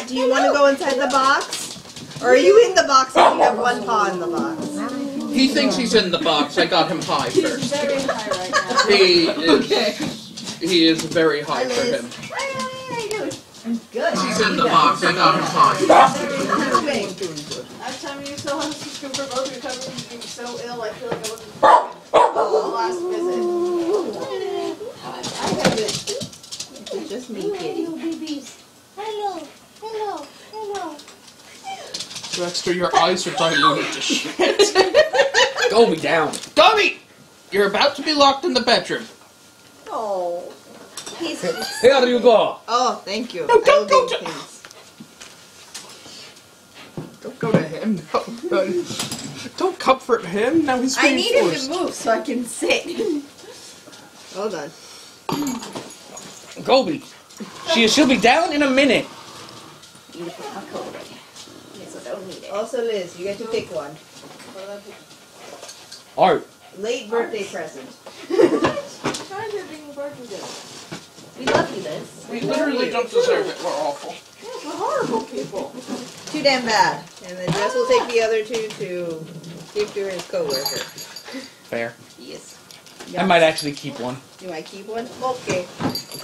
Matt, do you want to go inside the box? Or are you in the box and you have one paw in the box? He thinks he's in the box. I got him high first. He's very high right now. He is very high for him. How you doing? I'm good. He's in the box. I got him high. Last time you saw us, you were both recovering from being so ill, I feel like I wasn't the last visit. I have it. It's just me, kitty. Hello. Dexter, your eyes are diluted to shit. Goby down. Goby! You're about to be locked in the bedroom. Oh. Here you go. Oh, thank you. No, don't go to... Don't go to him. Don't comfort him. Now he's being I need forced. him to move so I can sit. Hold on. Goby. She'll be down in a minute. Also, Liz, you get to pick one. Art. Late birthday present. We love you, Liz. We literally don't deserve it. We're awful. We're horrible people. Too damn bad. And then Jess will take the other two to give to his co-worker. Fair. Yes. I might actually keep one. You might keep one? Okay.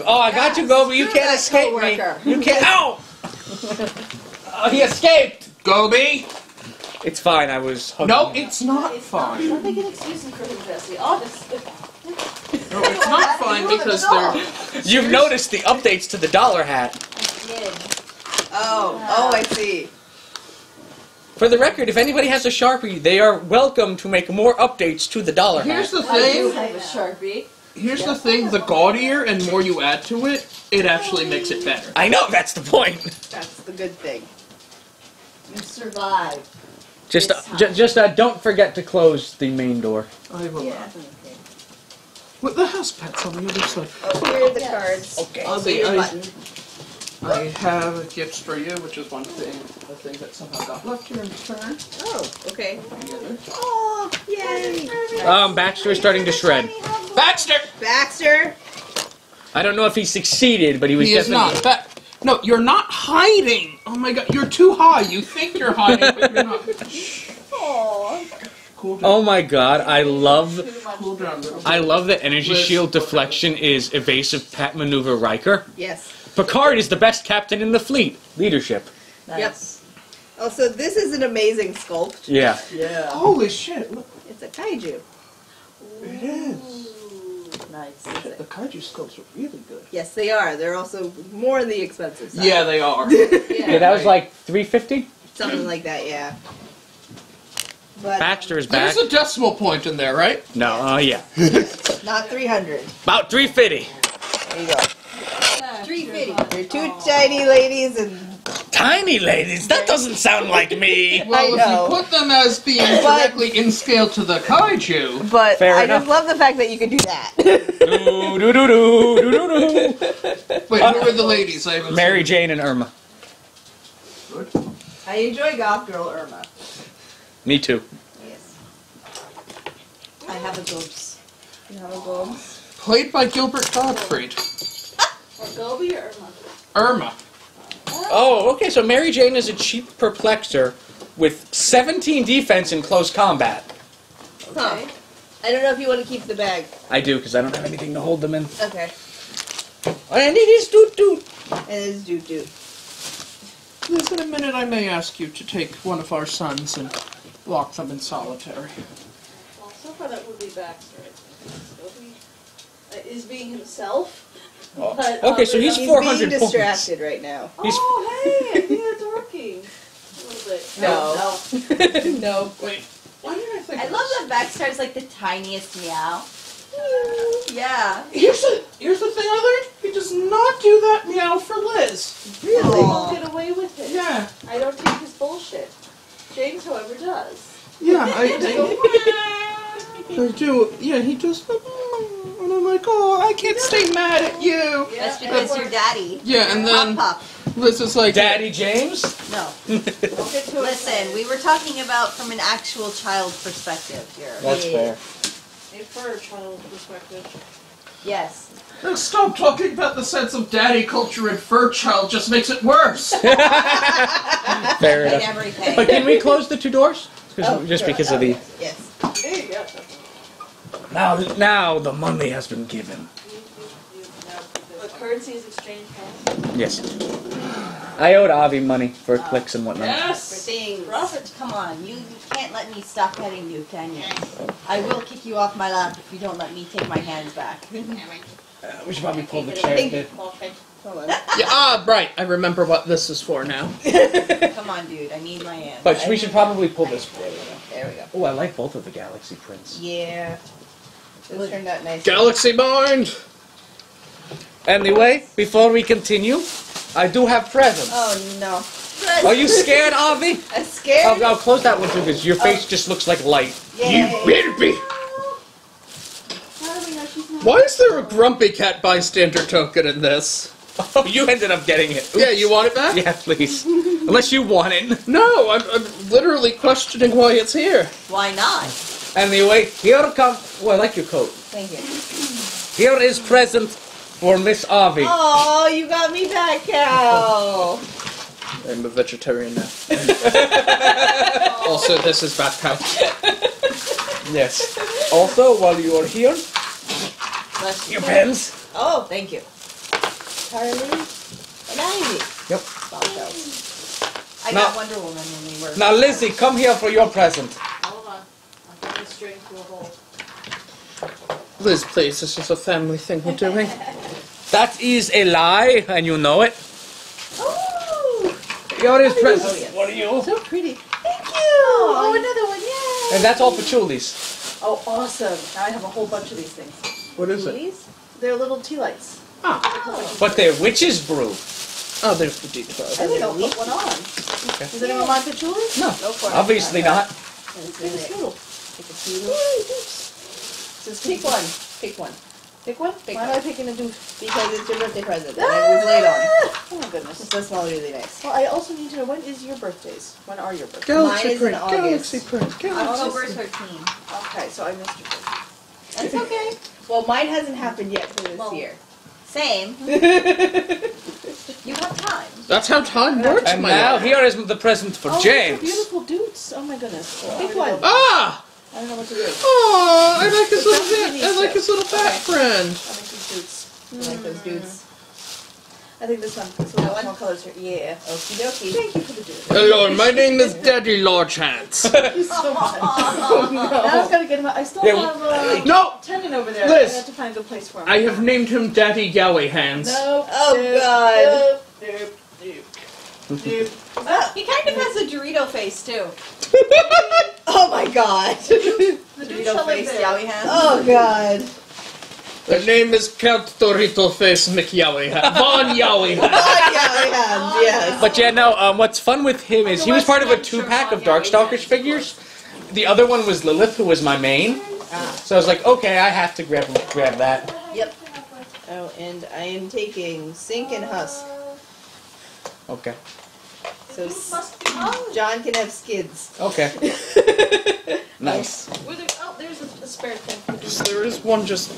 Oh, I got you, Goby. You can't escape me. You can't. Ow! He escaped. Goby! It's fine. I was. No, it's not fine. Don't make an excuse for him, Jesse. Honestly. No, it's not fine because they're... You've noticed the updates to the dollar hat. Oh, I see. For the record, if anybody has a Sharpie, they are welcome to make more updates to the dollar hat. Here's the I do thing. have a Sharpie. Here's the thing. The gaudier and more you add to it, it actually makes it better. I know, that's the point. That's the good thing. You survived. Just don't forget to close the main door. I will. Yeah. With the house pets on the other side. Oh, here are the cards. Okay. Also your button. I have gifts for you, which is one thing, a thing that somehow got left here in return. Oh, okay. Oh, yay. Baxter is starting to shred. Baxter! Baxter. I don't know if he succeeded, but he was He is definitely... not. No, you're not hiding! Oh my god, you're too high. You think you're hiding, but you're not. Oh. Cool down. Oh my god, I love Cool down, little that energy shield deflection is evasive pat maneuver Riker. Yes. Picard is the best captain in the fleet. Leadership. Nice. Yep. Also, this is an amazing sculpt. Yeah. Yeah. Holy shit, look. It's a kaiju. It is. Nice. Shit, the kaiju sculpts are really good. Yes, they are. They're also more on the expensive side. Yeah, they are. Yeah, that was like $350. Something like that, yeah. But Baxter is back. There's a decimal point in there, right? No, yeah. not 300. About 350. There you go. 350. You're two tiny ladies and... Tiny ladies? That doesn't sound like me. Well, I know. if you put them as being directly in scale to the kaiju... But Fair I enough. just love the fact that you can do that. Wait, who are the ladies? I haven't Mary seen. Jane and Irma. Good. I enjoy Goth Girl Irma. Me too. Yes. I have a Gobes. You have a Gobes? Played by Gilbert Gottfried. Or Goby or Irma? Irma. Oh, okay, so Mary Jane is a cheap perplexer with 17 defense in close combat. Huh. I don't know if you want to keep the bag. I do, because I don't have anything to hold them in. Okay. And it is doot-doot. And it's doo-doo. Liz, in a minute I may ask you to take one of our sons and lock them in solitary. Well, so far that would be Baxter. Goby is being himself. Oh. But, Okay, so he's 400 being points. distracted right now. He's- Oh, hey, I think that's working. A little bit. No. No. Wait, why did I think I love that Baxter is like the tiniest meow. Yeah. Here's the thing I learned. He does not do that meow for Liz. Really? They Really? won't get away with it. Yeah. I don't take his bullshit. James, however, does. Yeah, I do. Yeah, he does. And I'm like, oh, I can't stay mad at you. That's because you're daddy. Yeah, and then Pop. Liz is like, Daddy James? No. We'll get to it. Listen, we were talking about from an actual child perspective here. That's fair. A fur child perspective. Yes. Now stop talking about the sense of daddy culture in Furchild. Just makes it worse. Fair And enough. everything. But can we close the 2 doors? Just sure. because of the... Yes. There you go. Now the money has been given. The currency is exchanged. Yes. I owed Avi money for clicks and whatnot. For Yes. things. Profit. Come on, you can't let me stop petting you, can you? I will kick you off my lap if you don't let me take my hands back. We should probably pull the chair. Hold on. Yeah, right. I remember what this is for now. Come on, dude. I need my hands. But we should probably pull this. There we go. Oh, I like both of the galaxy prints. Yeah. This turned out nice. Galaxy Mind! Anyway, before we continue, I do have presents. Oh no. Are you scared, Avi? I'm scared. I'll close that one too because your face just looks like light. Yay. will be. How do we know she's not? Why is there a grumpy cat bystander token in this? Oh, you ended up getting it. Yeah, you want it back? Yeah, please. Unless you want it. No, I'm literally questioning why it's here. Why not? Anyway, here comes. Oh, I like your coat. Thank you. Here is present for Miss Avi. Oh, you got me back, Cal. I'm a vegetarian now. Also, this is bat pouch. Yes. Also, while you are here, Bless you. your pens. Oh, thank you. Harley and Ivy. Yep. I Now- got Wonder Woman when we were. Now, Lizzie, come here for your present. Hold on. I'm putting the string through a hole. Liz, please, this is a family thing we're doing. That is a lie, and you know it. Oh, Here is present. Oh, yes. What are you? so pretty. Thank you. Oh, another one. Yay. And that's all patchoulis. Oh, awesome. Now I have a whole bunch of these things. What is it? Please? They're little tea lights. But they're witch's brew. Oh, there's the detail. I think I'll put one on. Does anyone mind patchouli? No, Go for it. obviously not. Take a noodle. Take a few. Just Pick one. Pick one. Pick one? Pick Why one. am I picking a deuce? Because it's your birthday present. And it was late on. Oh my goodness. This does smell really nice. Well, I also need to know, when is your birthdays? When are your birthdays? Mine Galaxy is in print, August. galaxy print, galaxy October print. 13. Okay, so I missed your birthday. That's okay. Well, mine hasn't happened yet for this Well, year. Same. You have time. That's how time works, And my now lord. here is the present for Oh, James. these are beautiful dudes. Oh my goodness. Pick one. Ah! I don't know what to do. Oh, I like his little Definitely bat. I like his little bat Okay. friend. I like these dudes. I like those dudes. I think this one. This That one. one? More colors here. Yeah. Okie dokie. Thank you for the dude. Hello, my name is Daddy Lawchance. Thank you so much. Now I've got to get him. I still Yeah, have No! Tendon over there. Liz. I have to find a good place for him. I have named him Daddy Yowie Hands. No. Oh, God. Nope. He kind of has a Dorito face, too. Oh, my God. The dude Dorito shall live face, there. Yowie hands. Oh, God. The name is Count Dorito Face McYowie Hands. Von Yowie Hands. Oh, yeah, yes. But yeah, no, what's fun with him is he was part of a 2-pack of Darkstalkers figures. The other one was Lilith, who was my main. So I was like, okay, I have to grab that. Yep. Oh, and I am taking Sink and Husk. Okay. So John can have skids. Okay. Nice. Oh, there's a spare thing. There is one just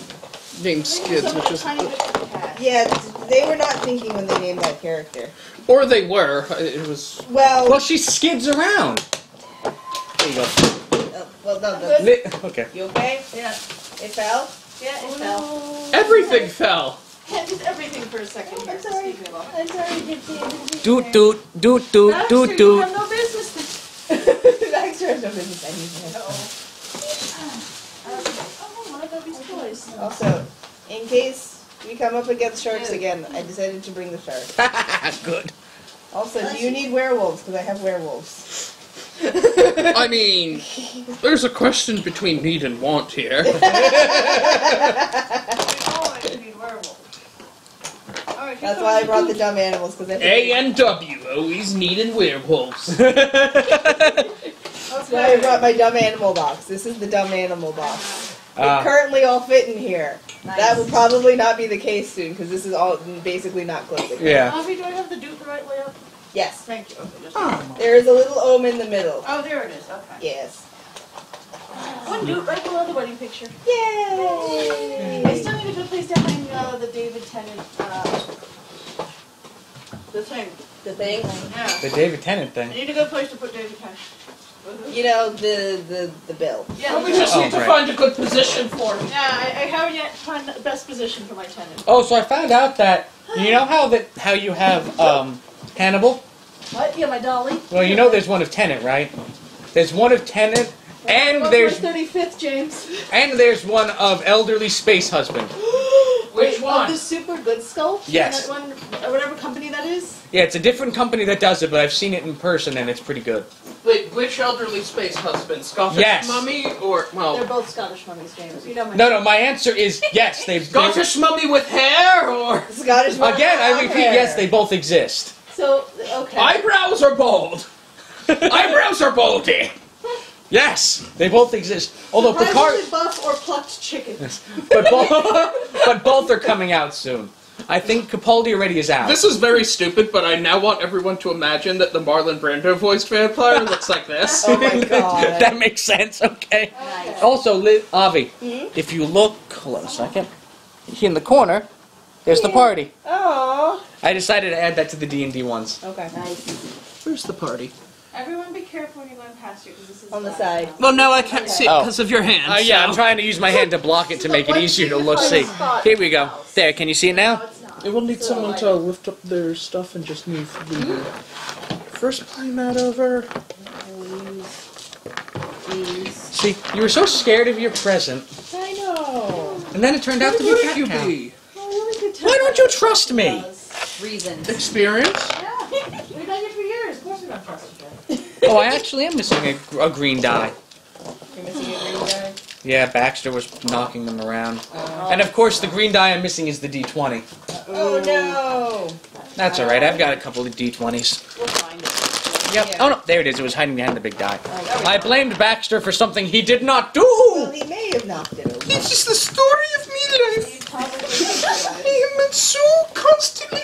named Skids, which is... Tiny bit of cat. Yeah, they were not thinking when they named that character. Or they were. It was... Well, Well, she skids around. There you go. well, no, Okay. you okay? Yeah. It fell? Yeah, it fell. Everything fell. Can't do everything for a second here. I'm sorry. Speaking of. I'm sorry, Gypsy. Doot doot doot doot Baxter, doot you doot. have no business. Baxter has no business anything. Oh, one of Bobby's toys. Also, in case we come up against sharks again, I decided to bring the shark. Good. Also, do you need werewolves? Because I have werewolves. I mean, there's a question between need and want here. We always need werewolves. Alright, That's why I brought the dumb animals, because I think A and W always needed werewolves. that's why I brought my dumb animal box. This is the dumb animal box. They currently all fit in here. Nice. That will probably not be the case soon, because this is all basically not clothing. Yeah. Avi, do I have the dupe the right way up? Yes. Thank you. Okay, just There is a little ohm in the middle. Oh, there it is. Okay. Yes. When do it right below the wedding picture. Yay! I still need a good place to hang the David Tennant. The thing. The thing? Yeah. The David Tennant I thing. need a good place to put David Tennant. You know, the bill. Yeah, Well, we just need to right. find a good position for him. Yeah, I haven't yet found the best position for my tenant. Oh, so I found out that you know how you have Hannibal. What? Yeah, my dolly. Well, you know there's one of Tennant, right? There's one of Tennant, and there's 35th, James. one of Elderly Space Husband. Which Wait, one? The super good sculpt? Yes. That one, whatever company that is? Yeah, it's a different company that does it, but I've seen it in person, and it's pretty good. Wait, which elderly space husband? Scottish Yes. mummy or They're well? both Scottish mummies, James. You know my No, my answer is yes. They've Scottish mummy with hair or Scottish one. Again, I repeat, yes, they both exist. So, okay. eyebrows are bald. Eyebrows are baldy. Yes, they both exist. Although Surprisingly Picard, buff or plucked chicken. but both are coming out soon. I think Capaldi already is out. This is very stupid, but I now want everyone to imagine that the Marlon Brando voiced vampire looks like this. Oh my god. That makes sense. Okay. Nice. Also, Avi, if you look, hold on a second. In the corner, there's the party. Oh. I decided to add that to the D&D ones. Okay. Nice. Where's the party? Everyone be careful when you're going past here, because this is On the black side. now. Well, no, I can't see it Oh. because of your hand. Yeah, so- I'm trying to use my hand to block it to make it easier to look. See, here we go. There, can you see it No, now? it's not. It will need So, someone like, to lift up their stuff and just move the first plane mat over. These. See, you were so scared of your present, I know. and then it turned out to be Who cat you cow. be? Oh, really good time. Why don't you trust me? Reasons. Experience? Yeah. We've done it for years. Of course we don't trust each other. Oh, I actually am missing a green die. You're missing a green die? Yeah, Baxter was knocking them around. And of course, the green die I'm missing is the D20. Oh no. That's alright, I've got a couple of D20s. We'll find it. Yep. Yeah. Oh no, there it is. It was hiding behind the big die. I blamed Baxter for something he did not do! Well, he may have knocked it over. This is the story of my life. You probably I am so constantly.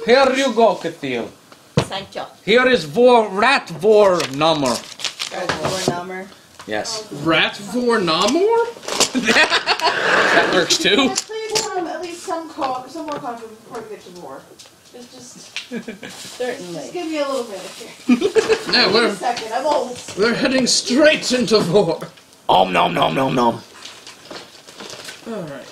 Here you go, Cathil. Thank you. Here is rat vor number. War number. Yes. Rat vor namor? That works too. Please at least some more content before we get to war. Just Certainly. give me a little minute here. No, Wait a we're second, I'm old. we're heading straight into war. Nom nom nom nom. Alright.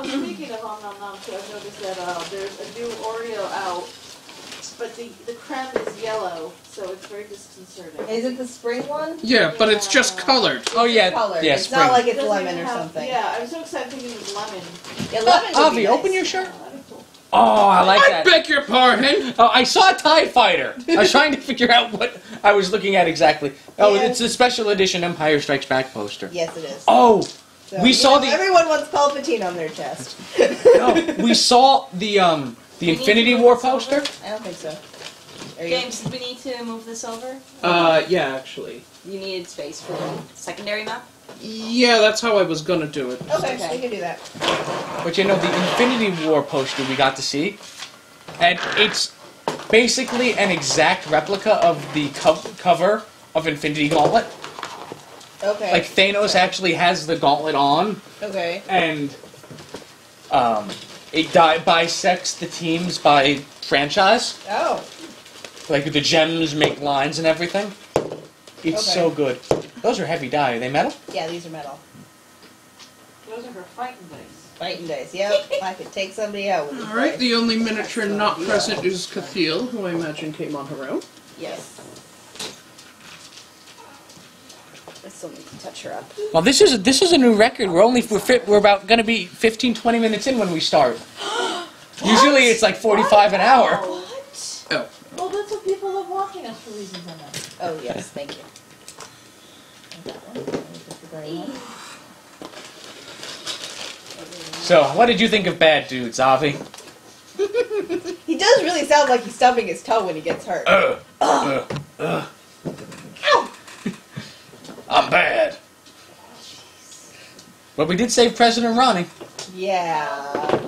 Speaking of nom nom too, I've noticed that there's a new Oreo out, but the creme is yellow, so it's very disconcerting. Is it the spring one? Yeah, but it's just colored. Oh yeah, Colored. yeah, It's spring. not like It it's doesn't lemon even or have- something. Yeah, I'm so excited thinking it was lemon. Yeah, lemon would Avi, be open nice. your shirt. Oh, that'd be cool. Oh, I like I that. beg your pardon. Oh, I saw a TIE fighter. I was trying to figure out what I was looking at exactly. Oh, Yeah. it's a special edition Empire Strikes Back poster. Yes, it is. Oh, So, we you saw know, the- Everyone wants Palpatine on their chest. no, we saw the Infinity War poster. I don't think so. Are you- James, did we need to move this over? Yeah, actually. You needed space for the secondary map? Yeah, that's how I was gonna do it. Okay, Okay. we can do that. But you know, the Infinity War poster we got to see, and it's basically an exact replica of the cover of Infinity Gauntlet. Okay. Like Thanos actually has the gauntlet on, Okay. and it bisects the teams by franchise. Oh. Like the gems make lines and everything. It's Okay. so good. Those are heavy die. Are they metal? Yeah, these are metal. Those are her fighting dice. Fighting dice. Yep. I could take somebody out with these Alright, dice. the only miniature not present is Cathil, who I imagine came on her own. Yes. I still need to touch her up. Well, this is a new record. We're about going to be 15-20 minutes in when we start. Usually it's like 45 an hour. What? Oh. Well, that's what people love watching us for reasons I know. Oh yes, thank you. That one. Thank you very much. So, what did you think of Bad Dudes, Avi? He does really sound like he's stubbing his toe when he gets hurt. Ow! I'm bad. But we did save President Ronnie. Yeah.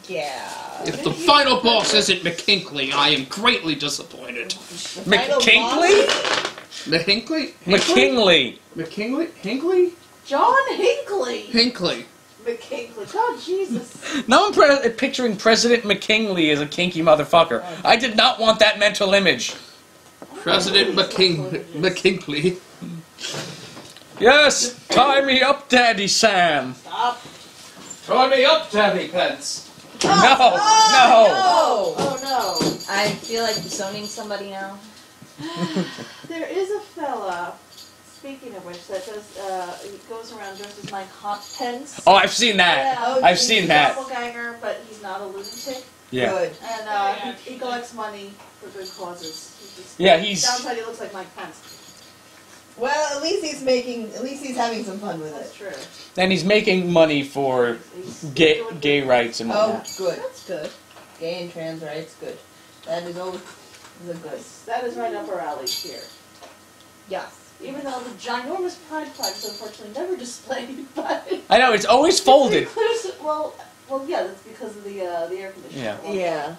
Yeah. If the final boss isn't McKinkley, I am greatly disappointed. Final McKinkley? boss? The Hinkley? McKinley. McKinley? Hinkley? John Hinckley. Hinkley. McKinkley. God, Jesus. Now I'm picturing President McKinley as a kinky motherfucker. I did not want that mental image. President McKinley. Yes, tie me up, Daddy Sam. Stop. Tie me up, Daddy Pence. No, Oh, Oh no. I feel like disowning somebody now. There is a fella, speaking of which, that does, he goes around dressed as Mike Pence. Oh, I've seen that. Yeah, I've he's seen a that. doppelganger, but he's not a lunatic. Yeah. Good. And he collects money for good causes. Yeah, he's- Downside, he looks like Mike Pence. Well, at least he's having some fun with That's it. true. And he's making money for He's gay rights and Oh, whatnot. good. That's good. Gay and trans rights, good. That is always a good. That is right up our alley here. Yes. Even though the ginormous pride flag is unfortunately never displayed, but I know, it's always folded. Well, yeah, that's because of the air conditioning. Yeah. Yeah.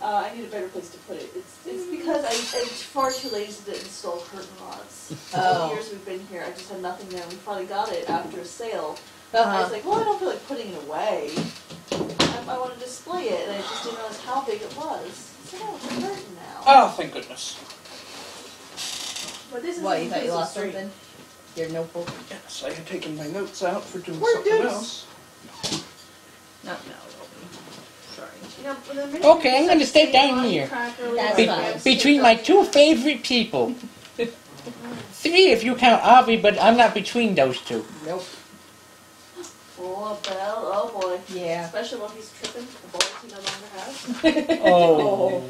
I need a better place to put it. It's because I'm far too lazy to install curtain rods. Oh. The years we've been here, I just had nothing there. We finally got it after a sale. I Uh-huh. was like, well, I don't feel like putting it away. I want to display it, and I just didn't realize how big it was. So now it's a curtain now. Oh, thank goodness. But this is What, a you thought you Google lost Street. something? Your notebook? Yes, I had taken my notes out for doing Where something did- else. Not now, Roby. Sorry. You know, the minute Okay, you I'm gonna say stay down Johnny here. Cracker, That's like, fine. I'm Between my two favorite people. 3 if you count Avi, but I'm not between those two. Nope. Oh, Belle, oh boy. Yeah. Especially when he's tripping, the balls he no longer has. Oh.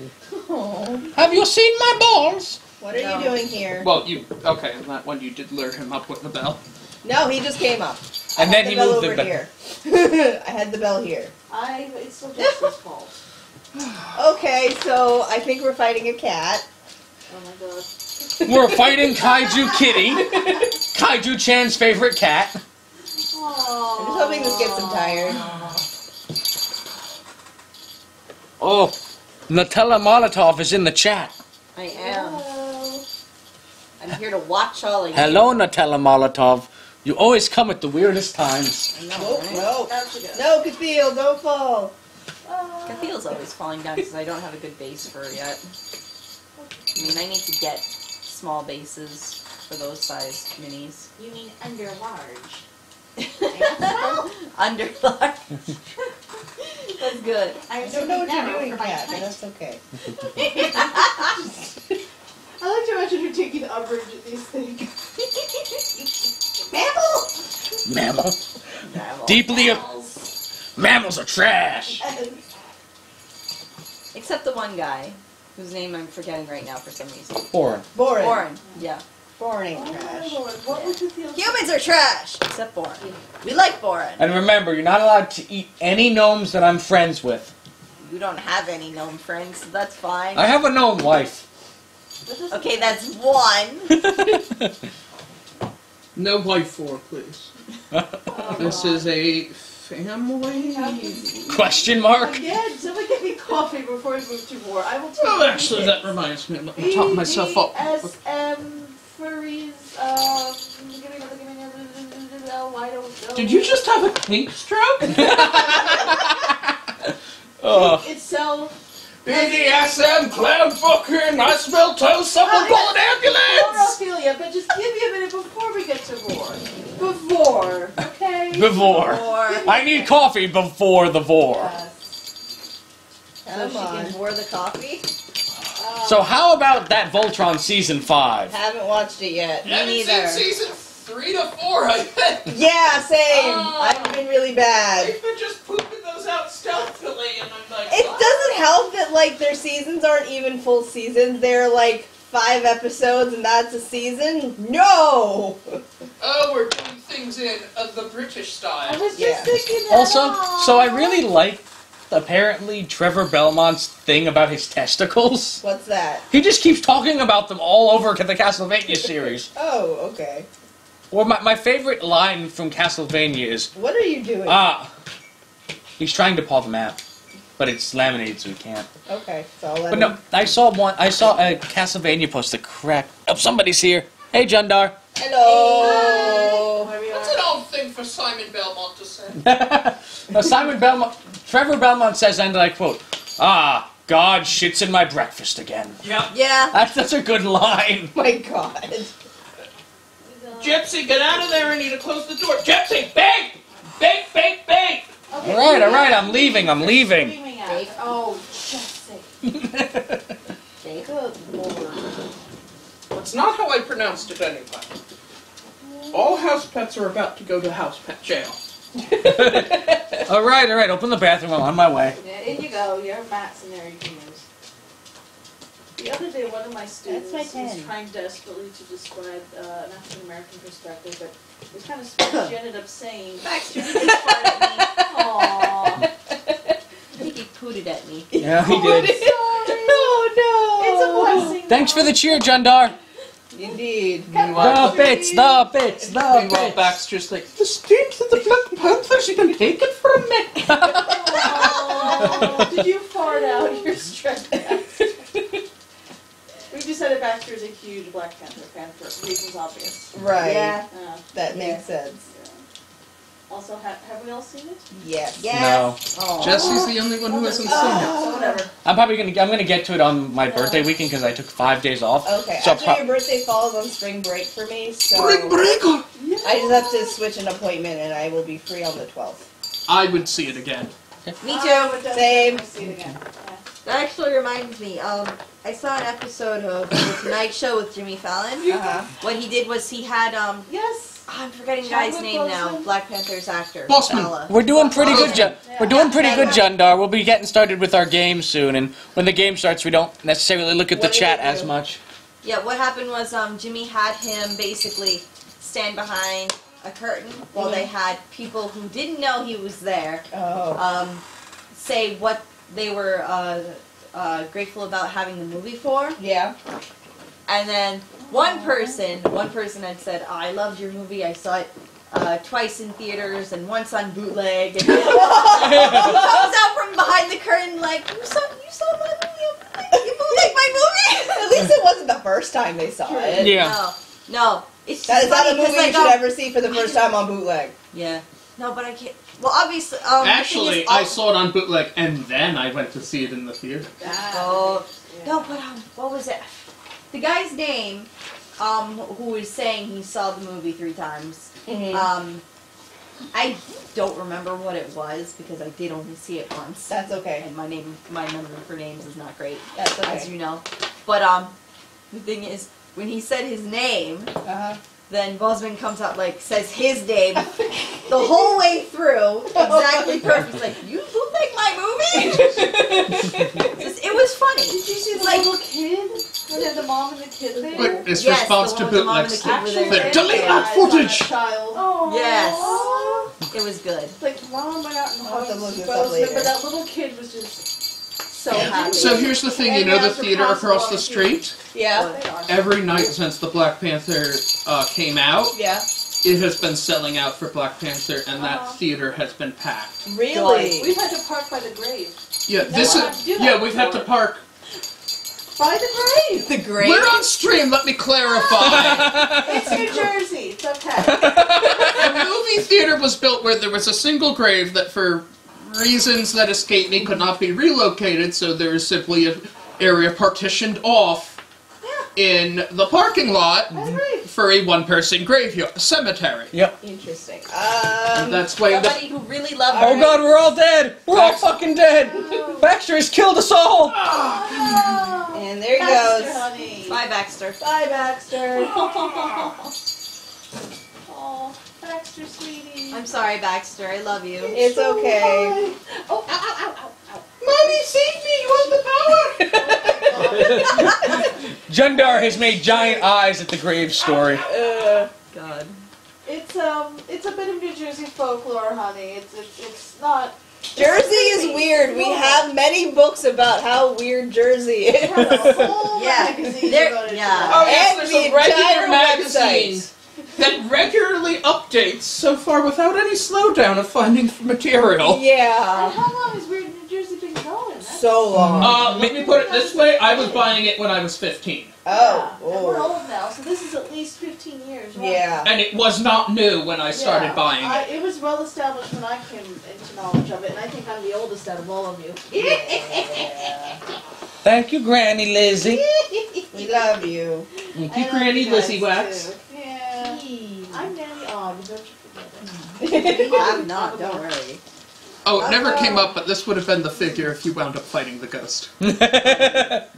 Oh. Have you seen my balls? What are No. you doing here? Well, okay, that one you did lure him up with the bell. No, he just came up. And I then had he the bell moved over the here. I had the bell here. It's still Jesse's fault. Okay, so I think we're fighting a cat. Oh my god. We're fighting Kaiju Kitty, Kaiju Chan's favorite cat. I'm just hoping this gets him tired. Oh, Nutella Molotov is in the chat. I am. Hello. I'm here to watch all of you. Hello, Nutella Molotov. You always come at the weirdest times. I know, Nope, right? nope. Out you go. No, Cathedral, don't fall. Cathedral's always falling down because I don't have a good base for it yet. I mean, I need to get small bases for those size minis. You mean under large? Under large. That's good. I don't know what you're doing, cat, but that's okay. I like to imagine you're taking umbrage at these things. Mammal! Mammal. Deeply. Mammals are trash. Except the one guy, whose name I'm forgetting right now for some reason. Boring. Boring. Boren. Yeah. Boring Oh my trash. lord, what would you feel? Humans are trash! Except Boren. We like Boren. And remember, you're not allowed to eat any gnomes that I'm friends with. You don't have any gnome friends, so that's fine. I have a gnome wife. Okay, that's one. No wife for, please. This is a family. Question mark? Again, somebody get me coffee before we move to war. I will take Oh, actually, that reminds me. Let me top myself up. BDSM furries, give me another, I don't know. Did you just have a pink stroke? Itself. BDSM, clown fucking, I smell toast, someone call an ambulance! Ophelia, but just give me a minute before we get to war. Before, okay? Before. I need coffee before the vor. Yes. So she can pour the coffee? So how about that Voltron Season 5? Haven't watched it yet. Haven't neither. seen season 3 to 4, I think. Yeah, same. Oh. I've been really bad. They've been just pooping those out stealthily, and I'm like, It what? doesn't help that, like, their seasons aren't even full seasons. They're, like, 5 episodes and that's a season? No! Oh, we're doing things in the British I style. was just Yeah. thinking that. Also, so I really like, apparently, Trevor Belmont's thing about his testicles. What's that? He just keeps talking about them all over the Castlevania series. Oh, okay. Or my favorite line from Castlevania is, What are you doing? he's trying to paw them out. but it's laminated, so we can't. Okay, so I'll let But no, I saw a Castlevania poster crack. Oh, somebody's here. Hey, Jundar. Hello. That's an odd thing for Simon Belmont to say. Trevor Belmont says, and I quote, "Ah, God shits in my breakfast again." Yep. Yeah. That's a good line. My God. Gypsy, get out of there. I need to close the door. Gypsy, bake! Bake, bake, bake! Okay, All right, I'm leaving. Screaming at. Oh, Jesse. Good Lord. That's not how I pronounced it anyway. All house pets are about to go to house pet jail. All right. Open the bathroom. I'm on my way. Yeah, in you go. You have mats in there you can use. The other day, one of my students That's my was 10. trying desperately to describe an African American perspective, but it was kind of smart. She ended up saying, "Baxter, you just fart at me." Aww. I think he pooted at me. Yeah, he did. Oh It's a blessing. Thanks for the cheer, Jundar. no. Indeed. The bits. Meanwhile, Baxter's like, the steams of the Black Panthers have been taken from me. Aww. Did you fart out your stress? We decided Baxter is a huge Black Panther fan for reasons obvious. Right. Yeah. That makes sense. Also, have we all seen it? Yes. No. Oh. Jesse's the only one who hasn't seen So whatever. I'm gonna get to it on my birthday weekend because I took 5 days off. Okay. So Actually, your birthday falls on spring break for me, so Spring breaker! I just have to switch an appointment, and I will be free on the 12th. I would see it again. Me Oh, too. but doesn't Same. ever see it again. Yeah. That actually reminds me. I saw an episode of The Tonight Show with Jimmy Fallon. Uh-huh. What he did was he had Yes. I'm forgetting the guy's Chadwick name now. Boseman? Black Panther's actor. Boseman. Fella. We're doing pretty good, Yeah. We're doing pretty good, Jundar. We'll be getting started with our game soon, and when the game starts, we don't necessarily look at the What do chat they as do? much. Yeah, what happened was Jimmy had him basically stand behind a curtain while they had people who didn't know he was there Oh. say what they were grateful about having the movie for. Yeah. And then one person had said, "I loved your movie. I saw it twice in theaters and once on bootleg." And he comes out from behind the curtain like, "You saw my movie? You bootleg my movie?" At least it wasn't the first time they saw it. Yeah. No. It's That just is not a funny 'cause movie you I should go, ever see for the first time on bootleg. Yeah. No, but I can't. Well, obviously. The thing Actually, is, I saw it on bootleg, and then I went to see it in the theater. Oh. No, but what was it? The guy's name, who was saying he saw the movie 3 times. Mm-hmm. I don't remember what it was because I did only see it once. That's okay. And my memory for names is not great, That's okay. as you know. But the thing is, when he said his name, Uh-huh. then Bosman comes out says his name the whole way through, exactly perfect. He's like, "You bootleg my movie?" It was funny. Did you see the Like- little kid? When they had the mom and the kid there? But his Yes, response the to one with the mom and bootlegs. the kid were there. Like, delete Yeah, that I saw footage! Child. Oh. Yes. It was good. Like, mom went out and I'll have to hugged look this up Boseman, later. but that little kid was just so happy. So here's the thing, you And know the after theater passing across along the to- street? Yeah. Every night since the Black Panther came out, Yeah. it has been selling out for Black Panther, and Uh-huh. that theater has been packed. Really? We've had to park by the grave. Yeah, this Never is. had to do that Yeah, we've had to before. park. By the grave! The great. We're on stream. Let me clarify. It's New Jersey. It's okay. The movie theater was built where there was a single grave that, for reasons that escape me, could not be relocated. So there is simply an area partitioned off in the parking lot That's right. for a one-person graveyard cemetery. Yep. Interesting. And that's why the Somebody who really loved Oh it. God, we're all dead. We're all fucking dead. Baxter has killed us all. And there he Baxter, goes. honey. Bye, Baxter. Bye, Baxter. Oh, Baxter, sweetie. I'm sorry, Baxter. I love you. It's okay. Oh, ow, ow, ow, ow, ow. Mommy, save me! You have the power! Jundar has made giant eyes at the grave story. God. It's a bit of New Jersey folklore, honey. It's not. Jersey is weird. We have many books about how weird Jersey We have is. a whole Yeah. magazine There- devoted to yeah. that. Oh yes, And there's the a regular entire magazine. website. that regularly updates so far without any slowdown of finding material. Yeah. And how long has Weird New Jersey been going? So long. Let me put it this way, I was buying it when I was 15. Oh. Yeah, and we're old now, so this is at least 15 years, right? Yeah. And it was not new when I started Yeah, buying it. It was well established when I came into knowledge of it, and I think I'm the oldest out of all of you. Yeah. Thank you, Granny Lizzie. We love you. Thank I you, love Granny you guys, Lizzie Wax. too. Yeah. I'm Nanny Ogg, don't you forget it. I'm not, don't worry. Oh, it never came up, but this would have been the figure if you wound up fighting the ghost. Nice.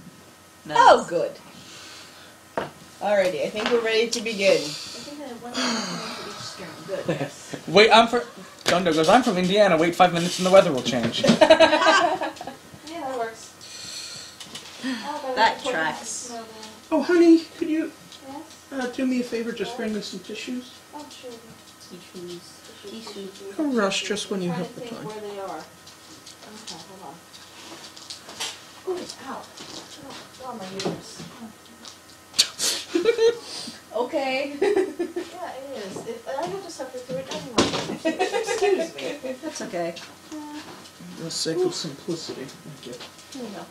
Oh, good. Alrighty, I think we're ready to begin. I think I have one for each string. Good, yes. Wait, Dundo goes, I'm from Indiana. Wait 5 minutes and the weather will change. Yeah, that works. Oh, That but tracks. Oh, honey, could you Yes? do me a favor? Just bring me some tissues. Oh, sure. A rush just when you I'm have trying the to think time. where they are. Okay, hold on. Ooh, ow. Oh, my uterus. Okay. Yeah, it is. I have to suffer through it anyway. Excuse me. That's okay. For the sake of simplicity. Thank you. Here you go.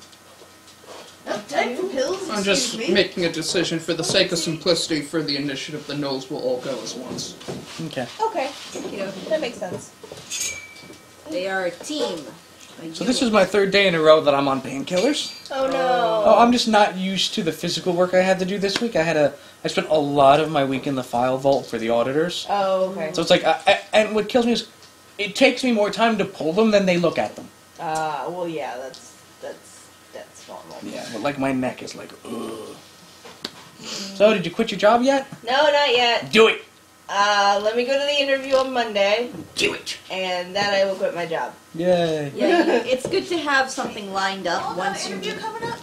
Oh, time for pills? I'm just Excuse me. making a decision for the sake of simplicity for the initiative. The Knolls will all go as once. Okay. Okay. You know, that makes sense. They are a team. So this is my 3rd day in a row that I'm on painkillers. Oh no. Oh, I'm just not used to the physical work I had to do this week. I spent a lot of my week in the file vault for the auditors. Oh, okay. So it's like, and what kills me is, it takes me more time to pull them than they look at them. Well, yeah, that's normal. Yeah, but like my neck is like, ugh. So, did you quit your job yet? No, not yet. Do it! Let me go to the interview on Monday, Do it! and then I will quit my job. Yay. Yeah, it's good to have something lined up Oh, once that you, interview coming up?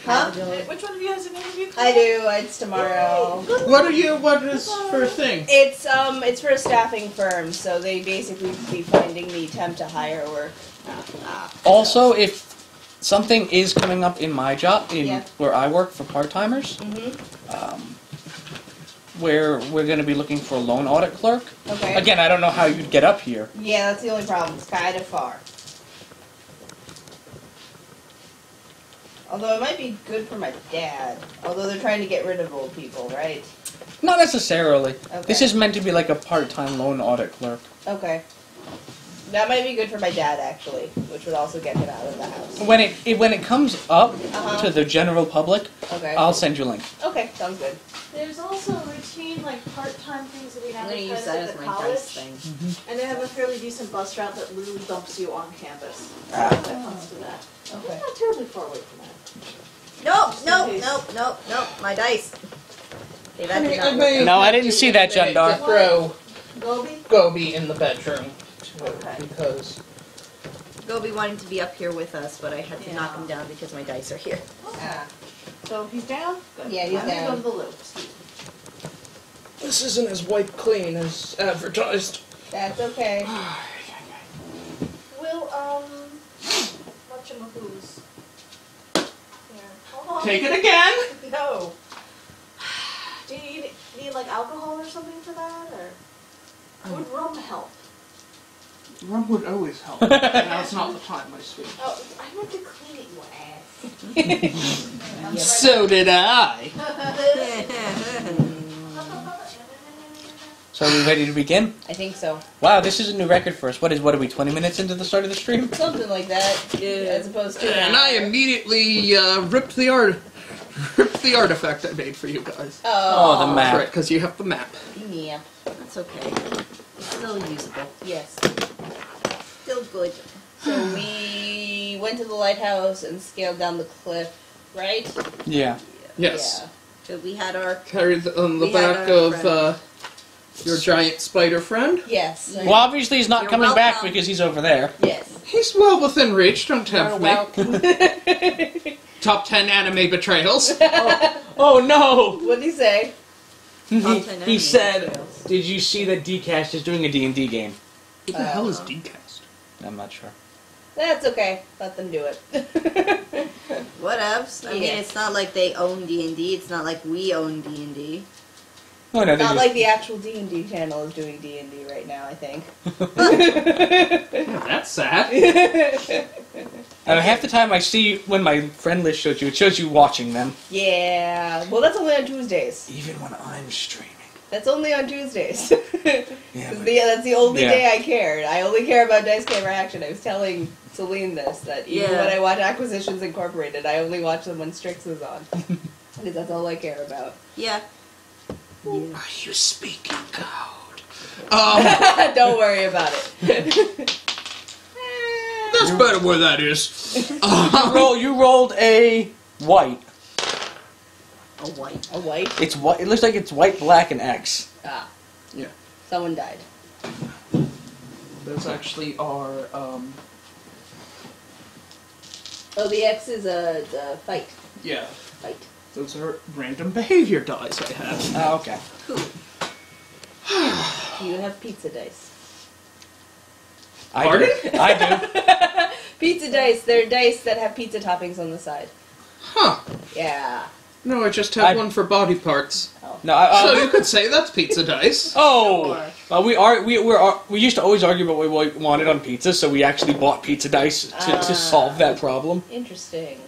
Huh? Which one of you has an interview coming I up? do. It's tomorrow. What is for a thing? It's for a staffing firm, so they basically be finding me temp to hire work. Also, if something is coming up in my job, Yeah. where I work for part-timers, where we're going to be looking for a loan audit clerk. Okay. Again, I don't know how you'd get up here. Yeah, that's the only problem. It's kind of far. Although it might be good for my dad. Although they're trying to get rid of old people, right? Not necessarily. Okay. This is meant to be like a part-time loan audit clerk. Okay. That might be good for my dad, actually, which would also get him out of the house. When it comes up Uh-huh. to the general public, Okay. I'll send you a link. Okay, sounds good. There's also routine, like, part-time things that we I'm have going to use at that as the my college. dice thing. And they have a fairly decent bus route that literally dumps you on campus. Ah. When it comes to that. Okay. Not terribly far away from that. Nope, my dice. Hey, that did not may work. No, I didn't see that, Jundar. Throw Gobi? Gobi in the bedroom. Okay. Because Gobi wanted to be up here with us, but I had to knock Yeah. him down because my dice are here. Ah. So he's down? Good. Yeah, he's I'm gonna down. go to the loop. Excuse me. this isn't as wiped clean as advertised. That's okay. Will, whatchamahoo's? Here. Hold on. Take it again! No. Do you need like alcohol or something for that, or would rum help? Rum would always help. Now's not the time, my sweet. Oh, I meant to clean it, you ass. So did I. So are we ready to begin? I think so. Wow, this is a new record for us. What are we, 20 minutes into the start of the stream? Something like that. As opposed to. And I immediately ripped the artifact I made for you guys. Oh, the map. That's right, because you have the map. Yeah. That's okay. It's still usable. Yes. Still good. So we went to the lighthouse and scaled down the cliff, right? Yeah. Yes. Yeah. So we had our... Carried on the We had back our of friend. your giant spider friend. Yes. Well, obviously he's not You're coming back welcome. because he's over there. Yes. He's well within reach, don't tempt me. welcome. Top 10 anime betrayals. Oh no! What did he say? He said, "Did you see that Dcast is doing a D&D game?" What the hell is Dcast? I'm not sure. That's okay. Let them do it. Whatevs. I mean, Yeah. it's not like they own D&D. It's not like we own D&D. Oh, no, Not like the actual D&D channel is doing D&D right now, I think. That's sad. half the time I see when my friend list shows you, it shows you watching them. Yeah. Well, that's only on Tuesdays. Even when I'm streaming. That's only on Tuesdays. Yeah, That's the only Yeah. day I cared. I only care about Dice Camera Action. I was telling Celine this, that even Yeah. when I watch Acquisitions Incorporated, I only watch them when Strix is on. Because that's all I care about. Yeah. Are you speaking code? Don't worry about it. That's better where that is. You rolled a white. A white. A white? It's white. It looks like it's white, black, and X. Ah. Yeah. Someone died. Those actually are, Oh, the X is a fight. yeah. Fight. Those are random behavior dice I have. Oh, okay. You have pizza dice. Pardon? I do. Pizza dice. They're dice that have pizza toppings on the side. Huh. Yeah. No, I just have one for body parts. No, So you could say that's pizza dice. Oh, we used to always argue about what we wanted on pizza, so we actually bought pizza dice to solve that problem. Interesting.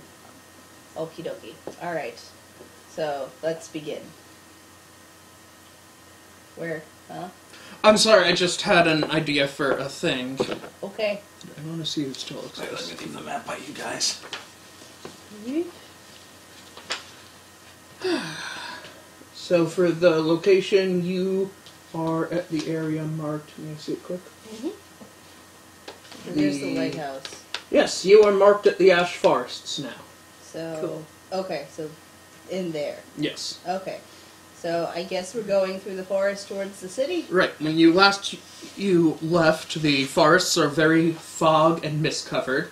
Okie dokie. Alright. So, let's begin. Where? Huh? I'm sorry, I just had an idea for a thing. Okay. I want to see if it still Let me exists. leave the map by you guys. So for the location, you are at the area marked. Let me see it quick. There's the lighthouse. Yes, you are marked at the Ash Forests now. So, Cool. okay, so in there. Yes. Okay. So, I guess we're going through the forest towards the city? Right. When you left, the forests are very fog and mist covered,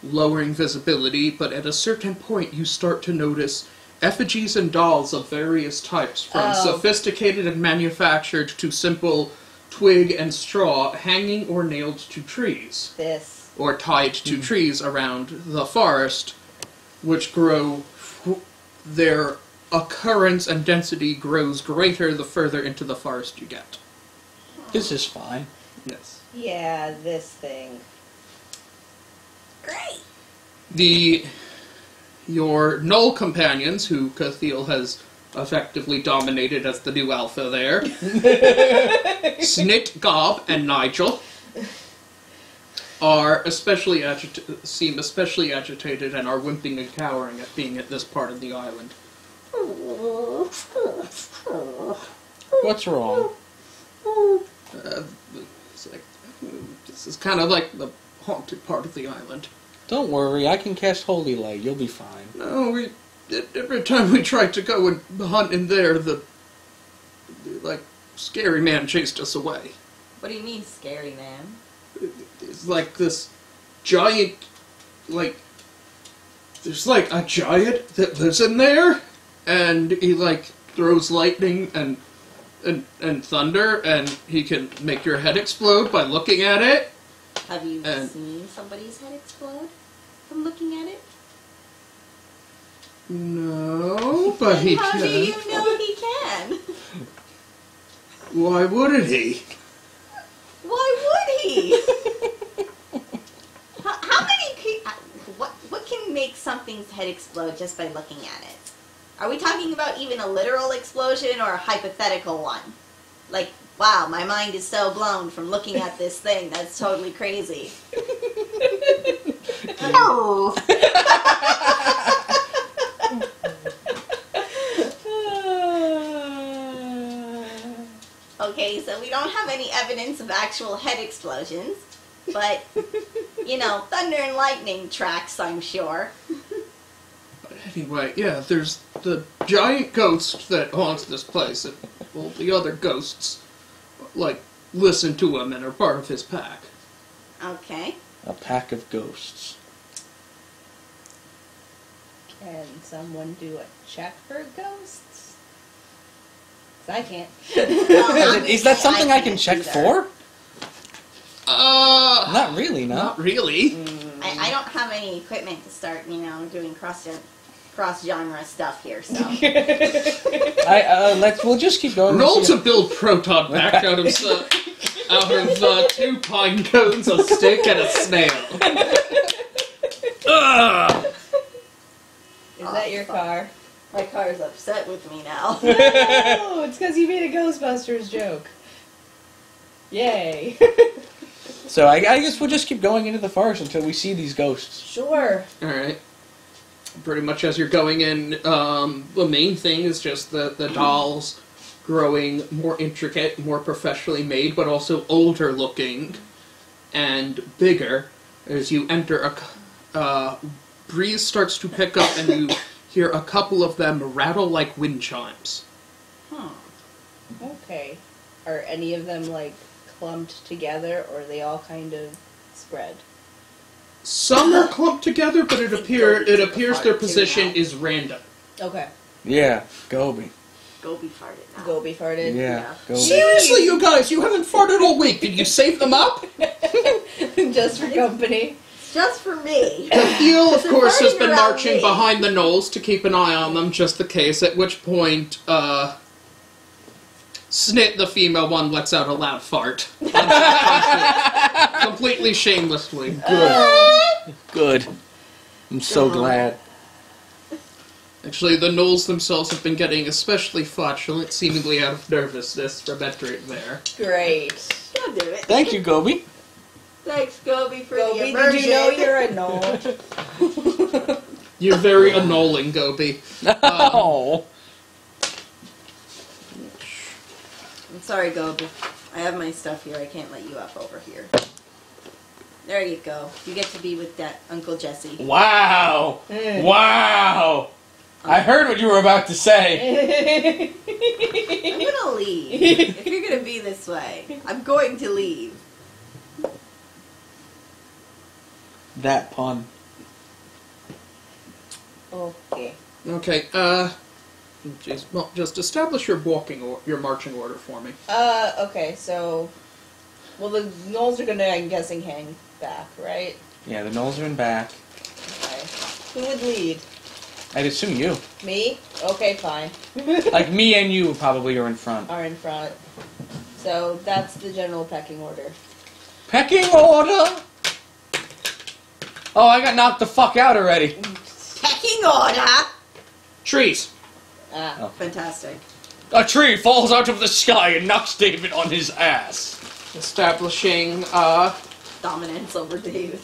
lowering visibility. But at a certain point, you start to notice effigies and dolls of various types, from sophisticated and manufactured to simple twig and straw, hanging or nailed to trees, or tied to trees around the forest, which grow. Their occurrence and density grows greater the further into the forest you get. This is fine. Yes. Yeah, this thing. Great. Your Null companions, who Cathiel has effectively dominated as the new alpha there, Snit, Gob, and Nigel, are seem especially agitated and are wimping and cowering at being at this part of the island. What's wrong? It's like, this is kind of like the haunted part of the island. Don't worry, I can cast Holy Light. You'll be fine. No, every time we tried to go and hunt in there, the scary man chased us away. What do you mean, scary man? It's like this giant, there's like a giant that lives in there, and he throws lightning and thunder, and he can make your head explode by looking at it. Have you seen somebody's head explode from looking at it? No, but he How can. do you know he can? Why wouldn't he? Why would he? How many people... What can make something's head explode just by looking at it? Are we talking about even a literal explosion or a hypothetical one? Like, wow, my mind is so blown from looking at this thing. That's totally crazy. Oh. Okay, so we don't have any evidence of actual head explosions, but, thunder and lightning tracks, I'm sure. Anyway, yeah, there's the giant ghost that haunts this place, and all the other ghosts, listen to him and are part of his pack. Okay. A pack of ghosts. Can someone do a check for ghosts? 'Cause I can't. Is that something I can check for? Not really, no. Not really. I don't have any equipment to start, doing cross-gen. cross-genre stuff here, so. We'll just keep going. Roll to build Proton back out of 2 pine cones, a stick, and a snail. Ugh. Is that your car? My car's upset with me now. No, it's because you made a Ghostbusters joke. Yay. So I guess we'll just keep going into the forest until we see these ghosts. Sure. Alright. Pretty much as you're going in, the main thing is just the dolls growing more intricate, more professionally made, but also older looking and bigger. As you enter, a breeze starts to pick up and you hear a couple of them rattle like wind chimes. Okay. Are any of them, like, clumped together, or are they all kind of spread? Some are clumped together, but it appears their position is random. Okay. Yeah, Gobi. Gobi farted now. Gobi farted. Yeah, Gobi. Seriously, you guys, you haven't farted all week. Did you save them up? Just for company. Just for me. Eel, of They're course, has farting been around marching me. behind the knolls to keep an eye on them, just in case, at which point, Snit, the female one, lets out a loud fart. Completely shamelessly. Good. I'm so glad. Actually, the gnolls themselves have been getting especially flatulent, seemingly out of nervousness from entering there. Great. I'll do it. Thank you, Gobi. Thanks, Gobi, for the Gobi, immersion. did you know you're a gnome? You're very annulling, Gobi. Oh. I'm sorry, Gobi. I have my stuff here. I can't let you up over here. There you go. You get to be with that Uncle Jesse. Wow. Wow. I heard what you were about to say. I'm gonna leave. If you're gonna be this way, I'm going to leave. That pun. Okay. Okay, just establish your your marching order for me. Okay, so... Well, the gnolls are gonna, I'm guessing, hang back, right? Yeah, the gnolls are in back. Okay. Who would lead? I'd assume you. Me? Okay, fine. Like, me and you probably are in front. Are in front. So, that's the general pecking order. Pecking order! Oh, I got knocked the fuck out already. Pecking order! Trees. Ah. Oh. Fantastic. A tree falls out of the sky and knocks David on his ass. Establishing, Dominance over David.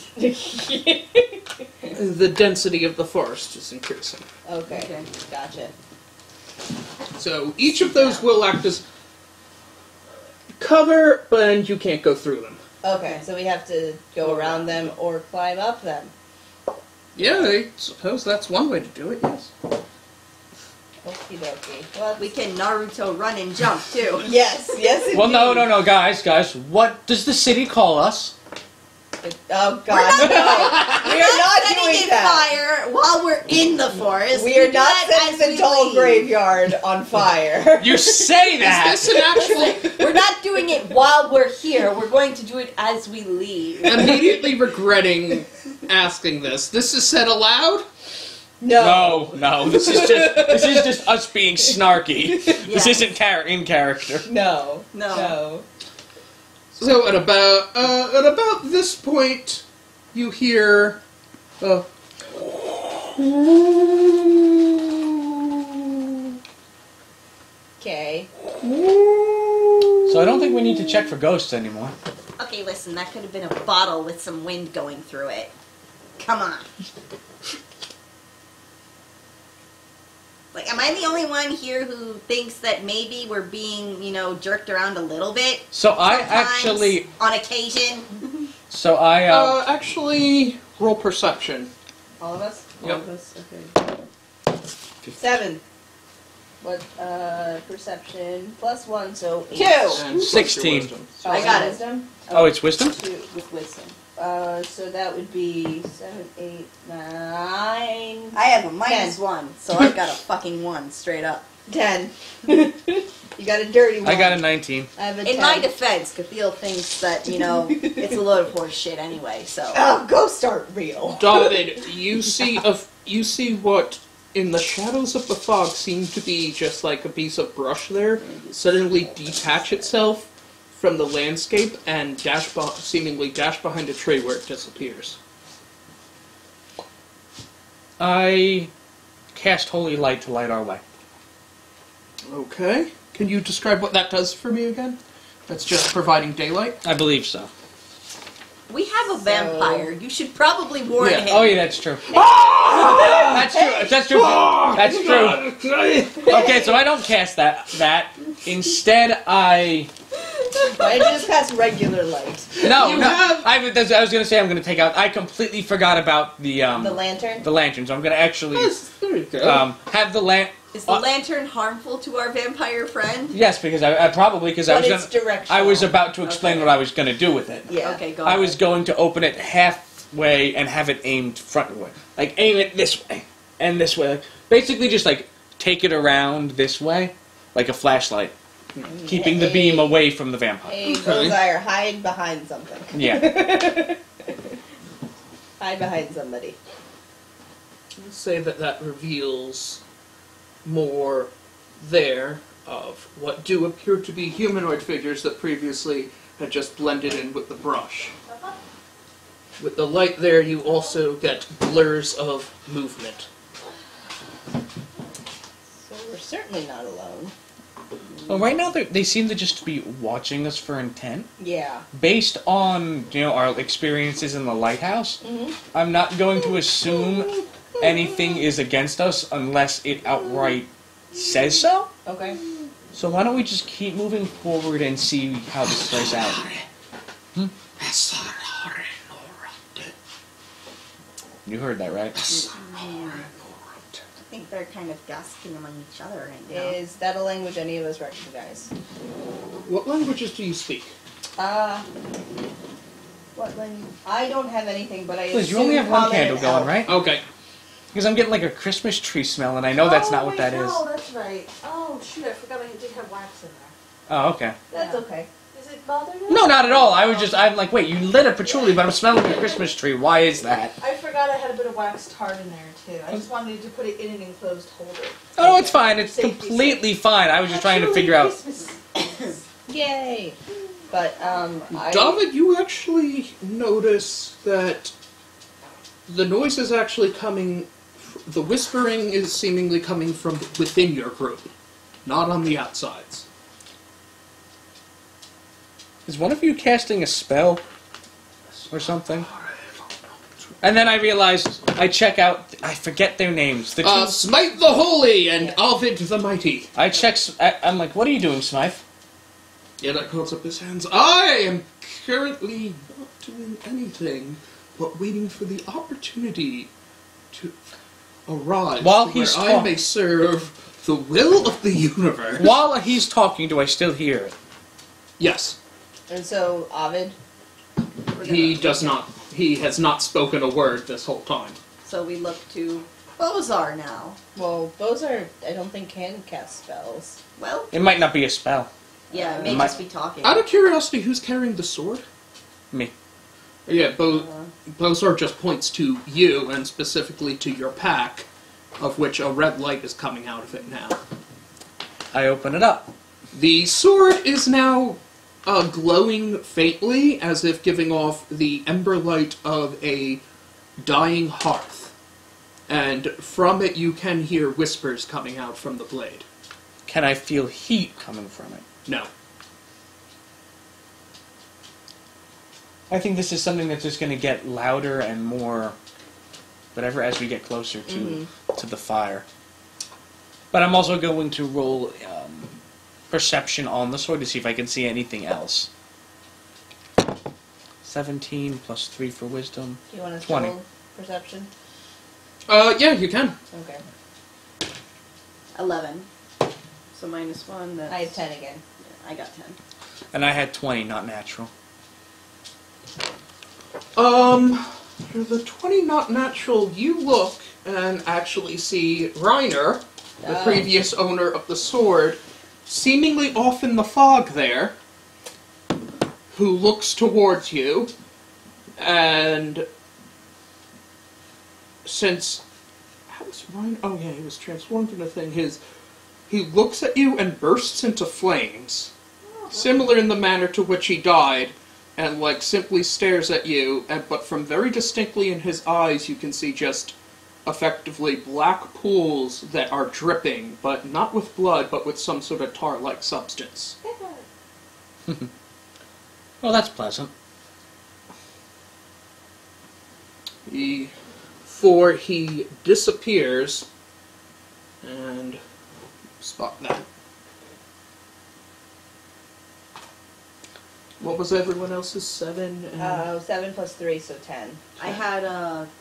the density of the forest is increasing. Okay, gotcha. So each of those will act as cover, but you can't go through them. Okay, so we have to go around them or climb up them. Yeah, I suppose that's one way to do it, yes. Okie dokie. Well, We can Naruto run and jump, too. yes, yes. Well, no, indeed. no, guys, what does the city call us? Oh God, no! We are not setting doing it that. fire while we're in the forest. We are do not that setting as the we tall leave. graveyard on fire. You say that! Is this an actual... We're not doing it while we're here. We're going to do it as we leave. Immediately regretting asking this. This is said aloud? No. No, this is just us being snarky. This Yes. isn't in character. No. No. So at about this point, you hear... Okay. So I don't think we need to check for ghosts anymore. Okay, listen, that could have been a bottle with some wind going through it. Come on. Like, am I the only one here who thinks that maybe we're being, jerked around a little bit? So I Sometimes, actually... on occasion. So I, actually, roll perception. All of us? Yep. All of us? Okay. 7. What, perception plus 1, so 8. 2! And 16. wisdom. Oh, I got it. Wisdom? Oh, it's wisdom? 2 with wisdom. So that would be 7, 8, 9... I have a -1, so I got a fucking 1 straight up. 10. You got a dirty one. I got a 19. I have a 10. In my defense, Catheel thinks that, it's a load of horse shit anyway, so. Oh, ghosts aren't real. David, you see what in the shadows of the fog seem to be just like a piece of brush there, suddenly detach itself from the landscape and seemingly dash behind a tree where it disappears. I cast Holy Light to light our way. Okay. Can you describe what that does for me again? That's just providing daylight? I believe so. We have a vampire. You should probably warn Yeah. him. Oh yeah, that's true. That's true. That's true. That's true. Okay, so I don't cast that. Instead, I Why did you just cast regular light? no. You no. have- I was gonna say I'm gonna take out. I completely forgot about the lantern? the lantern. So I'm gonna actually Yes, there you go. have the lamp. Is the lantern harmful to our vampire friend? Yes, because I probably because I But was it's gonna, directional. I was about to explain Okay. what I was gonna do with it. Yeah. Okay, go I ahead. was going to open it halfway and have it aimed frontward. Like, aim it this way and this way. Like, basically just, like, take it around this way, like a flashlight. Keeping the beam away from the vampire. Hey, Okay. Bullseye, hide behind something. Yeah. Hide behind somebody. Let's say that reveals more there of what do appear to be humanoid figures that previously had just blended in with the brush. With the light there, you also get blurs of movement. So we're certainly not alone. Well, right now they seem to just be watching us for intent. Yeah. Based on, our experiences in the lighthouse, I'm not going to assume anything is against us unless it outright says so. Okay. So why don't we just keep moving forward and see how this plays out? You heard that, right? I think they're kind of gossiping among each other right now. Is that a language any of us recognize? What languages do you speak? What language? I don't have anything, but I Liz, you assume only have one common candle and going, elf. right? Okay. Because I'm getting like a Christmas tree smell, and I know that's not what that is. Oh, that's right. Oh, shoot, I forgot I did have wax in there. Oh, okay. That's Yeah. okay. Is it bothering you? No, not at all. I'm like, wait, you lit a patchouli, but I'm smelling a Christmas tree. Why is that? I forgot I had a bit of wax tart in there, too. I just wanted to put it in an enclosed holder. Oh, it's fine. It's Safety, completely fine. I was just trying to figure out. Christmas. Yay! But, David, you actually notice that the noise is actually coming, the whispering is seemingly coming from within your group, not on the outsides. Is one of you casting a spell or something? And then I realized I check out. I forget their names. The two. Smite the Holy and Ovid the Mighty. I check. I'm like, what are you doing, Smythe? Yedek holds up his hands. I am currently not doing anything, but waiting for the opportunity to arise While where he's I may serve the will of the universe. While he's talking, do I still hear it? Yes. and so, Ovid, He does not. He has not spoken a word this whole time. So we look to Bozar now. well, Bozar, I don't think can cast spells. Well, It might not be a spell. yeah, it may My- just be talking. Out of curiosity, who's carrying the sword? Me. Yeah, Bozar just points to you, and specifically to your pack, of which a red light is coming out of it now. I open it up. The sword is now glowing faintly, as if giving off the ember light of a dying hearth. And from it you can hear whispers coming out from the blade. Can I feel heat coming from it? No. I think this is something that's just going to get louder and more, whatever, as we get closer to the fire. But I'm also going to roll perception on the sword to see if I can see anything else. 17 plus 3 for wisdom. Do you want to 20. roll perception? Yeah, you can. Okay. 11. So -1. That's, I have 10 again. I got 10. And I had 20, not natural. For the 20 not natural, you look and actually see Reiner, the Oh. previous owner of the sword, seemingly off in the fog there, who looks towards you, and since... How transformed? Oh yeah, he was transformed into a thing. He looks at you and bursts into flames, similar in the manner to which he died, and like simply stares at you. But from very distinctly in his eyes, you can see just effectively black pools that are dripping, but not with blood, but with some sort of tar-like substance. Well, that's pleasant. Before he disappears, and spot that. What was everyone else's 7? And 7 plus 3, so 10. I had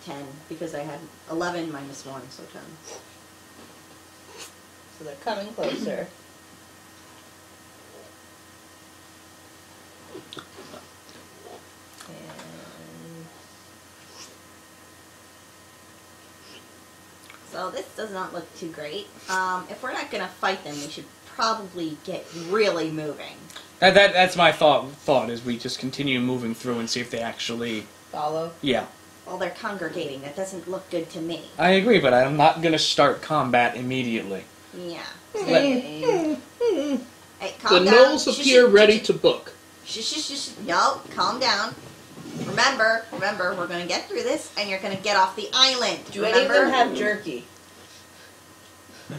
10 because I had 11 minus 1, so 10. So they're coming closer. So this does not look too great. If we're not going to fight them, we should probably get really moving. That's my thought is we just continue moving through and see if they actually... Follow? Yeah. Well, they're congregating. That doesn't look good to me. I agree, but I'm not going to start combat immediately. Yeah. Same. Hey, calm the down. gnolls appear ready to book. No, calm down. Remember, we're going to get through this, and you're going to get off the island. Do any of them have jerky?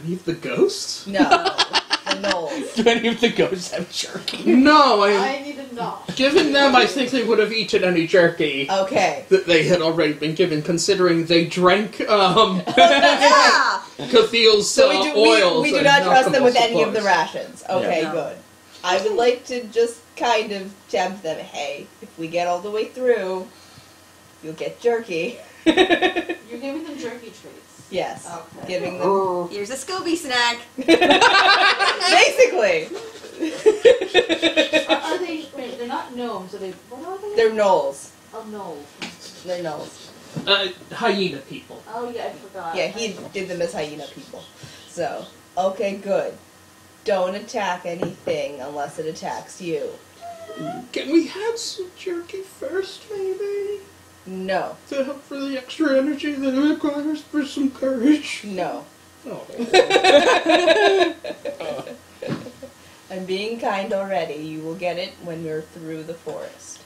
Any of the ghosts? No. The gnolls. Do any of the ghosts have jerky? No, I need to know. given them, I think they would have eaten any jerky Okay. that they had already been given, considering they drank Yeah! Cathil's So oils. we do and not trust them with alcohol any of the supplies. rations. Okay, Yeah. good. I would like to just kind of tempt them. Hey, if we get all the way through, you'll get jerky. You're giving them jerky treats. Yes. Okay. Giving them... Here's a Scooby snack. Basically. Are they? Wait, they're not gnomes. Are they? What are they? They're gnolls. Oh no. They're gnolls. Hyena people. Oh yeah, I forgot. Yeah, he did them as hyena people. So, okay, good. Don't attack anything unless it attacks you. Can we have some jerky first, maybe? No. To help for the extra energy that it requires for some courage? No. Oh. I'm being kind already. You will get it when we're through the forest.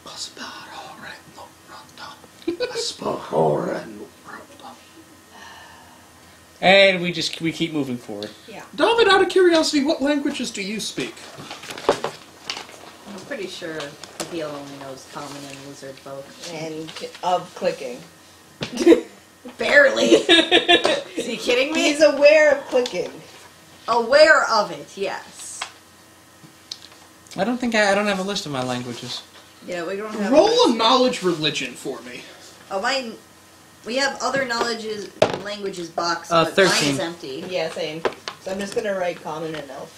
And we keep moving forward. Yeah. David, out of curiosity, what languages do you speak? I'm pretty sure Camille only knows common and lizard folk. And of clicking. Barely. Is he kidding me? He's aware of clicking. Aware of it, yes. I don't have a list of my languages. Yeah, we don't have... Roll a knowledge religion for me. Oh, mine... We have other languages box, but 13. mine is empty. Yeah, same. So I'm just gonna write common and elf.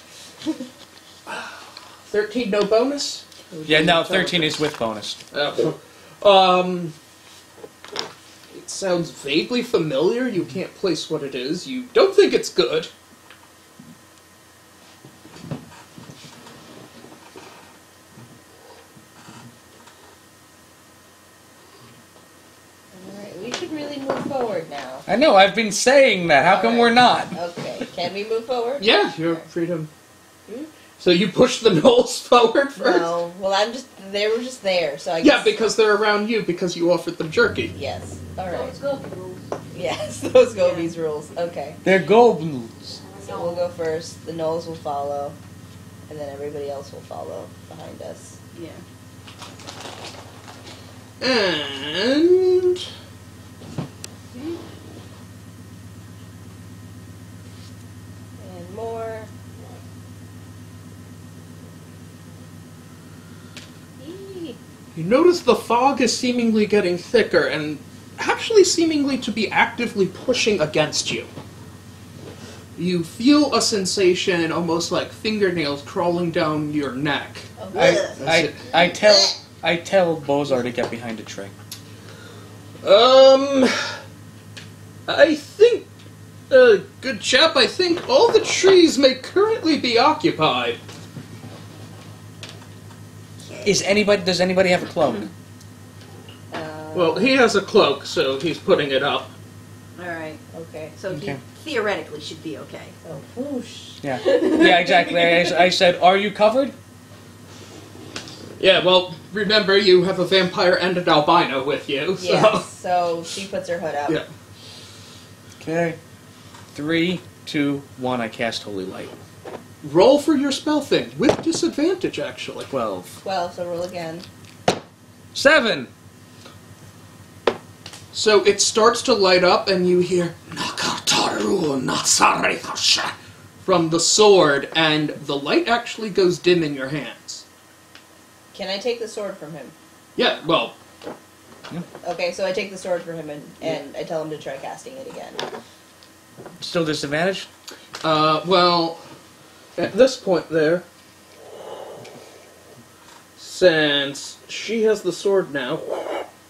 13, no bonus? Yeah, no, 13 is with bonus. It sounds vaguely familiar. You can't place what it is. You don't think it's good. Alright, we should really move forward now. I know, I've been saying that. How come Alright. we're not? Okay, can we move forward? Yeah, you're freedom. So you push the gnolls forward first? No, well they were just there, so I Yeah, guess... because they're around you because you offered them jerky. Yes, Oh, alright. let's go, rules. Yes, those Gobies rules. Okay. They're goblins. So we'll go first, the gnolls will follow, and then everybody else will follow behind us. Yeah. And... And more. Eee. You notice the fog is seemingly getting thicker and actually seemingly to be actively pushing against you. You feel a sensation almost like fingernails crawling down your neck. I tell Bozar to get behind a tree. I think, good chap, I think all the trees may currently be occupied. Does anybody have a cloak? Well, he has a cloak, so he's putting it up. Alright. Okay. So he Okay. theoretically should be okay. So whoosh. Yeah. Yeah, exactly. I said, are you covered? Yeah, well, remember you have a vampire and an albino with you, so... Yes. So she puts her hood up. Yeah. Okay. 3, 2, 1, I cast Holy Light. Roll for your spell thing, with disadvantage, actually. 12. 12. So roll again. 7! So it starts to light up, and you hear from the sword, and the light actually goes dim in your hands. Can I take the sword from him? Yeah, well, Okay, so I take the sword from him and I tell him to try casting it again. Still disadvantage? well, at this point there, since she has the sword now,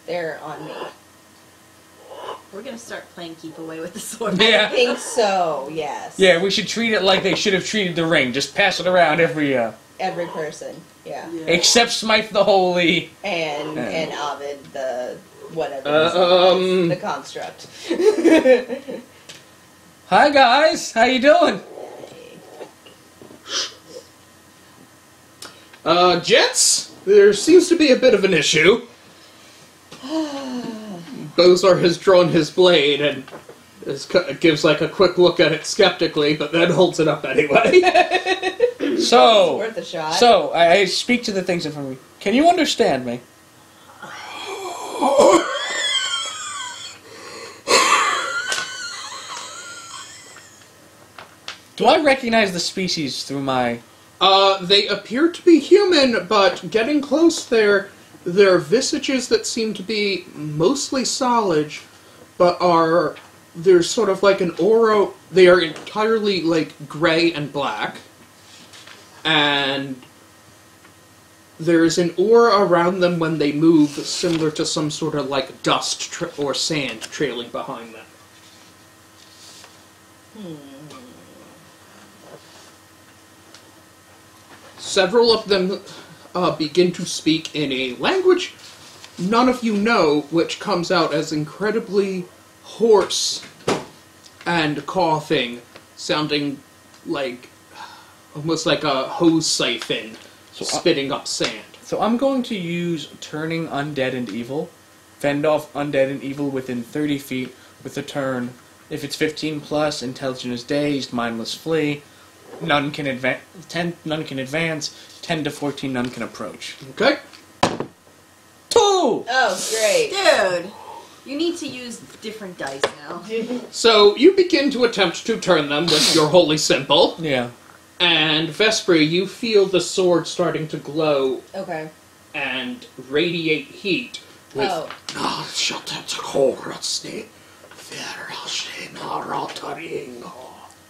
They're on me. We're gonna start playing keep away with the sword. I Yeah. think so. Yes. Yeah, we should treat it like they should have treated the ring. Just pass it around every, Every person. Yeah. except Smite the Holy. And Ovid the whatever. The construct. Hi, guys. How you doing? Jets, there seems to be a bit of an issue. Bozar has drawn his blade and gives like a quick look at it skeptically, but then holds it up anyway. It's So, worth a shot. I speak to the things in front of me. Can you understand me? Do I recognize the species through my... They appear to be human, but getting close there, they're visages that seem to be mostly solid, but there's sort of like an aura, they are entirely like gray and black, and there's an aura around them when they move similar to some sort of like dust or sand trailing behind them. Several of them begin to speak in a language none of you know, which comes out as incredibly hoarse and coughing, sounding like almost like a hose siphon spitting up sand. So I'm going to use Turning Undead and Evil. Fend off Undead and Evil within 30 feet with a turn. If it's 15 plus, Intelligent is Dazed, Mindless Flee. None can advance. 10 to 14, none can approach. Okay? 2! Oh, great. Dude, you need to use different dice now. So you begin to attempt to turn them with your holy symbol, Yeah. and Vespri, you feel the sword starting to glow Okay. and radiate heat with Oh.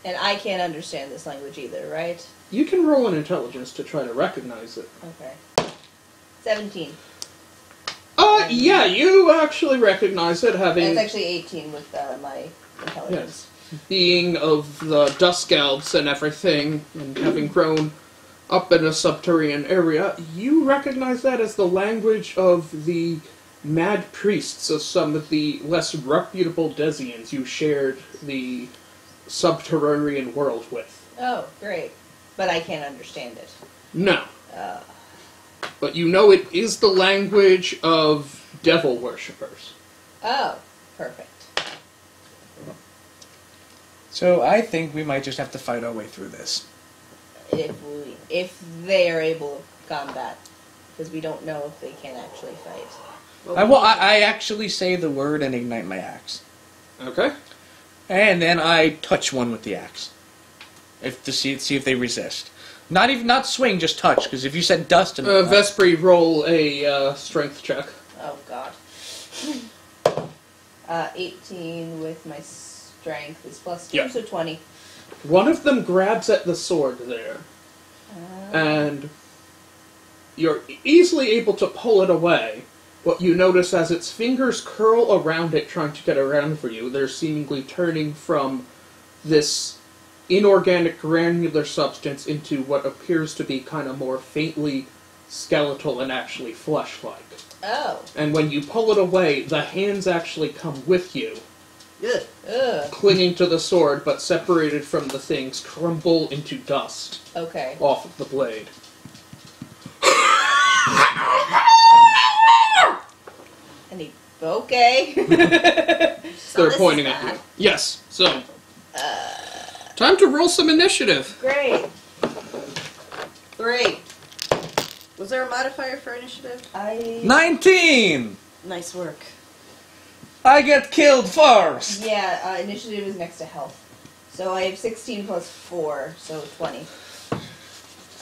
And I can't understand this language either, right? You can roll an intelligence to try to recognize it. Okay. 17. Yeah, you actually recognize it, having... And it's actually 18 with my intelligence. Yes. Being of the Dusk Elves and everything, and having grown up in a subterranean area, you recognize that as the language of the mad priests of some of the less reputable Desians you shared the subterranean world with. Oh, great. But I can't understand it. No. But you know it is the language of devil worshippers. Oh, perfect. So I think we might just have to fight our way through this. If they are able to combat, because we don't know if they can actually fight. I actually say the word and ignite my axe. Okay. And then I touch one with the axe. To see if they resist. Not swing, just touch, because if you said dust and... Vespri, roll a strength check. Oh, God. 18 with my strength is plus 2, Yeah. so 20. One of them grabs at the sword there, and you're easily able to pull it away. What you notice as its fingers curl around it, trying to get around for you, they're seemingly turning from this inorganic granular substance into what appears to be kind of more faintly skeletal and actually flesh-like. Oh. And when you pull it away, the hands actually come with you, Ugh. clinging to the sword, but separated from the things, crumble into dust Okay. off of the blade. Okay. They're pointing at you. Yes, so. Time to roll some initiative. Great. 3. Was there a modifier for initiative? 19! Nice work. I get killed first! Yeah, initiative is next to health. So I have 16 plus 4, so 20.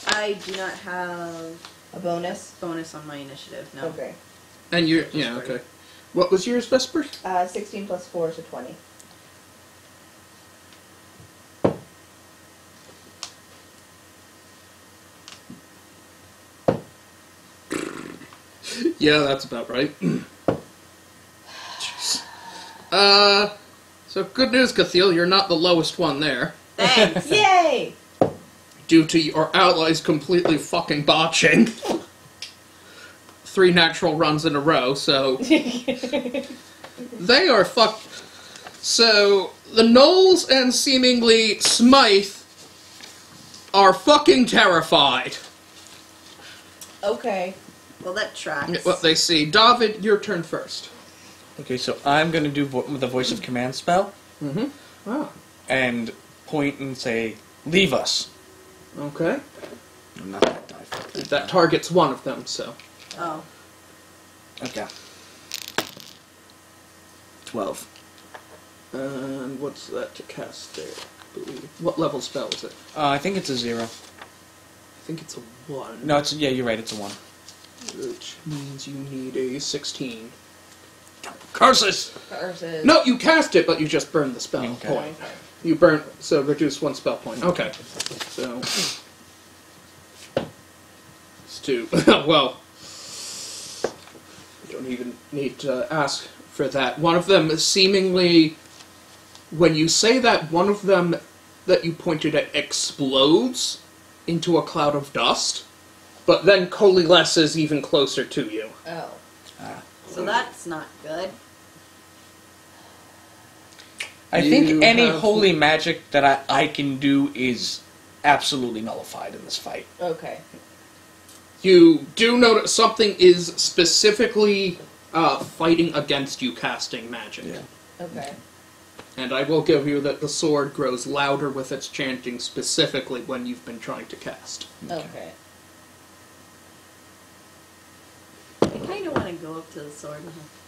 I do not have A bonus? bonus on my initiative, no. Okay. And you're, yeah, okay. What was yours, Vesper? 16 plus 4, so 20. Yeah, that's about right. Jeez. So good news, Cathiel, you're not the lowest one there. Thanks. Yay! Due to your allies completely fucking botching. 3 natural runs in a row, so... They are So, the Knolls and seemingly Smythe are fucking terrified. Okay. Well, that tracks. What they see. David, your turn first. Okay, so I'm gonna do the voice of command spell Mm-hmm. Oh, and point and say, leave us. okay. I'm not that die. That targets one of them, so... Oh. Okay. 12. And what's that to cast there? I believe. What level spell is it? I think it's a 0. I think it's a 1. No, yeah, you're right, it's a 1. Which means you need a 16. Curses! Versus... No, you cast it, but you just burned the spell Okay. point. You burn, so reduce 1 spell point. Okay. So... It's 2. Well... You don't even need to ask for that. One of them seemingly... When you say that, one of them that you pointed at explodes into a cloud of dust, but then coalesces even closer to you. Oh. So that's not good. I think You any have- holy magic that I can do is absolutely nullified in this fight. Okay. You do notice something is specifically fighting against you casting magic. Yeah. Okay. And I will give you that the sword grows louder with its chanting specifically when you've been trying to cast. Okay. I kind of want to go up to the sword.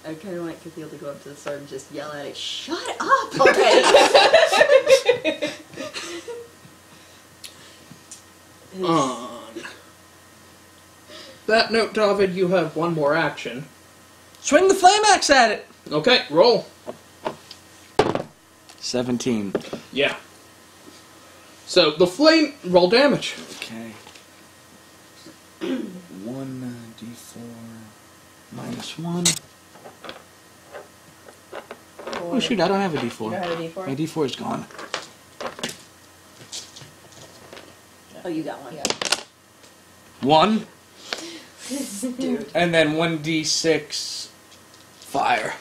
I kind of want Cathiel to go up to the sword and just yell at it, "Shut up already!" On that note, David, you have one more action. Swing the flame axe at it! Okay, roll. 17. Yeah. So, the flame... Roll damage. Okay. 1d4 minus 1. Oh shoot, I don't have a d4. You don't have a D4? My d4 is gone. Oh, you got one. Yeah. 1. Dude. And then 1d6 fire.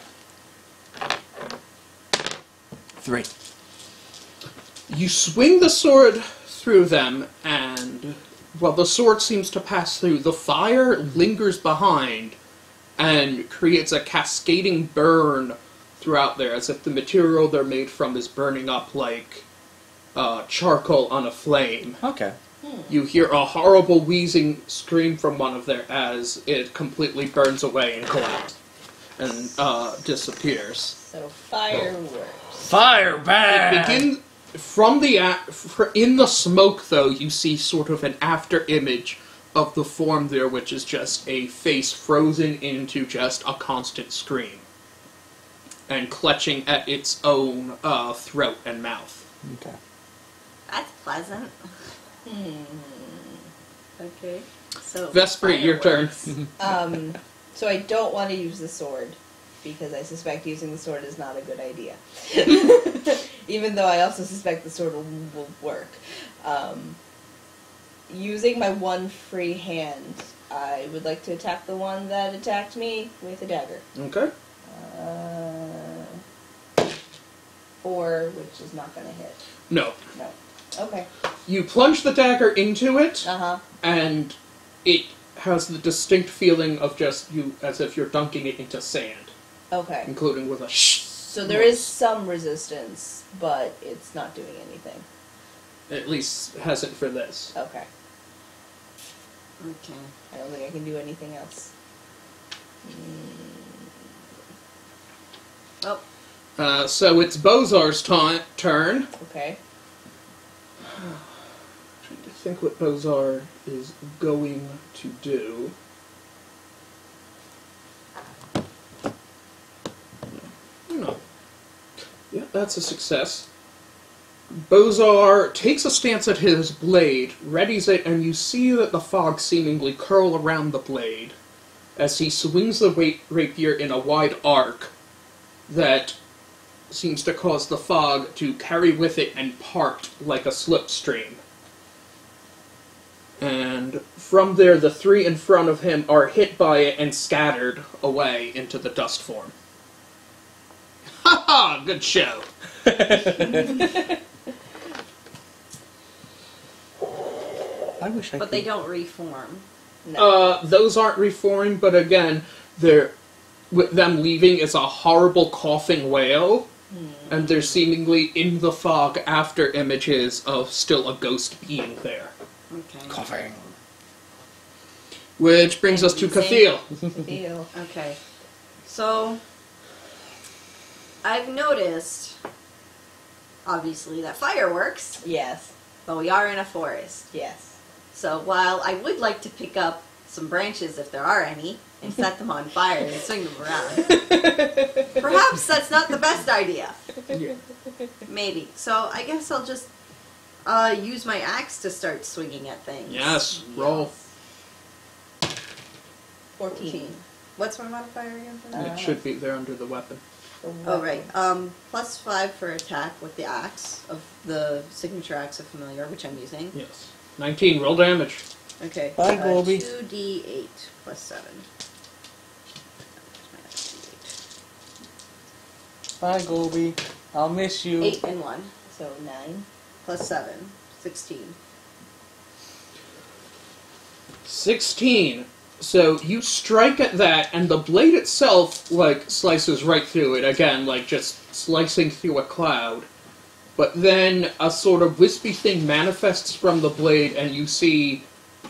3. You swing the sword through them, and... Well, the sword seems to pass through. The fire lingers behind, and creates a cascading burn throughout there, as if the material they're made from is burning up like charcoal on a flame. Okay. You hear a horrible wheezing scream from one of there as it completely burns away and collapses and disappears. So fireworks. Fire bang! It begins from in the smoke, though. You see sort of an after image of the form there, which is just a face frozen into just a constant scream and clutching at its own throat and mouth. Okay. That's pleasant. Okay. So Vesper, your turn. fireworks. So I don't want to use the sword, because I suspect using the sword is not a good idea. Even though I also suspect the sword will work. Using my one free hand, I would like to attack the one that attacked me with a dagger. Okay. 4, which is not going to hit. No. No. Okay. You plunge the dagger into it, Uh-huh. and it has the distinct feeling of just you, as if you're dunking it into sand, Okay. including with a shh. So there is some resistance, but it's not doing anything. At least hasn't for this. Okay. Okay. I don't think I can do anything else. Oh, So it's Bozar's turn. Okay. Trying to think what Bozar is going to do. No. Yeah, that's a success. Bozar takes a stance at his blade, readies it, and you see that the fog seemingly curl around the blade as he swings the rapier in a wide arc that seems to cause the fog to carry with it and part like a slipstream. And from there, the 3 in front of him are hit by it and scattered away into the dust form. Ha ha! Good show. I wish I but could. they don't reform. No. Those aren't reforming, but again, with them leaving is a horrible coughing wail, and they're seemingly in the fog after images of still a ghost being there. Okay. Coughing. Which brings us to Cathiel. Deal. Okay. So, I've noticed, obviously, that fireworks, Yes. but we are in a forest. Yes. So while I would like to pick up some branches, if there are any, and set them on fire and swing them around, perhaps that's not the best idea. Yeah. Maybe. So I guess I'll just use my axe to start swinging at things. Yes, roll. 14. What's my modifier again? For that? It should be there under the weapon. Oh, right. +5 for attack with the axe of the signature axe of familiar, which I'm using. Yes. 19, roll damage. Okay. Bye, Goldie. 2d8 +7. Bye, Goldie. I'll miss you. 8 and 1 So 9. +7, 16. 16. So you strike at that, and the blade itself, slices right through it. Again, just slicing through a cloud. But then a sort of wispy thing manifests from the blade, and you see,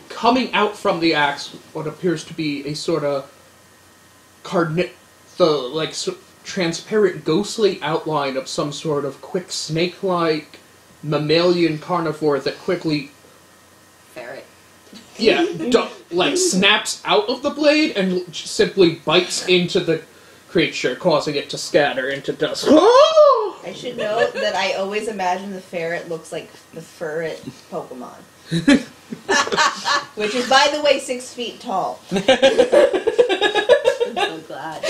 coming out from the axe, what appears to be a sort of transparent, ghostly outline of some sort of quick snake-like mammalian carnivore that quickly, Ferret. snaps out of the blade and simply bites into the creature, causing it to scatter into dust. I should note that I always imagine the ferret looks like the ferret Pokemon. Which is, by the way, 6 feet tall. I'm so glad.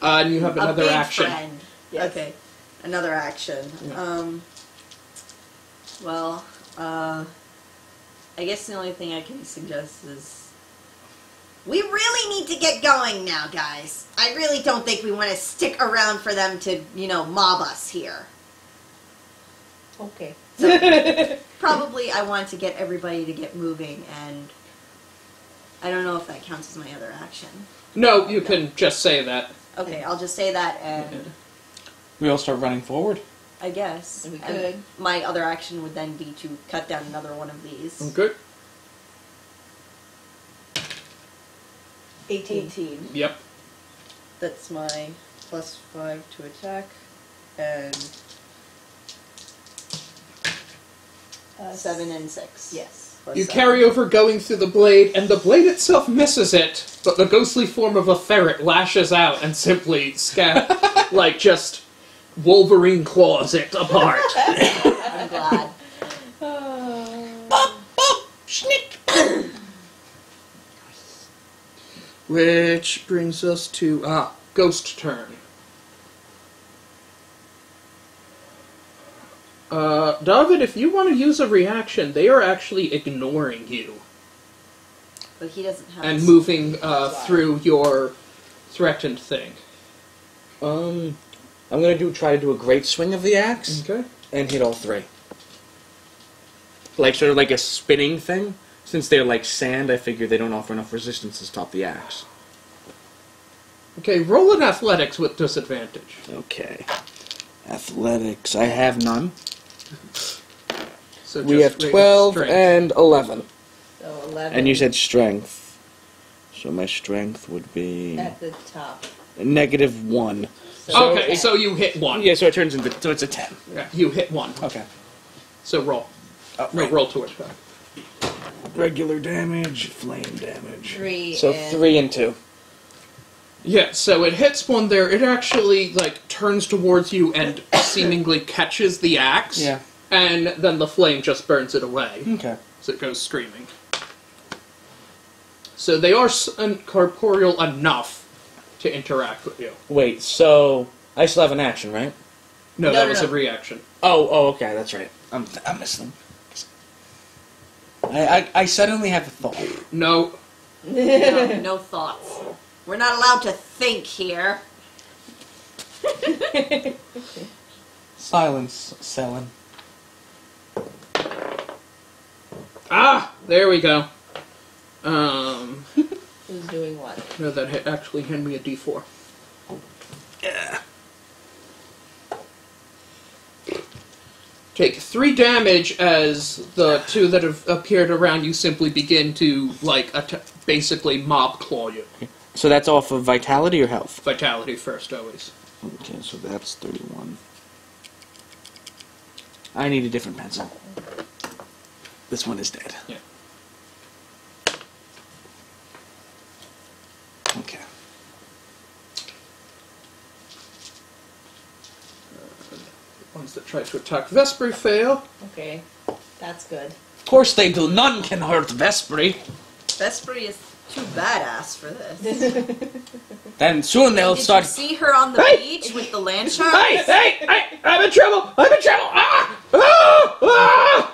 And you have A another big action. friend. Yes. Okay. Another action. Yeah. I guess the only thing I can suggest is we really need to get going now, guys. I really don't think we want to stick around for them to, mob us here. Okay. So, probably I want to get everybody to get moving, and I don't know if that counts as my other action. No, you can just say that. Okay, I'll just say that, and We all start running forward. I guess We and could. my other action would then be to cut down another one of these. Good. 18. Yep. That's my +5 to attack, and 7 and 6. Yes. Plus You 7. carry over going through the blade, and the blade itself misses it, but the ghostly form of a ferret lashes out and simply just Wolverine claws it apart. I'm glad. Which brings us to, ghost turn. David, if you want to use a reaction, they are actually ignoring you But he doesn't have. and moving through your threatened thing. I I'm going to try to do a great swing of the axe Okay. and hit all 3. Like, sort of like a spinning thing. Since they're like sand, I figure they don't offer enough resistance to stop the axe. Okay, roll in athletics with disadvantage. Okay. Athletics. I have none. So We have just rate 12 strength. and 11. So 11 And you said strength. So my strength would be at the top. -1. So Okay, so you hit 1. Yeah, so it turns into, so it's a 10. Yeah, you hit 1. Okay. So roll. Oh, No, roll to attack. Regular damage, flame damage. 3 So and 3 and 2. Yeah, so it hits one there. It actually, like, turns towards you and seemingly catches the axe. Yeah. And then the flame just burns it away. Okay. So it goes screaming. So they are corporeal enough to interact with you. Wait, so I still have an action, right? No, No, that no, was no. a reaction. Oh, okay, that's right. I'm missing them. I suddenly have a thought. No. No, no thoughts. We're not allowed to think here. Silence, Selin. Ah! There we go. who's doing what? No, that hit actually hand me a d4. Yeah. Take 3 damage as the 2 that have appeared around you simply begin to, like, basically mob claw you. So that's off of vitality or health? Vitality first, always. Okay, so that's 31. I need a different pencil. This one is dead. Yeah. Okay. Ones that try to attack Vespri fail. Okay, that's good. Of course they do. None can hurt Vespri. Vespri is too badass for this. Then soon they'll Did start... you see her on the Hey! beach with the land sharks? Hey! I'm in trouble! I'm in trouble! Ah! Ah!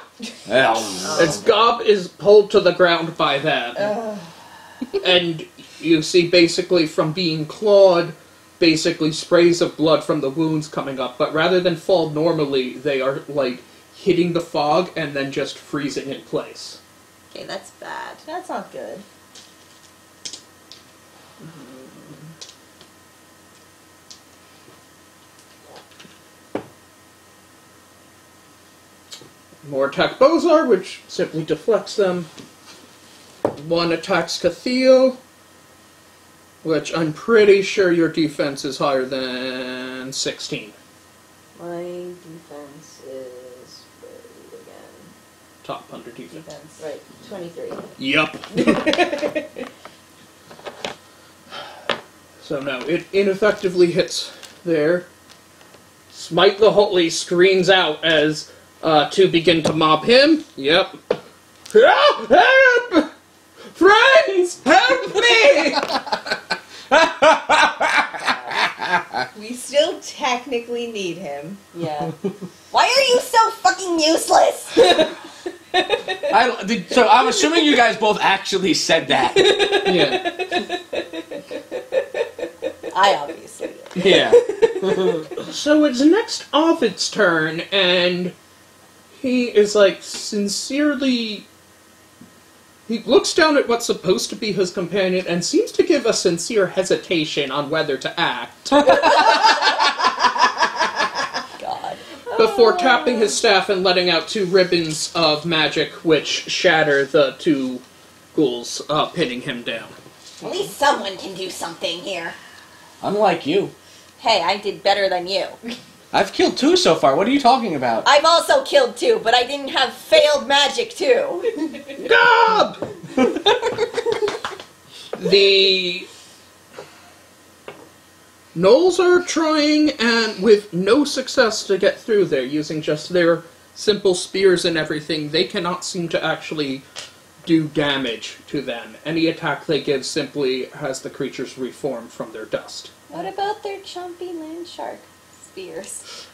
Ah! Its gob is pulled to the ground by that. And you see basically from being clawed, basically sprays of blood from the wounds coming up, but rather than fall normally, they are like hitting the fog and then just freezing in place. Okay, that's bad. That's not good. More attack Bozar, which simply deflects them. 1 attacks Cathio, which I'm pretty sure your defense is higher than 16. My defense is where are you again? Top under defense. Defense, right? 23. Yup. So no, it ineffectively hits there. Smite the Holy screams out as 2 begin to mob him. Yep. Help! Friends, help me! We still technically need him. Yeah. Why are you so fucking useless? So I'm assuming you guys both actually said that. Yeah. I obviously did. Yeah. So it's next Ovid's turn, and he is like sincerely. He looks down at what's supposed to be his companion and seems to give a sincere hesitation on whether to act. God. Before tapping his staff and letting out 2 ribbons of magic which shatter the 2 ghouls, pinning him down. At least someone can do something here. Unlike you. Hey, I did better than you. I've killed 2 so far. What are you talking about? I've also killed 2, but I didn't have failed magic too. Gob! The Gnolls are trying, and with no success to get through there, using just their simple spears and everything. They cannot seem to actually do damage to them. Any attack they give simply has the creatures reform from their dust. What about their chumpy land shark spears?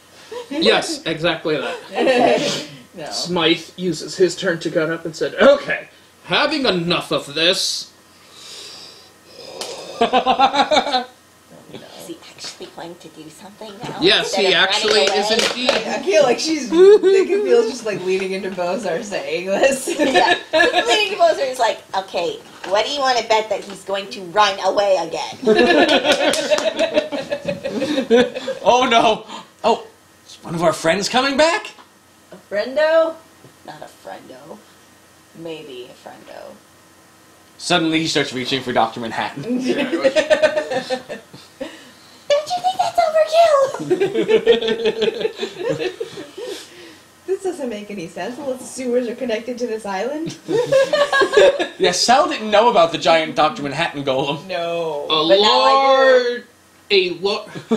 Yes, exactly that. No. Smythe uses his turn to get up and said, "Okay, having enough of this." See, I actually going to do something now? Yes, instead he of actually running is away? indeed. I feel like she's. I can feel just like leaning into Bozar saying this. Yeah. Leading to Bowser is like, okay, what do you want to bet that he's going to run away again? Oh no! Oh, is one of our friends coming back? A friendo? Not a friendo. Maybe a friendo. Suddenly he starts reaching for Dr. Manhattan. Don't you think that's overkill? This doesn't make any sense unless the sewers are connected to this island. Yeah, Sal didn't know about the giant Dr. Manhattan golem. No.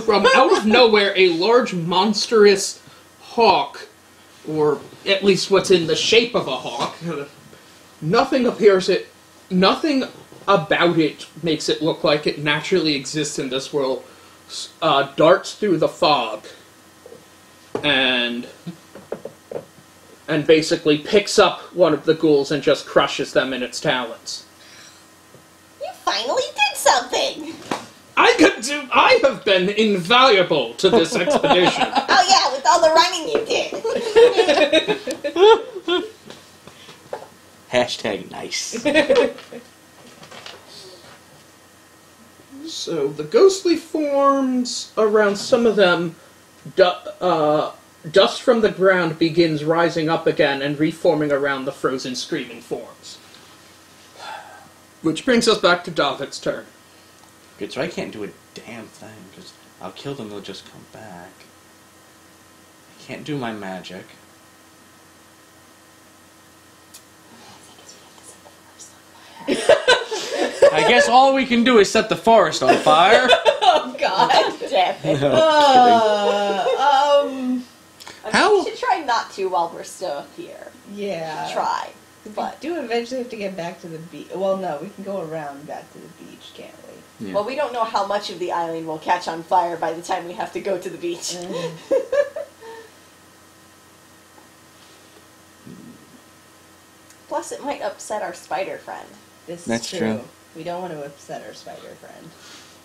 From out of nowhere, a large monstrous hawk, or at least what's in the shape of a hawk. Nothing about it makes it look like it naturally exists in this world. Darts through the fog, and basically picks up one of the ghouls and just crushes them in its talons. You finally did something! I have been invaluable to this expedition. Oh yeah, with all the running you did! Hashtag nice. So the ghostly forms around some of them, dust from the ground begins rising up again and reforming around the frozen screaming forms. Which brings us back to David's turn. Good, so I can't do a damn thing, because I'll kill them, they'll just come back. I can't do my magic. I guess all we can do is set the forest on fire. Oh God. Damn it. How- We should try not to while we're still here. Yeah. Try. We But do eventually have to get back to the beach. Well, no, we can go around back to the beach, can't we? Yeah. well, we don't know how much of the island will catch on fire by the time we have to go to the beach. Plus, it might upset our spider friend. This That's is true. We don't want to upset our spider friend.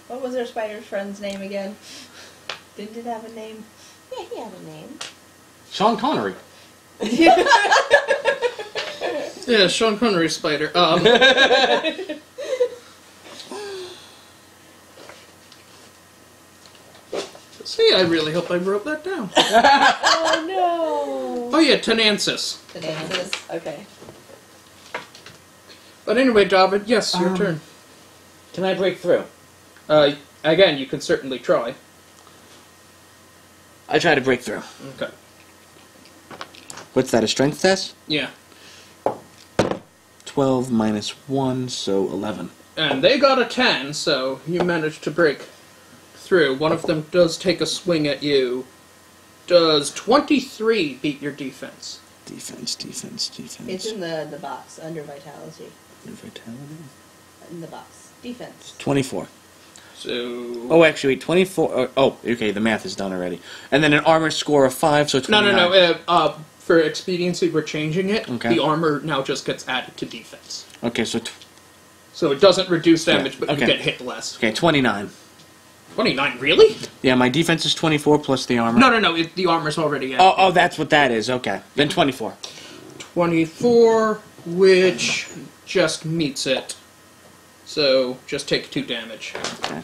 What was our spider friend's name again? Didn't it have a name? Yeah, he had a name. Sean Connery. Yeah, Sean Connery's spider. See, I really hope I wrote that down. Oh no! Oh yeah, Tenansis. Bananas. Okay. But anyway, David, yes, your turn. Can I break through? Again, you can certainly try. I try to break through. Okay. What's that, a strength test? Yeah. 12 minus 1, so 11. And they got a 10, so you managed to break through. One of them does take a swing at you. Does 23 beat your defense? Defense. It's in the box under vitality. Vitality? In the box. Defense. 24. So... Oh, actually, wait, 24. Oh, okay, the math is done already. And then an armor score of 5, so 29. No. For expediency, we're changing it. Okay. The armor now just gets added to defense. Okay, so... So it doesn't reduce damage, but okay. you get hit less. Okay, 29. 29, really? Yeah, my defense is 24 plus the armor. No, the armor's already added. Oh, that's what that is. Okay. Then 24. 24, which just meets it. So, just take 2 damage. Okay.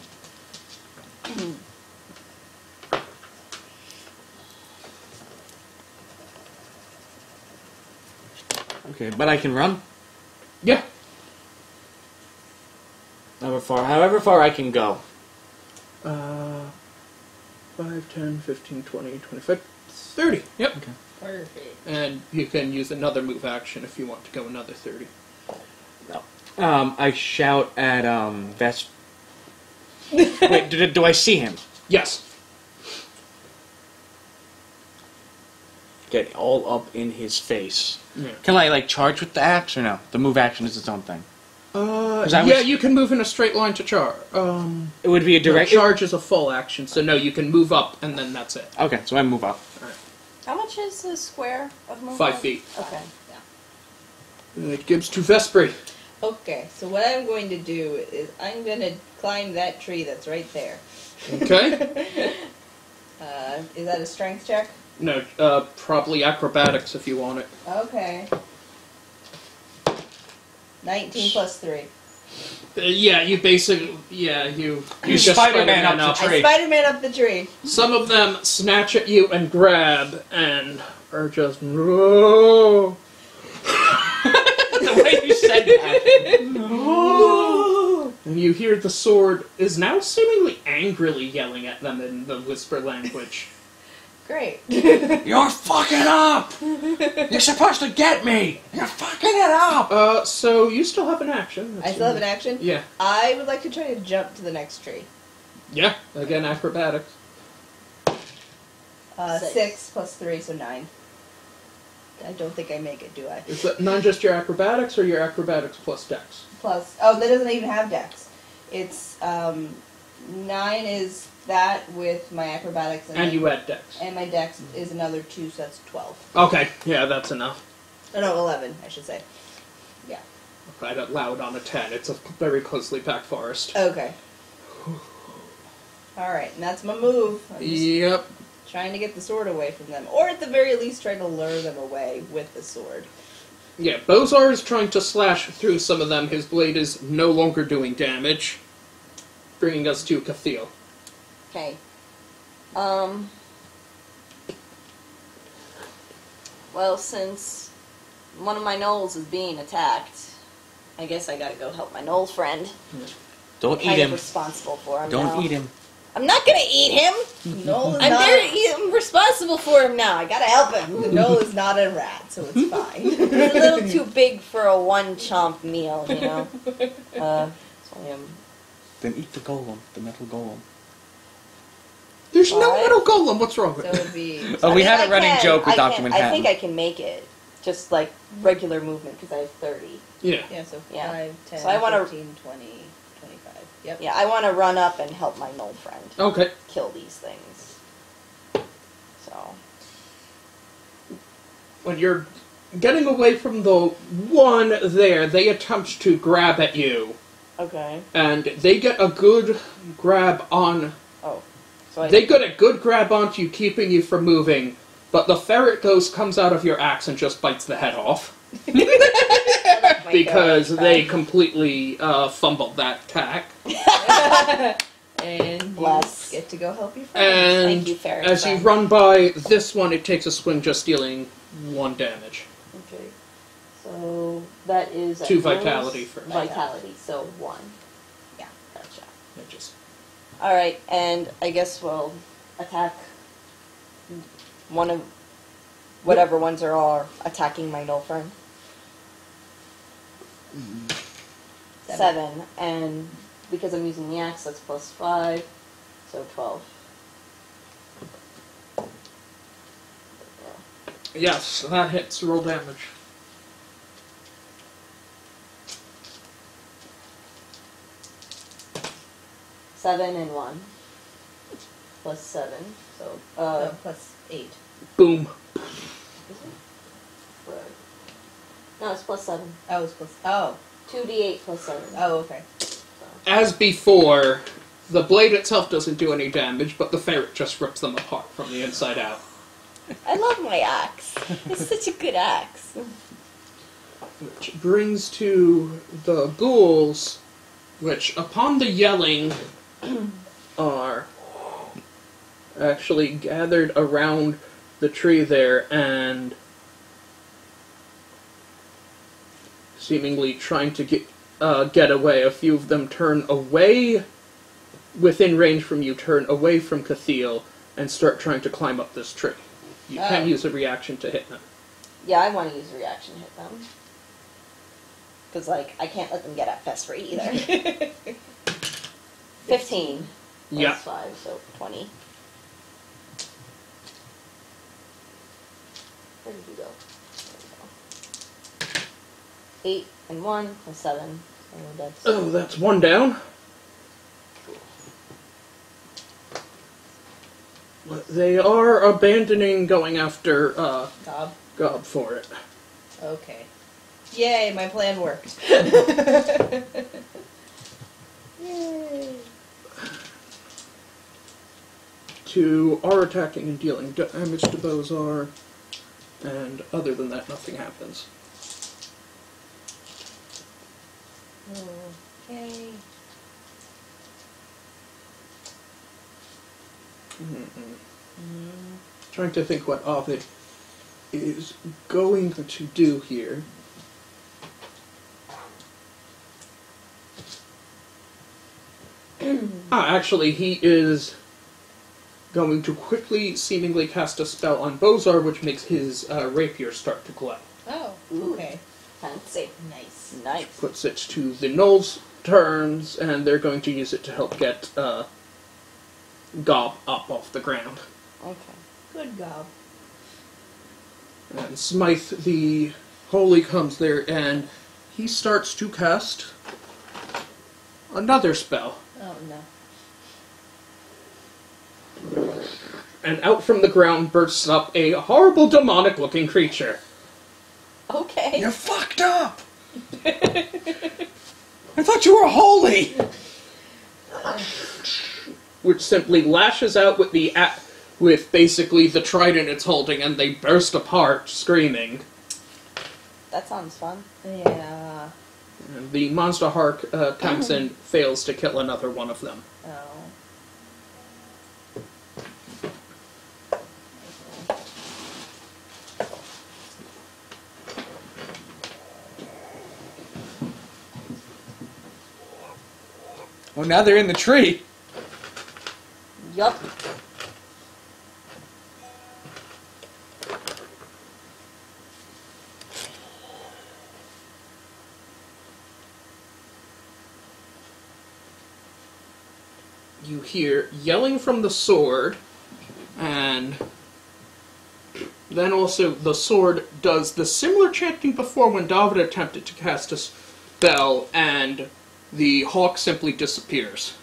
Okay, but I can run? Yeah. However far I can go. 5, 10, 15, 20, 25, 30. Yep. Okay. Perfect. And you can use another move action if you want to go another 30. I shout at, Vesp... Wait, do I see him? Yes. Get all up in his face. Yeah. Can I, charge with the axe, or no? The move action is its own thing. You can move in a straight line to charge. It would be a direct... charge is a full action, so no, you can move up, and then that's it. Okay, so I move up. How much is the square of movement? 5 feet. Okay. It gives to Vespri. Okay, so what I'm going to do is I'm going to climb that tree that's right there. Okay. Is that a strength check? No, probably acrobatics if you want it. Okay. 19 plus 3. Yeah, you basically, you just Spider-Man up the I tree. Spider-Man up the tree. Some of them snatch at you and grab and are just, no. The way you said that. And you hear the sword is now seemingly angrily yelling at them in the whisper language. Great. You're fucking up! You're supposed to get me! You're fucking it up! So you still have an action. I still have an action? Yeah. I would like to try to jump to the next tree. Yeah, again, acrobatics. 6 plus 3, so 9. I don't think I make it, do I? Is that not just your acrobatics or your acrobatics plus dex? Plus, oh, that doesn't even have dex. It's, 9 is that with my acrobatics. And you add dex. And my dex is another 2, so that's 12. Okay, yeah, that's enough. Oh, no, 11, I should say. Yeah. Right out loud on a 10. It's a very closely packed forest. Okay. Alright, and that's my move. I'm just Yep. trying to get the sword away from them. Or at the very least, try to lure them away with the sword. Yeah, Bozar is trying to slash through some of them. His blade is no longer doing damage. Bringing us to Cathiel. Okay. Well, since one of my gnolls is being attacked, I guess I gotta go help my gnoll friend. Don't eat Kind of him. responsible for him Don't now. eat him. I'm not gonna eat him! Noel is I'm responsible for him now. I gotta help him. Noel is not a rat, so it's fine. He's a little too big for a one-chomp meal, you know? Then eat the golem, the metal golem. There's no Alright. metal golem. What's wrong with So it? it would be... Oh, we had a running joke with I Dr. can- Manhattan. I think I can make it. Just like regular movement, because I have 30. Yeah. Yeah, so Yeah. 5, 10, So I wanna- 15, 20, 25. Yep. Yeah, I want to run up and help my gnoll friend Okay. kill these things. So, When you're getting away from the one there, they attempt to grab at you. okay. And they get a good grab on... Oh. So They get a good grab onto you, keeping you from moving. But the ferret ghost comes out of your axe and just bites the head off. Because they completely fumbled that attack. And Bless. you get to go help your friends. And Thank you, ferret as you friend. run by this one, it takes a swing, just dealing 1 damage. Okay. So that is a 2 gnoll's vitality for vitality. So 1. Yeah. Gotcha. It just... All right, and I guess we'll attack one of whatever ones are attacking my gnoll friend. 7, and because I'm using the axe, that's plus 5, so 12. Yes, that hits. Roll damage. Seven and 1. Plus 7, so, So plus 8. Boom. right. No, it's plus 7. Oh, it's plus... Oh. 2d8 plus 7. Oh, okay. As before, the blade itself doesn't do any damage, but the ferret just rips them apart from the inside out. I love my axe. It's such a good axe. Which brings to the ghouls, which, upon the yelling, are actually gathered around the tree there and seemingly trying to get away. A few of them turn away, within range from you, turn away from Cathiel and start trying to climb up this tree. You can use a reaction to hit them. Yeah, I want to use a reaction to hit them. Because, like, I can't let them get at Fest free either. 15. Yeah. Plus 5, so 20. Where did you go? There you go. 8 and 1 plus 7. So that's... Oh, that's 1 down. But they are abandoning going after Gob. Gob for it. Okay. Yay, my plan worked. Yay. Two are attacking and dealing damage to Bozar, and other than that, nothing happens. Okay. Trying to think what Ovid is going to do here. Actually, he is going to quickly, seemingly cast a spell on Bozar, which makes his rapier start to glow. Oh, Ooh. okay. Fancy. Nice. Nice. Puts it to the Gnoll's turns, and they're going to use it to help get Gob up off the ground. Okay. Good gob. And Smythe the Holy comes there, and he starts to cast another spell. Oh no. And out from the ground bursts up a horrible demonic-looking creature. Okay. You're fucked up! I thought you were holy! Which simply lashes out with with basically the trident it's holding, and they burst apart, screaming. That sounds fun. Yeah. And the monster hark attempts and fails to kill another one of them. Oh. Oh, now they're in the tree. Yup. You hear yelling from the sword, and then also the sword does the similar chanting before when David attempted to cast a spell, and the hawk simply disappears.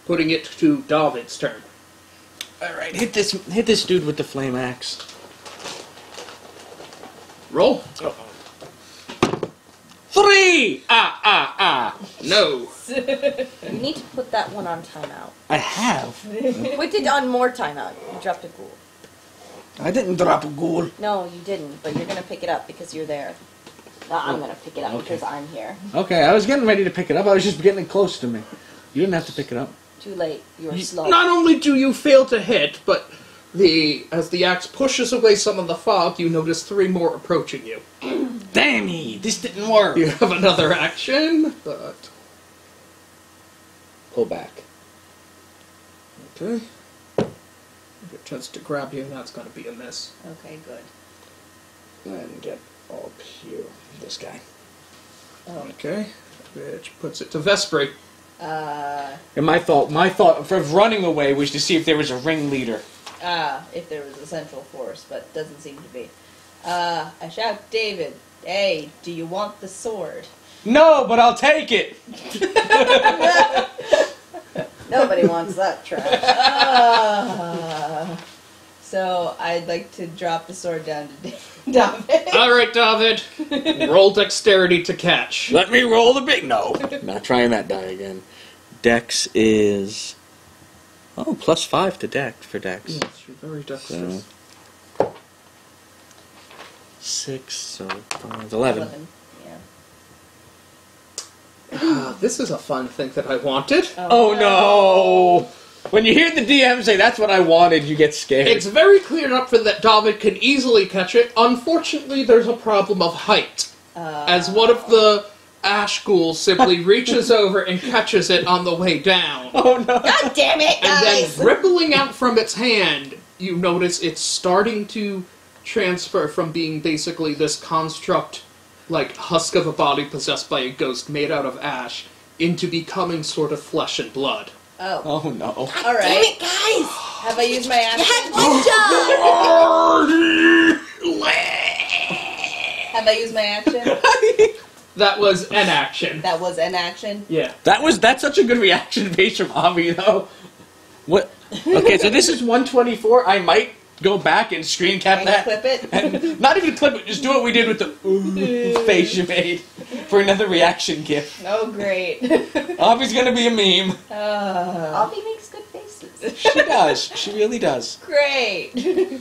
Putting it to David's turn. Alright, hit this dude with the flame axe. Roll. 3! No. You need to put that one on timeout. I have. Put it on more timeout. You dropped a ghoul. I didn't drop a ghoul. No, you didn't, but you're gonna pick it up because you're there. No, I'm gonna pick it up Okay. because I'm here. Okay, I was getting ready to pick it up. I was just getting it close to me. You didn't have to pick it up. Too late. You're slow. Not only do you fail to hit, but as the axe pushes away some of the fog, you notice 3 more approaching you. Damn ye, this didn't work. You have another action, but... Pull back. Okay. Get a chance to grab you, that's going to be a miss. Okay, good. And get up here. This guy. Oh. Okay. Which puts it to Vespri. And my thought for running away was to see if there was a ringleader. If there was a central force, but doesn't seem to be. I shout, David, hey, do you want the sword? No, but I'll take it. Nobody wants that trash. So I'd like to drop the sword down to David. Alright, David. Roll dexterity to catch. Let me roll the big. No, not trying that die again. Dex is +5 to Dex for Dex. Yes, you're very dexterous. So 6, so 5, 11. 11. Yeah. This is a fun thing that I wanted. Oh no! When you hear the DM say that's what I wanted, you get scared. It's very clear up for that David can easily catch it. Unfortunately, there's a problem of height. As one of the ash ghouls simply reaches over and catches it on the way down. Oh no! God damn it, And guys! then rippling out from its hand, you notice it's starting to transfer from being basically this construct, like husk of a body possessed by a ghost made out of ash, into becoming sort of flesh and blood. Oh. Oh no! All Damn right. it, guys! Have I used my You action? had one job! Have I used my action? That was an action. That was an action. Yeah. That's such a good reaction based from Avi though. What? Okay, so this is 124. I might go back and screen cap And that. clip it. And not even clip it, just do what we did with the ooh face you made for another reaction gif. Oh, great. Avi's gonna be a meme. Avi makes good faces. She does. She really does. Great.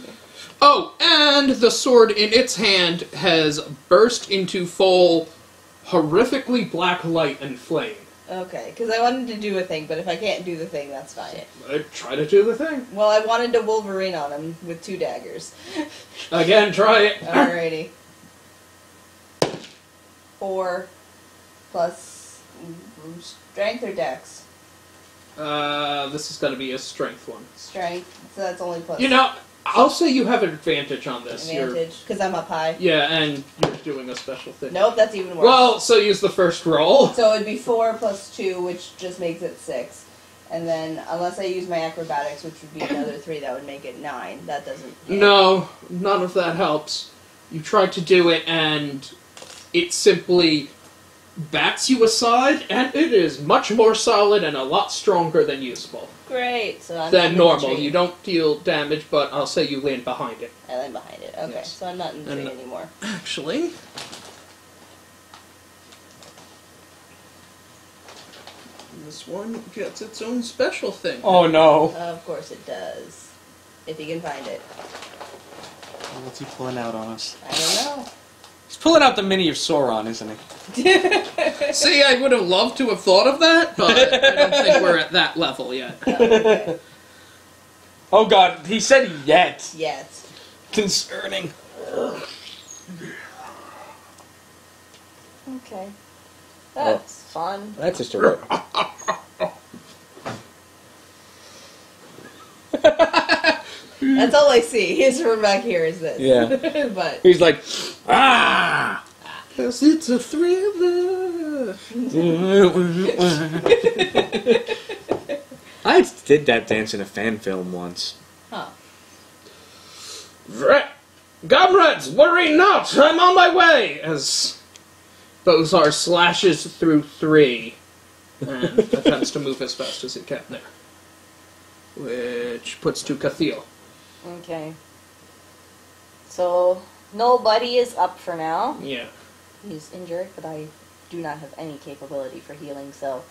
Oh, and the sword in its hand has burst into full, horrifically black light and flame. Okay, because I wanted to do a thing, but if I can't do the thing, that's fine. Try to do the thing. Well, I wanted to Wolverine on him with 2 daggers. Again, try it. Alrighty. 4 plus strength or dex? This is going to be a strength one. Strength, so that's only plus You know, I'll say you have an advantage on this. advantage, because I'm up high. Yeah, and you're doing a special thing. Nope, that's even worse. Well, so use the first roll. So it'd be 4 plus 2, which just makes it 6. And then, unless I use my acrobatics, which would be another 3, that would make it 9. That doesn't... No, none of that helps. You tried to do it, and it simply bats you aside, and it is much more solid and a lot stronger than useful. Great, so I'm Than not normal. in the tree. You don't deal damage, but I'll say you land behind it. I land behind it. Okay, Yes. so I'm not in the tree And- anymore. Actually... This one gets its own special thing. Oh no. Of course it does. If you can find it. What's he pulling out on us? I don't He's pulling out the mini of Sauron, isn't he? know. See, I would have loved to have thought of that, but I don't think we're at that level yet. Okay. Oh god, he said yet. Yes. Concerning. Okay. That's fun. That's just a rip. That's all I see. His from back here is this. Yeah. But He's like, ah! 'Cause it's a thriller. I did that dance in a fan film once. huh. Comrades, worry not! I'm on my way! As Bozar slashes through 3 and attempts to move as fast as he can there. Which puts to Cathiel. Okay. So, nobody is up for now. Yeah. He's injured, but I do not have any capability for healing, so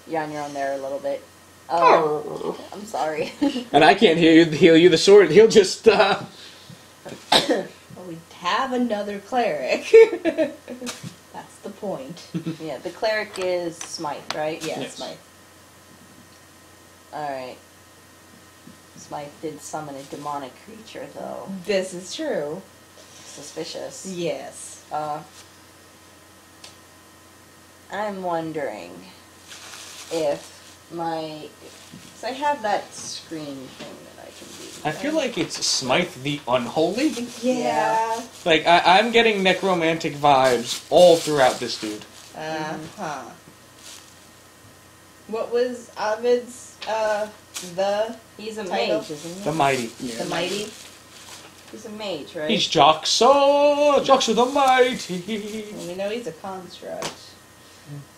you're on your own there a little bit. I'm sorry. And I can't heal you. The sword, he'll just, Well, we have another cleric. That's the point. Yeah, the cleric is Smite, right? Yes, Yes. my. Alright. Smite did summon a demonic creature, though. This is true. Suspicious. Yes. I'm wondering if my... So I have that screen thing that I can do. I feel like it's Smite the Unholy. Yeah. Like, I'm getting necromantic vibes all throughout this dude. Huh. What was Ovid's, He's a title? mage, isn't he? The Mighty. the mighty? He's a mage, right? He's Joxo the Mighty. Well, we know he's a construct.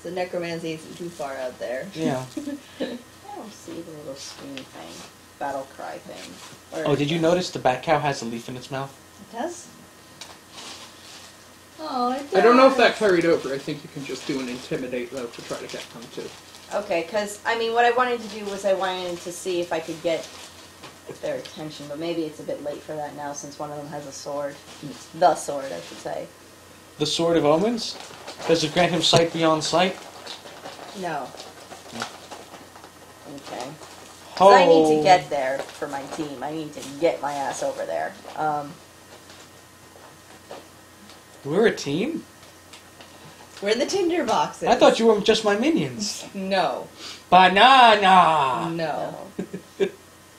So necromancy isn't too far out there. Yeah. I don't see the little screen thing. Battle cry thing. Or- Oh, did you notice the bat cow has a leaf in its mouth? It does? Oh, it does. I don't know if that carried over. I think you can just do an intimidate, though, to try to get them to. Okay, because, I mean, what I wanted to do was I wanted to see if I could get their attention, but maybe it's a bit late for that now since one of them has a sword. The sword, I should say. The Sword of Omens? Does it grant him sight beyond sight? No. Okay. 'Cause Oh. I need to get there for my team. I need to get my ass over there. We're a team? We're the tinder boxes. I thought you were just my minions. No. Banana! No.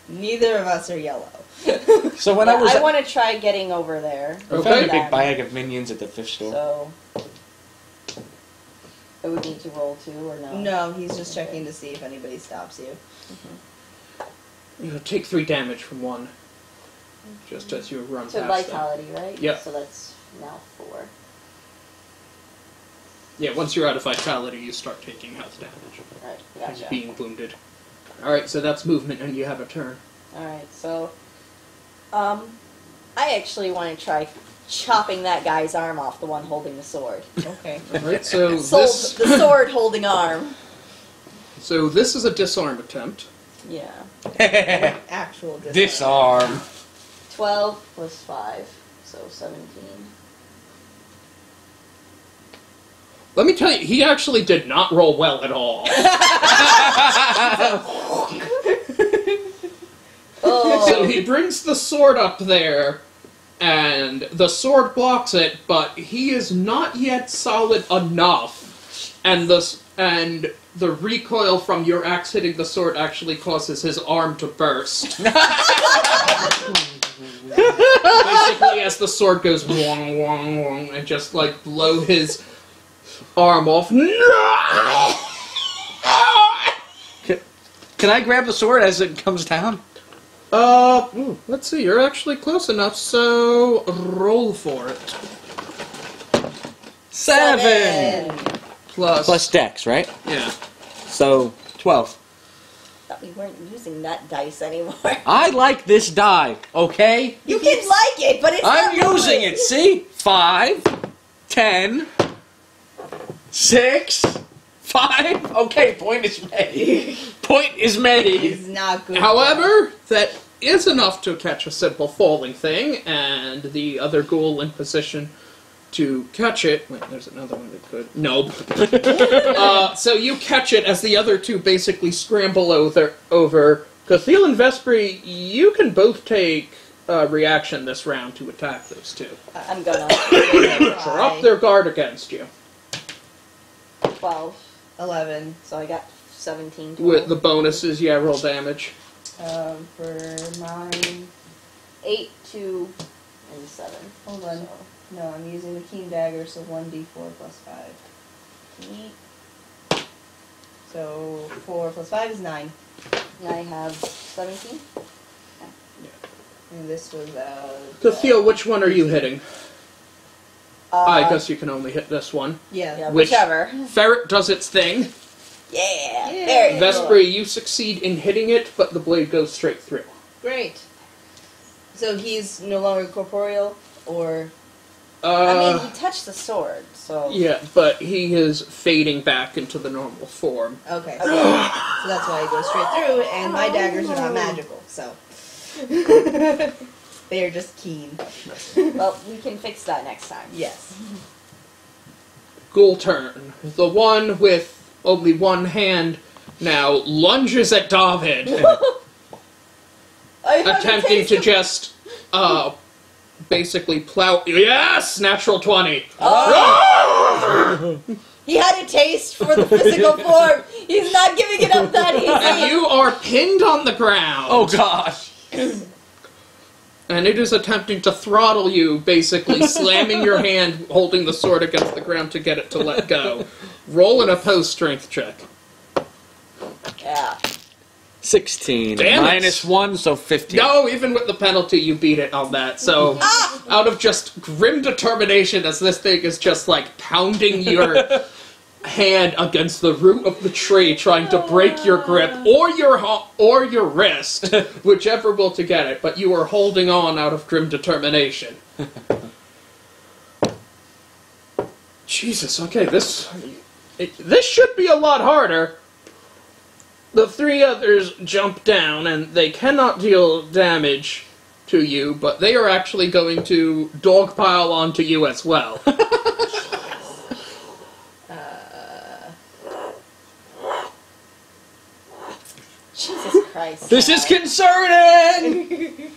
Neither of us are yellow. So when Yeah, I was... I want to try getting over there. I Okay. found a big bag of minions at the thrift store. So, I would need to roll 2 or no? No, he's just checking to see if anybody stops you. You take 3 damage from one. Just as you run So past them. vitality, right? Yep. So that's now 4. Yeah, once you're out of vitality, you start taking health damage. Right, gotcha. Being wounded. Alright, so that's movement, and you have a turn. Alright, so I actually want to try chopping that guy's arm off, the one holding the sword. Okay. Alright, so The sword holding arm. So this is a disarm attempt. Yeah. Actual Disarm. 12 plus 5, so 17. Let me tell you, he actually did not roll well at all. Oh. So he brings the sword up there, and the sword blocks it, but he is not yet solid enough, and the recoil from your axe hitting the sword actually causes his arm to burst. Basically, as the sword goes wong, wong, wong, and just, like, blow his arm off. Can I grab the sword as it comes down? Let's see, you're actually close enough, so roll for it. 7! Plus Dex, right? yeah. So, 12. Thought we weren't using that dice anymore. I like this die, okay? You can like it, but it's I'm not using really- it, see? 5, 10, 6, 5. Okay, point is made. Point is made. It's not good. However, that is enough to catch a simple falling thing, and the other ghoul in position to catch it. Wait, there's another one that could. Nope. So you catch it as the other two basically scramble over. Cthiel and Vespri, you can both take a reaction this round to attack those two. I'm gonna. They're up their guard against you. 12. 11. So I got 17 total. With the bonuses, yeah, roll damage. For mine. 8, 2, and 7. Hold on. No, I'm using the keen dagger, so 1d4 plus 5. So 4 plus 5 is 9. And I have 17. And this was Cthiel, which one are you hitting? I Uh, guess you can only hit this one. Yeah, Which- whichever. Ferret does its thing. Yeah. Yeah. There you go. Vespri, you succeed in hitting it, but the blade goes straight through. Great. So he's no longer corporeal, or I mean, he touched the sword, so... Yeah, but he is fading back into the normal form. okay. So that's why it goes straight through. And my daggers are not magical, so they are just keen. Well, we can fix that next time. Yes. Ghoul turn. The one with only one hand now lunges at David, I have attempting taste to of- just basically plow. Yes, natural 20. He had a taste for the physical form. He's not giving it up that And easy. you are pinned on the ground. Oh gosh. And it is attempting to throttle you, basically slamming your hand, holding the sword against the ground to get it to let go. Roll an opposed strength check. Yeah. 16. Damn it. Minus 1, so 15. No, even with the penalty, you beat it on that. So, out of just grim determination, as this thing is just like pounding your hand against the root of the tree, trying to break your grip or your wrist, whichever will to get it. But you are holding on out of grim determination. Jesus. Okay, this should be a lot harder. The three others jump down, and they cannot deal damage to you, but they are actually going to dogpile onto you as well. Jesus Christ. This is concerning!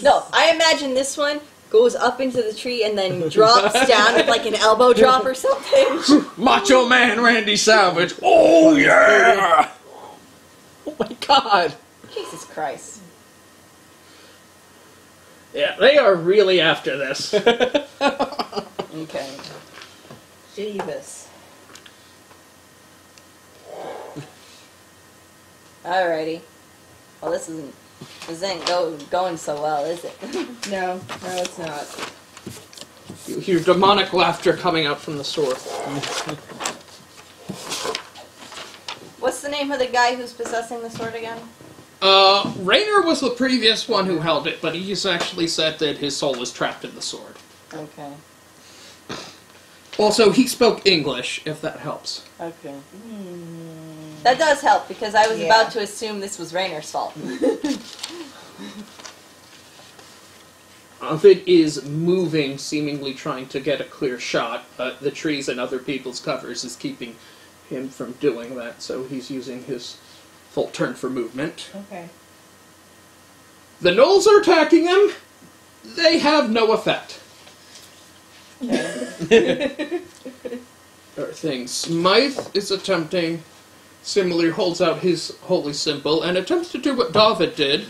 No, I imagine this one goes up into the tree and then drops down with like an elbow drop or something. Macho Man Randy Savage. Oh yeah! Oh my god. Jesus Christ. Yeah, they are really after this. Okay. Jeebus. Alrighty. Well, this ain't going so well, is it? No, it's not. You hear demonic laughter coming out from the sword. What's the name of the guy who's possessing the sword again? Raynor was the previous one who held it, but he's actually said that his soul was trapped in the sword. Okay. Also, he spoke English, if that helps. Okay. That does help, because I was Yeah. about to assume this was Raynor's fault. Ovid is moving, seemingly trying to get a clear shot, but the trees and other people's covers is keeping him from doing that, so he's using his full turn for movement. Okay. The gnolls are attacking him. They have no effect. Everything. Smythe is attempting, similarly holds out his holy symbol, and attempts to do what David did.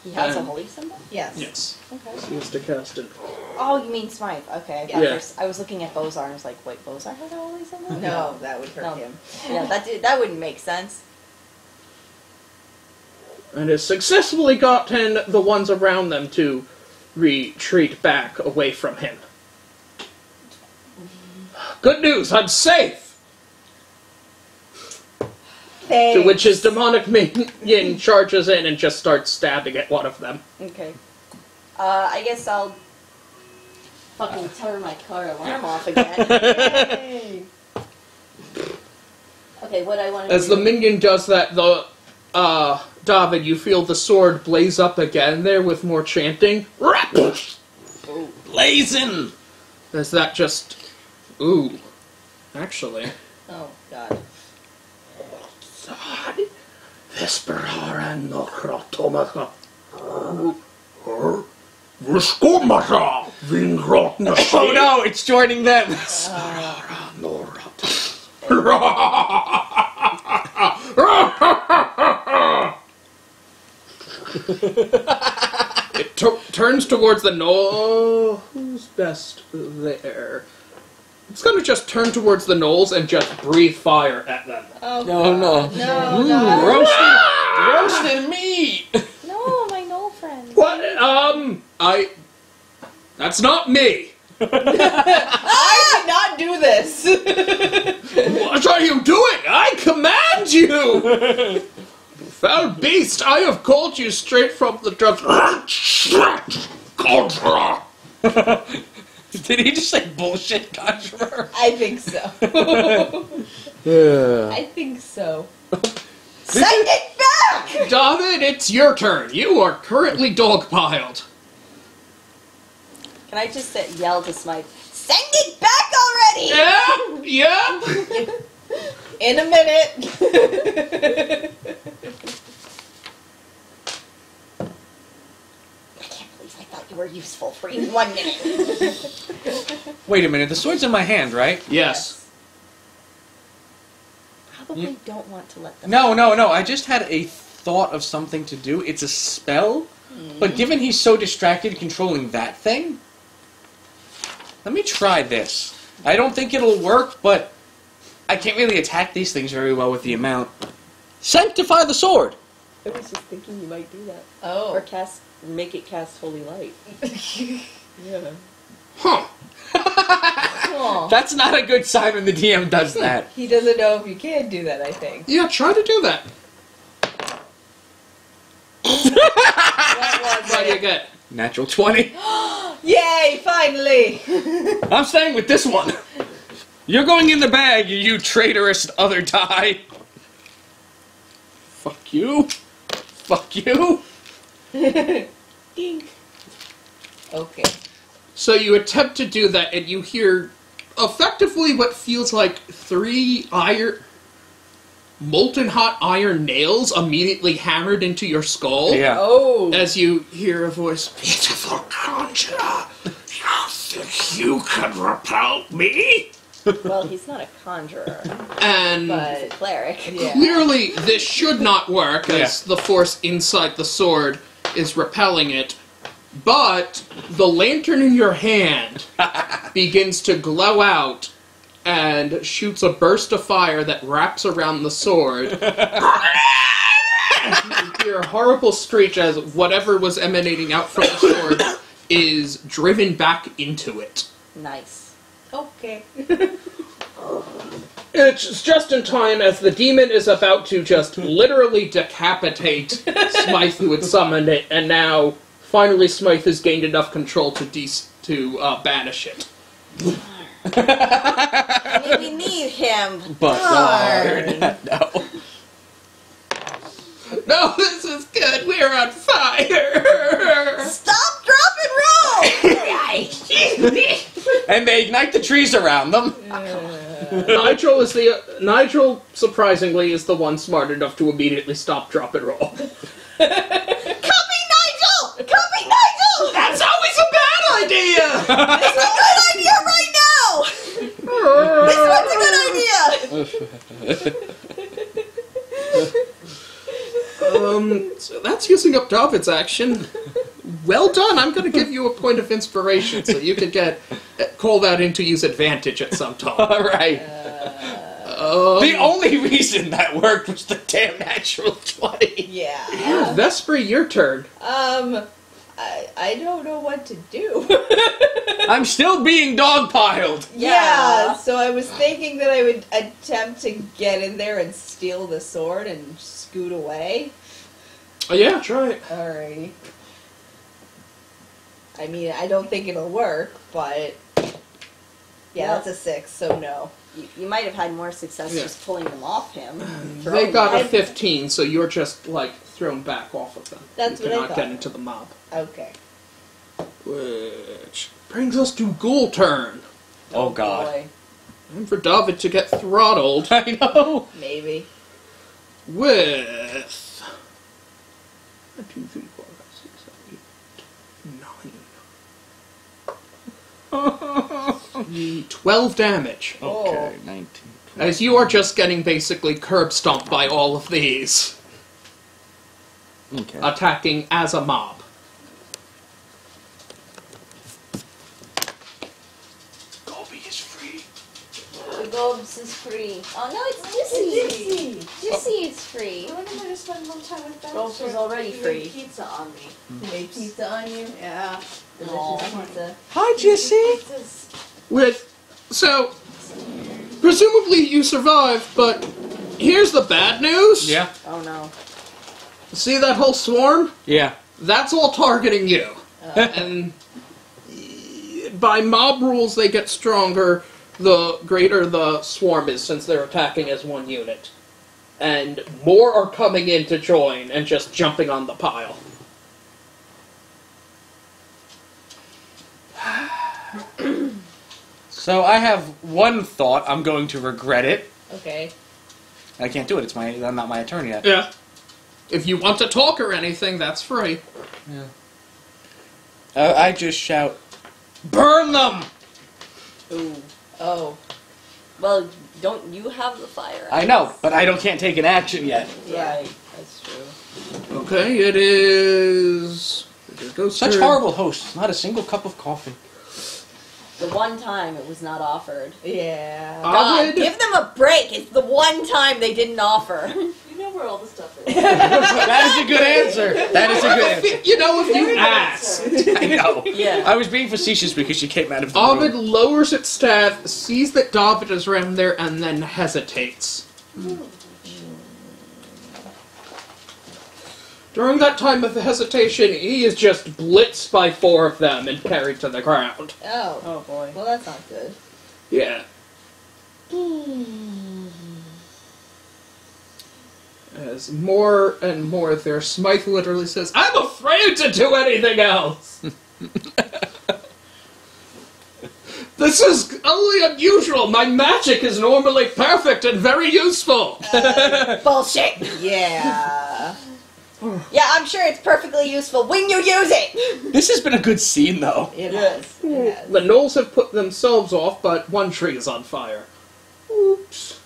He has a holy symbol? Yes. Yes. Okay. He has to cast it. Oh, you mean Smythe. Okay. Yeah. I was looking at Bozar and I was like, wait, Bozar has a holy symbol? No, that would hurt No. him. Yeah, that wouldn't make sense. And has successfully gotten the ones around them to retreat back away from him. Good news, I'm safe! Thanks. To which his demonic minion charges in and just starts stabbing at one of them. Okay. I guess I'll fucking turn my car alarm off again. Yay. Okay, what I want to As do... the minion does that, David, you feel the sword blaze up again there with more chanting. Blazing! Is that just... Ooh. Actually. Oh, God. Vesperara no krotomaka. Oh no, it's joining them! It turns towards the no. Who's best there? It's gonna just turn towards the gnolls and just breathe fire at them. Oh, No, no. No, no. Roasted meat! No, my Knoll friend. What? That's not me! I did not do this. What are you doing? I command you! Foul beast, I have called you straight from the depths. Contra! Did he just say bullshit, Conjurer? I think so. Yeah. I think so. Send it back! David, it's your turn. You are currently dogpiled. Can I just yell to Smythe, send it back already! Yeah? In a minute. I can't believe I thought you were useful for even 1 minute. Wait a minute, the sword's in my hand, right? Yes. Probably don't want to let them... No, I just had a thought of something to do. It's a spell, but given he's so distracted controlling that thing... Let me try this. I don't think it'll work, but I can't really attack these things very well with the amount. Sanctify the sword! I was just thinking you might do that. Oh. Or make it cast holy light. Yeah. Huh. Aw. That's not a good sign when the DM does that. He doesn't know if you can do that, I think. Yeah, try to do that. What was What do you it? get? Natural 20. Yay, finally! I'm staying with this one. You're going in the bag, you traitorous other die. Fuck you. Fuck you. Ding. Okay. So you attempt to do that, and you hear effectively what feels like 3 molten hot iron nails immediately hammered into your skull. Yeah. Oh. As you hear a voice, "Beautiful conjurer, you think you can repel me?" Well, he's not a conjurer. And He's a But, cleric. yeah. clearly this should not work, as the force inside the sword is repelling it. But the lantern in your hand begins to glow out and shoots a burst of fire that wraps around the sword. You hear a horrible screech as whatever was emanating out from the sword is driven back into it. Nice. Okay. It's just in time as the demon is about to just literally decapitate Smythe, who had summoned it, and now finally Smythe has gained enough control to banish it. We need him. But Darn. no. No, this is good. We're on fire. Stop, drop, and roll! And they ignite the trees around them. Nigel, surprisingly, is the one smart enough to immediately stop, drop, and roll. Copy Nigel! Copy Nigel! That's always a bad idea. This is a good idea right now! This one's a good idea! So that's using up David's action. Well done. I'm going to give you a point of inspiration so you can call that in to use advantage at some time. All right. The only reason that worked was the damn natural 20. Yeah. Vespri, your turn. I don't know what to do. I'm still being dogpiled. Yeah, so I was thinking that I would attempt to get in there and steal the sword and scoot away. Oh, yeah, try it. Alrighty. I mean, I don't think it'll work, but... Yeah, that's a 6, so no. You might have had more success just pulling them off him. They got a 15, so you're just, like, thrown back off of them. That's you what I cannot thought. get into the mob. Okay. Which brings us to Ghoul turn. Oh, God. Boy. And for David to get throttled I know. Maybe. with... 1, 2, 3, 4, 5, 6, 7, 8, 9. 12 damage. Okay, 19. 20. As you are just getting basically curb stomped by all of these, Okay. attacking as a mob. Gobi is free. The Gobs is free. Oh no, it's Jissy. Jissy is free. I wonder if I just spend more time with Ben. Ghost was already He free. made pizza on me. You made pizza on you? Yeah. Delicious Aw. pizza. Hi, Jesse. So, presumably you survived, but here's the bad news. Yeah. Oh no. See that whole swarm? Yeah. That's all targeting you. And by mob rules, they get stronger the greater the swarm is, since they're attacking as one unit. And more are coming in to join and just jumping on the pile. So I have one thought. I'm going to regret it. Okay. I can't do it. I'm not my attorney yet. Yeah. If you want to talk or anything, that's free. Yeah. I just shout, "Burn them!" Ooh. Oh. Well, don't you have the fire? I know, but I can't take an action yet. Yeah. Right. That's true. Okay, it is... Such horrible hosts. Not a single cup of coffee. The one time it was not offered. Yeah. God, Ovid? give them a break. It's the one time they didn't offer. You know where all the stuff is. That is a good answer. That is a good answer. You know, if you asked. I know. Yeah. I was being facetious because she came out of the Ovid room. lowers its staff, sees that David is around there, and then hesitates. During that time of hesitation, he is just blitzed by 4 of them and carried to the ground. Oh. Oh boy. Well, that's not good. Yeah. As more and more there, Smythe literally says, "I'm afraid to do anything else!" This is only unusual. My magic is normally perfect and very useful. Bullshit. Yeah. Yeah, I'm sure it's perfectly useful when you use it. This has been a good scene, though. It has. It has. The gnolls have put themselves off, but one tree is on fire. Oops.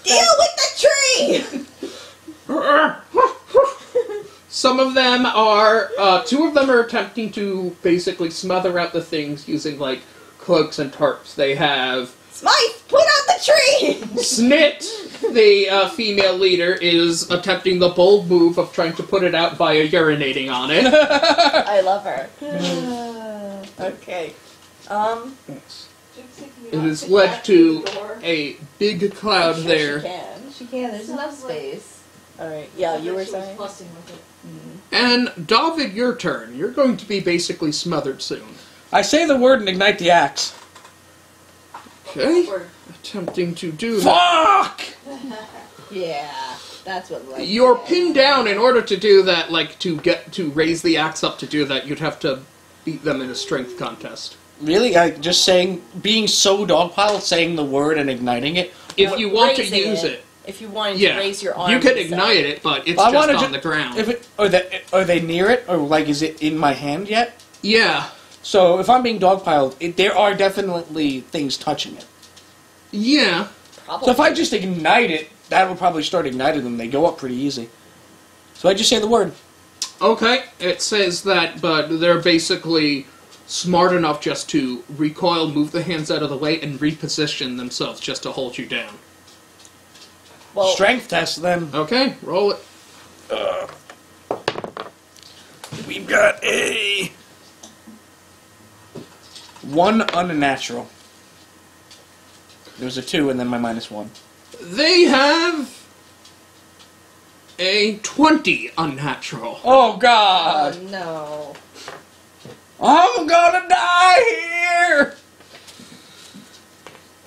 Deal with the tree. Some of them are, 2 of them are attempting to basically smother out the things using, like, cloaks and tarps. They have Smythe, put out the tree. Snit, the female leader, is attempting the bold move of trying to put it out via urinating on it. I love her. Okay. It has led to a big cloud I'm sure there. She can. She can. There's enough Sounds like- space. All right. Yeah, you were saying. Fussing with it. And David, your turn. You're going to be basically smothered soon. I say the word and ignite the axe. Okay. Or- Attempting to do that. Fuck! Yeah, that's what. Like, You're pinned down. In order to do that, like to raise the axe up to do that, you'd have to beat them in a strength contest. Really? Just saying, being so dogpiled, saying the word and igniting it? If you want to Raising use it, If you wanted yeah, to raise your arm. you could and ignite stuff. it, but it's I just wanna on the ground. If are they near it, or like is it in my hand yet? Yeah, So if I'm being dogpiled, there are definitely things touching it. yeah. Probably. So if I just ignite it, that would probably start igniting them. They go up pretty easy. So I just say the word. Okay, it says that, but they're basically smart enough just to recoil, move the hands out of the way, and reposition themselves just to hold you down. well, Strength test then. Okay, roll it. We've got a 1 unnatural. There was a 2 and then my -1. They have a 20 unnatural. Oh Oh God! no. I'm gonna die here!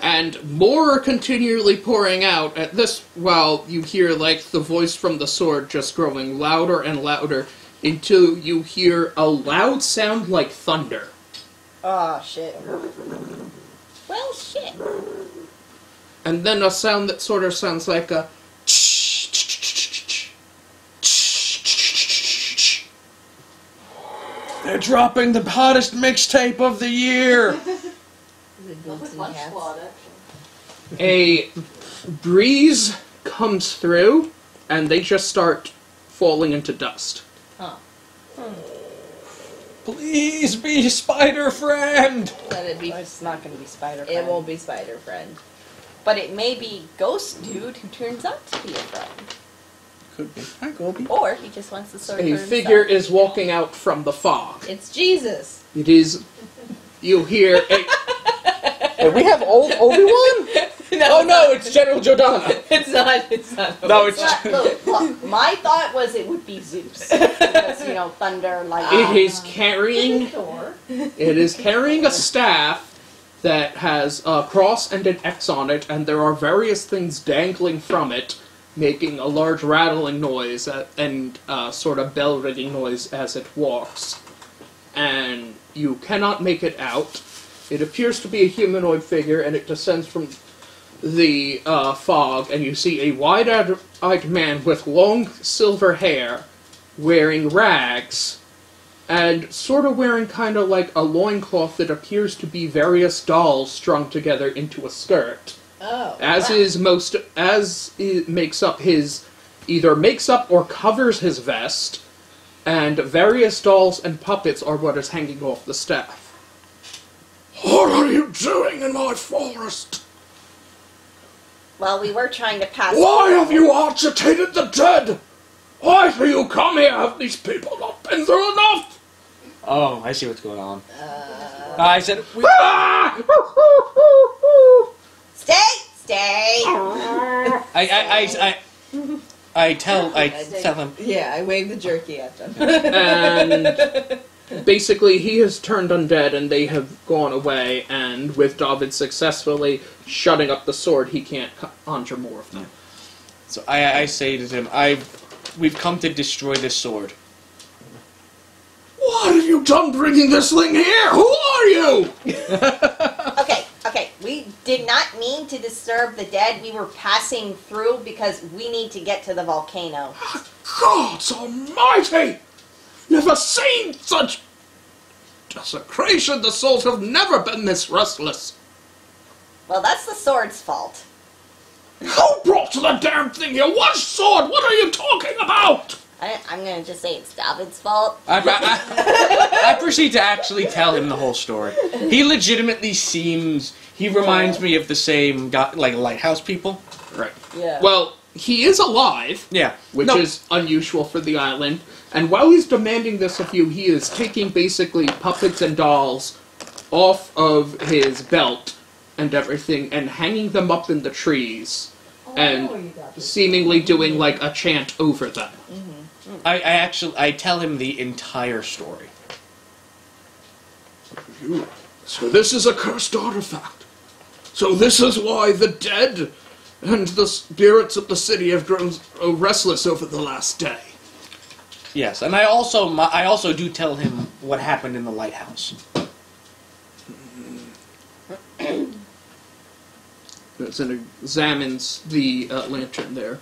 And more are continually pouring out at this while you hear like the voice from the sword just growing louder and louder until you hear a loud sound like thunder. oh shit. Well, shit. And then a sound that sort of sounds like a They're dropping the hottest mixtape of the year! Is it Not boots with and lunch cats? squad, actually. a breeze comes through and they just start falling into dust. Huh. Please be spider friend! Let it be. It's not going to be Spider. It won't be Spider Friend. But it may be Ghost Dude who turns out to be a friend. Could be. Hi, Goldie. Or he just wants to sort of A figure is walking out from the fog. It's Jesus. It is. You hear a. Hey, we have old Obi-Wan? Oh no, it's General Jordana. It's not. It's not. No, It's not, look, my thought was it would be Zeus. Because, you know, thunder, lightning. It is carrying. Door. It is carrying a staff that has a cross and an X on it, and there are various things dangling from it, making a large rattling noise and sort of bell ringing noise as it walks. And you cannot make it out. It appears to be a humanoid figure, and it descends from the fog, and you see a wide-eyed man with long silver hair, wearing rags, and sort of wearing kind of like a loincloth that appears to be various dolls strung together into a skirt. Oh. As it makes up his, either makes up or covers his vest, and various dolls and puppets are what is hanging off the staff. What are you doing in my forest? Well, we were trying to pass. Why have you agitated the dead? Why do you come here? Have these people not been through enough? Oh, I see what's going on. I said, Stay! I tell him. Yeah, I waved the jerky at them. And basically, he has turned undead, and they have gone away. And with David successfully shutting up the sword, he can't conjure more of them. So I say to him, we've come to destroy this sword. What have you done bringing this thing here? Who are you? Okay, we did not mean to disturb the dead. We were passing through because we need to get to the volcano. Gods almighty! Never seen such desecration. The souls have never been this restless. Well, that's the sword's fault. Who brought the damn thing here? What sword? What are you talking about? I'm going to just say it's David's fault. I proceed to actually tell him the whole story. He legitimately seems... He reminds me of the same guy, like lighthouse people. Right. Yeah. Well, he is alive, Yeah. which is unusual for the island. And while he's demanding this of you, he is taking basically puppets and dolls off of his belt and everything and hanging them up in the trees and seemingly doing like a chant over them. I tell him the entire story. So this is a cursed artifact. So this is why the dead and the spirits of the city have grown restless over the last day. Yes, and I also do tell him what happened in the lighthouse. And examines the lantern there.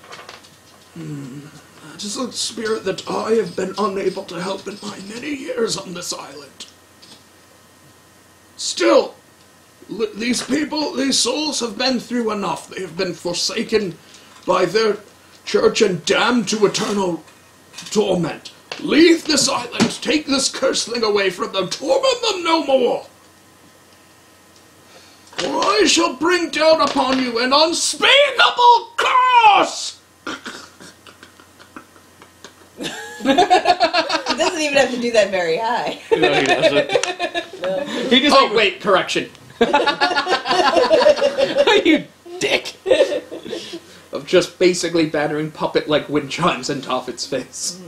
That is a spirit that I have been unable to help in my many years on this island. Still, these people, these souls have been through enough. They have been forsaken by their church and damned to eternal torment. Leave this island, take this cursed thing away from them, torment them no more. Or I shall bring down upon you an unspeakable curse! He doesn't even have to do that very high. No, he doesn't. No. He just Oh, wait, correction. you dick. Of just basically battering puppet like wind chimes in Tophet's face.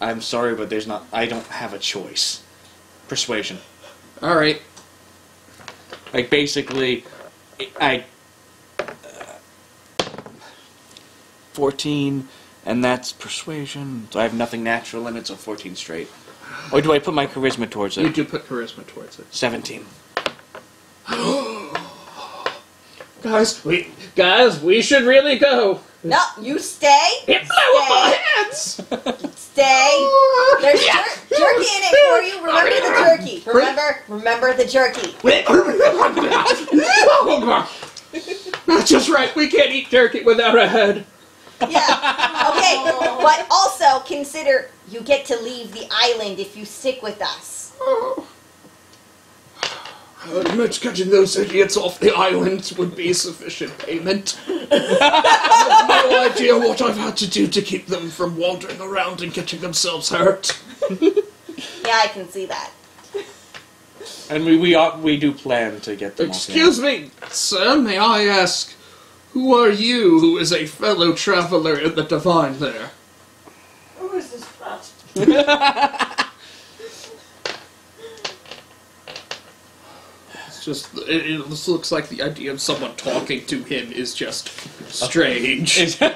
I'm sorry, but I don't have a choice. Persuasion. Alright. Like, basically, 14, and that's persuasion. So I have nothing natural in it, so 14 straight. Or do I put my charisma towards it? You do put charisma towards it. 17. Guys, we should really go. No, you stay. It blew up my hands! Stay. There's jerky in it for you. Remember the jerky. Remember the jerky. That's just right, we can't eat jerky without a head. Yeah. Okay. But also consider you get to leave the island if you stick with us. I admit getting those idiots off the island would be sufficient payment. I have no idea what I've had to do to keep them from wandering around and getting themselves hurt. Yeah, I can see that. And we do plan to get them Excuse me, sir, may I ask, who are you who is a fellow traveler in the Divine there? Who is this brat? This looks like the idea of someone talking to him is just strange. How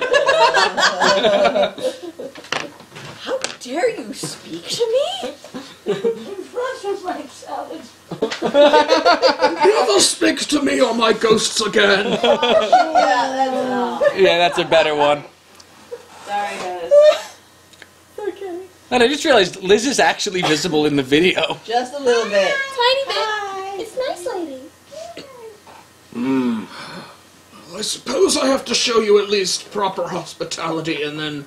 dare you speak to me? French is like salad. Never speak to me or my ghosts again. Yeah, that's a better one. Sorry, guys. Okay. And I just realized Liz is actually visible in the video. Just a little bit. Tiny bit. It's nice, lady. I suppose I have to show you at least proper hospitality and then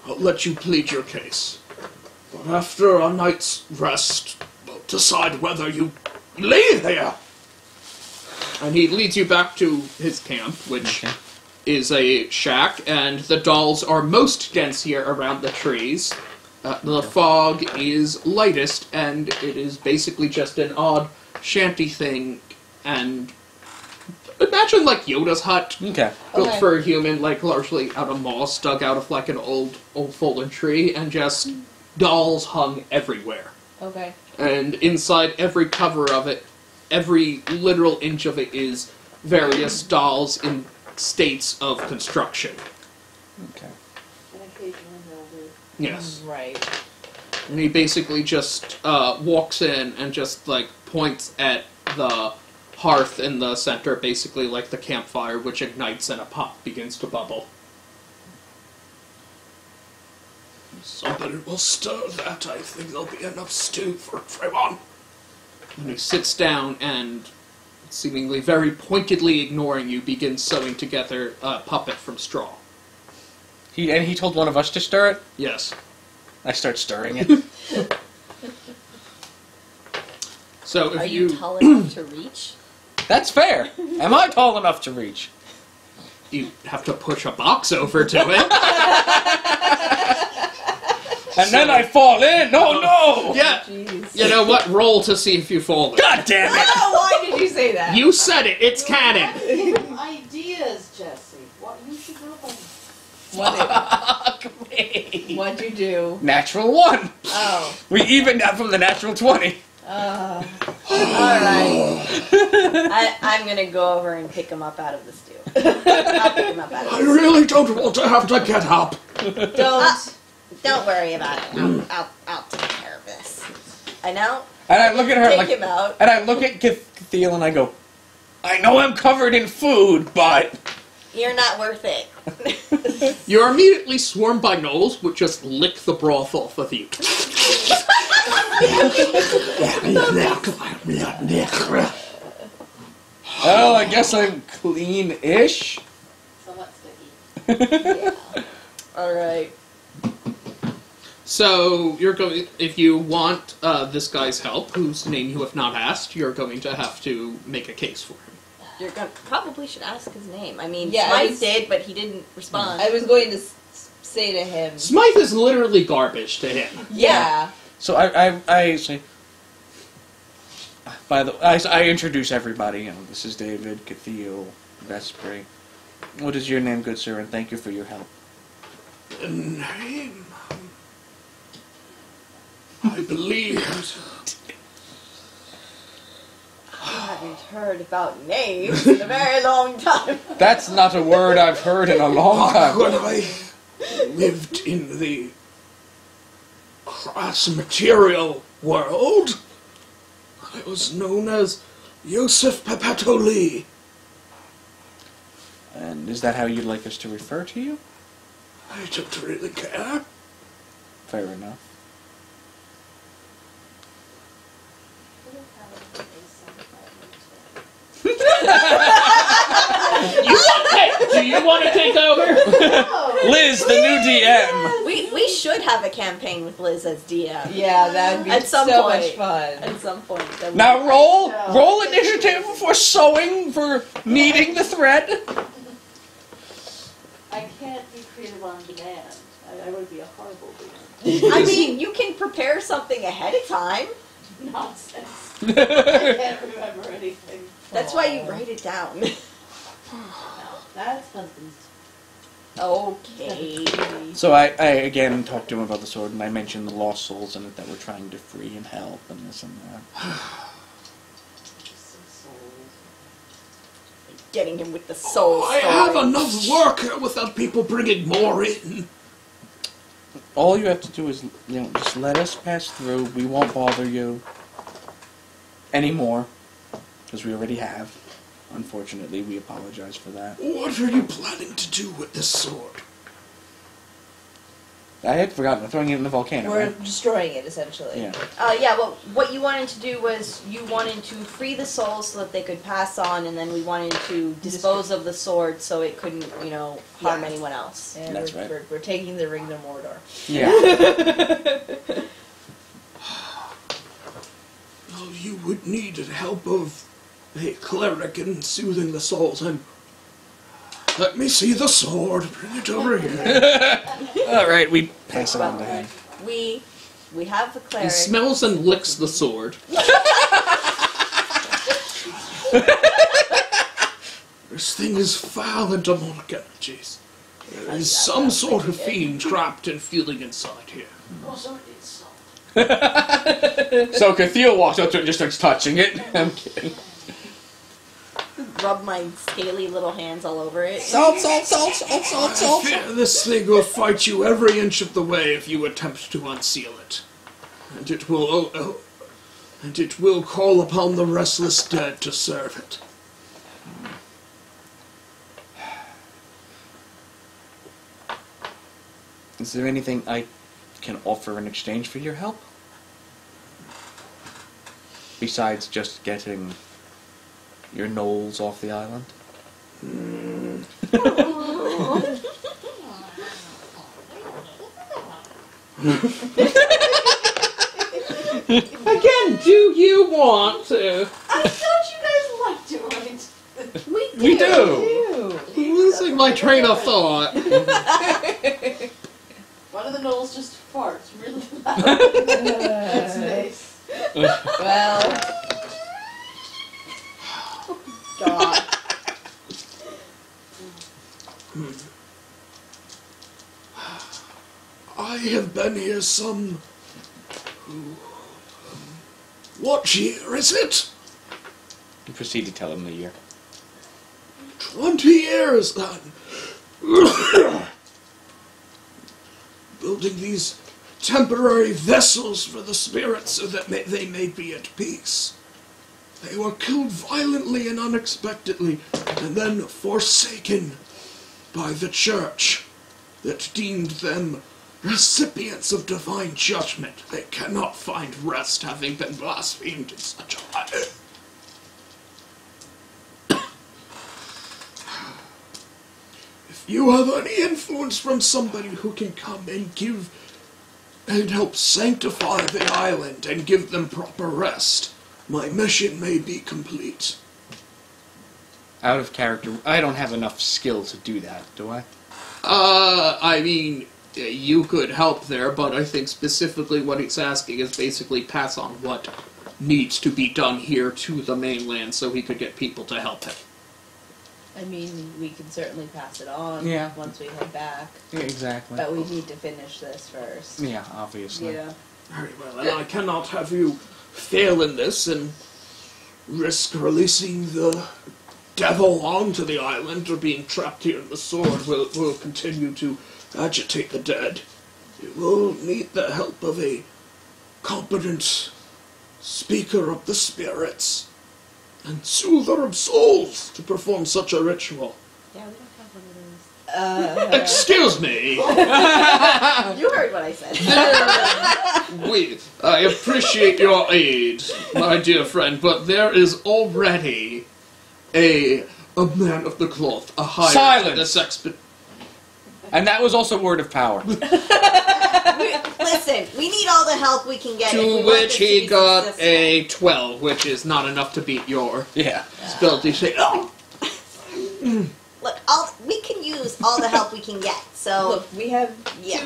I'll let you plead your case. But after a night's rest, we'll decide whether you leave here. And he leads you back to his camp, which is a shack, and the dolls are most dense here around the trees. The fog is lightest, and it is basically just an odd shanty thing, and imagine like Yoda's hut, Okay. built Okay. for a human, like largely out of moss, dug out of like an old fallen tree, and just dolls hung everywhere. Okay. And inside every cover of it, every literal inch of it is various dolls in states of construction. Okay. And occasionally mildewed. Yes. Right. And he basically just walks in and just like points at the hearth in the center, basically like the campfire, which ignites and a pot begins to bubble. Somebody will stir that. I think there'll be enough stew for everyone. And he sits down and, seemingly very pointedly ignoring you, begins sewing together a puppet from straw. He told one of us to stir it? Yes. I start stirring it. So if Are you you tall enough to reach? That's fair. Am I tall enough to reach? you have to push a box over to it. And then I fall in! Oh no! Yeah. Jeez. You know what? Roll to see if you fall in. God damn it! Why did you say that? You said it. It's canon. Ideas, Jesse. What you should know by What'd you do? Natural 1! Oh. We evened out from the natural 20. Alright. I'm gonna go over and pick him up out of the stew. I'll pick him up out of I the stew. really don't want to have to get up. Don't worry about it. I'll take care of this. I know. And I look at her Take like, him out. and I look at Cathiel and I go, I know I'm covered in food, but... You're not worth it. You're immediately swarmed by gnolls, which just lick the broth off of you. Oh, I guess I'm clean-ish? somewhat sticky. Alright. So you're going. If you want this guy's help, whose name you have not asked, you're going to have to make a case for him. You're gonna probably should ask his name. I mean, Yeah, Smythe did, but he didn't respond. I was going to say to him. Smythe is literally garbage to him. Yeah. So I say, I introduce everybody. You know, this is David, Cathiel, Vespri. What is your name, good sir, and thank you for your help. Name? I believe. I haven't heard about names in a very long time. That's not a word I've heard in a long time. When I lived in the crass material world, I was known as Yosef Pepetto Lee. And is that how you'd like us to refer to you? I don't really care. Fair enough. Do you want to take over? Liz, the new DM! We should have a campaign with Liz as DM. Yeah, that'd be At some so point. much fun. At some point. that we- Now roll initiative for sewing, for kneading the thread. I can't be creative on demand. I would be a horrible DM. I mean, you can prepare something ahead of time. Nonsense. I can't remember anything. That's why you write it down. No, that's husband's. Okay. So I again talked to him about the sword, and I mentioned the lost souls in it that we're trying to free and help, and this and that. Getting him with the soul I story. have enough work without people bringing more in. All you have to do is, you know, just let us pass through. We won't bother you anymore, because we already have. Unfortunately, we apologize for that. What are you planning to do with this sword? I had forgotten. I'm throwing it in the volcano, We're right? destroying it, essentially. Yeah. Yeah, well, what you wanted to do was you wanted to free the souls so that they could pass on, and then we wanted to dispose of the sword so it couldn't, you know, harm Yeah. anyone else. And That's we're, right. we're taking the ring to Mordor. Yeah. Well, you would need the help of a cleric in soothing the souls, and let me see the sword. Bring it over here. All right, we pass it on to him. We have the He cleric. smells and licks the sword. This thing is foul and demonic energies. There is some sort of fiend trapped and feeling inside here. Also, it's salt. So Cathiel walks up to it and just starts touching it. I'm kidding. Rub my scaly little hands all over it. Salt, salt, salt, salt, salt, I salt. fear this thing will fight you every inch of the way if you attempt to unseal it. And it will call upon the restless dead to serve it. Is there anything I can offer in exchange for your help? Besides just getting your gnolls off the island? Again, do you want to? I thought you guys liked it. We do! Losing my train of thought. One one of the gnolls just farts really loud. That's nice. Well, God. I have been here some... What year is it? You proceed to tell him the year. 20 years, then. Building these temporary vessels for the spirits so that they may be at peace. They were killed violently and unexpectedly, and then forsaken by the church that deemed them recipients of divine judgment. They cannot find rest, having been blasphemed in such a way. If you have any influence from somebody who can come and give and help sanctify the island and give them proper rest, my mission may be complete. Out of character, I don't have enough skill to do that, do I? I mean, you could help there, but I think specifically what he's asking is basically pass on what needs to be done here to the mainland so he could get people to help him. I mean, we can certainly pass it on Yeah. once we head back. Yeah, exactly. But we need to finish this first. Yeah, obviously. Yeah. Very well, and I cannot have you fail in this and risk releasing the devil onto the island or being trapped here in the sword will continue to agitate the dead. You will need the help of a competent speaker of the spirits and soother of souls to perform such a ritual. Yeah, we don't have one of those. Excuse me! You heard what I said. I appreciate your aid, my dear friend, but there is already a man of the cloth, a higher Silence! this expedition. And that was also word of power. Listen, we need all the help we can get. if we To want which this to he be got successful. a 12, which is not enough to beat your Yeah. ability. Say, oh, Look, we can use all the help we can get. So Look, we have Yeah.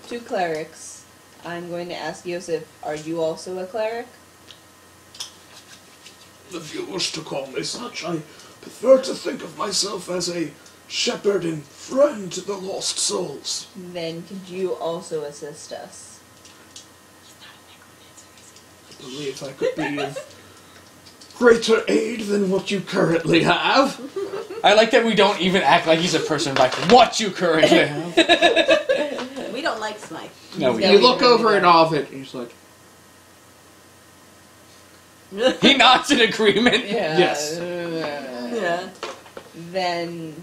two clerics. I'm going to ask Yosef, are you also a cleric? if you wish to call me such, I prefer to think of myself as a shepherd and friend to the lost souls. Then could you also assist us? I believe I could be of greater aid than what you currently have. I like that we don't even act like he's a person like what you currently have. we don't like Smite. No, we You look over at Ovid, and he's like, He nods in agreement. Yeah. Yes. Yeah. Then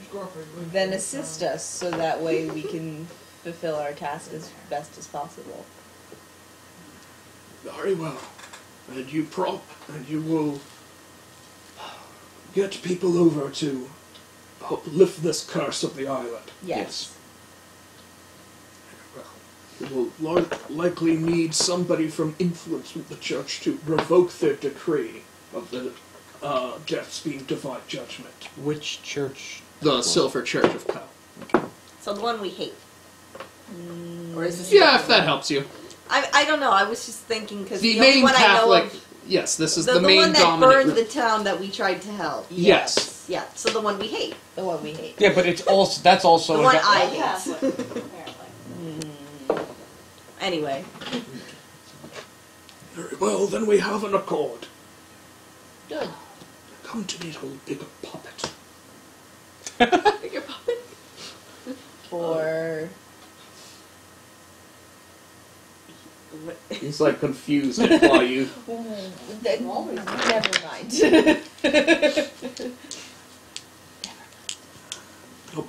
assist us so that way we can fulfill our task as best as possible. very well. And you will get people over to lift this curse of the island. Yes. You will likely need somebody from influence with the church to revoke their decree of the deaths being divine judgment. Which church? The Silver Church of Pow. So the one we hate. Or is this Yeah, if that helps you. I don't know. I was just thinking because The the only main one Catholic. I know of, Yes, this is the the main one that dominant. burned the town that we tried to help. Yes. Yeah. So the one we hate. The one we hate. Yeah, but it's also that's also The a one guy- I Yeah, hate. apparently. Anyway. Very well, then we have an accord. Good. Come to me, old bigger puppet. Your puppet. For He's like confused at why you. never mind.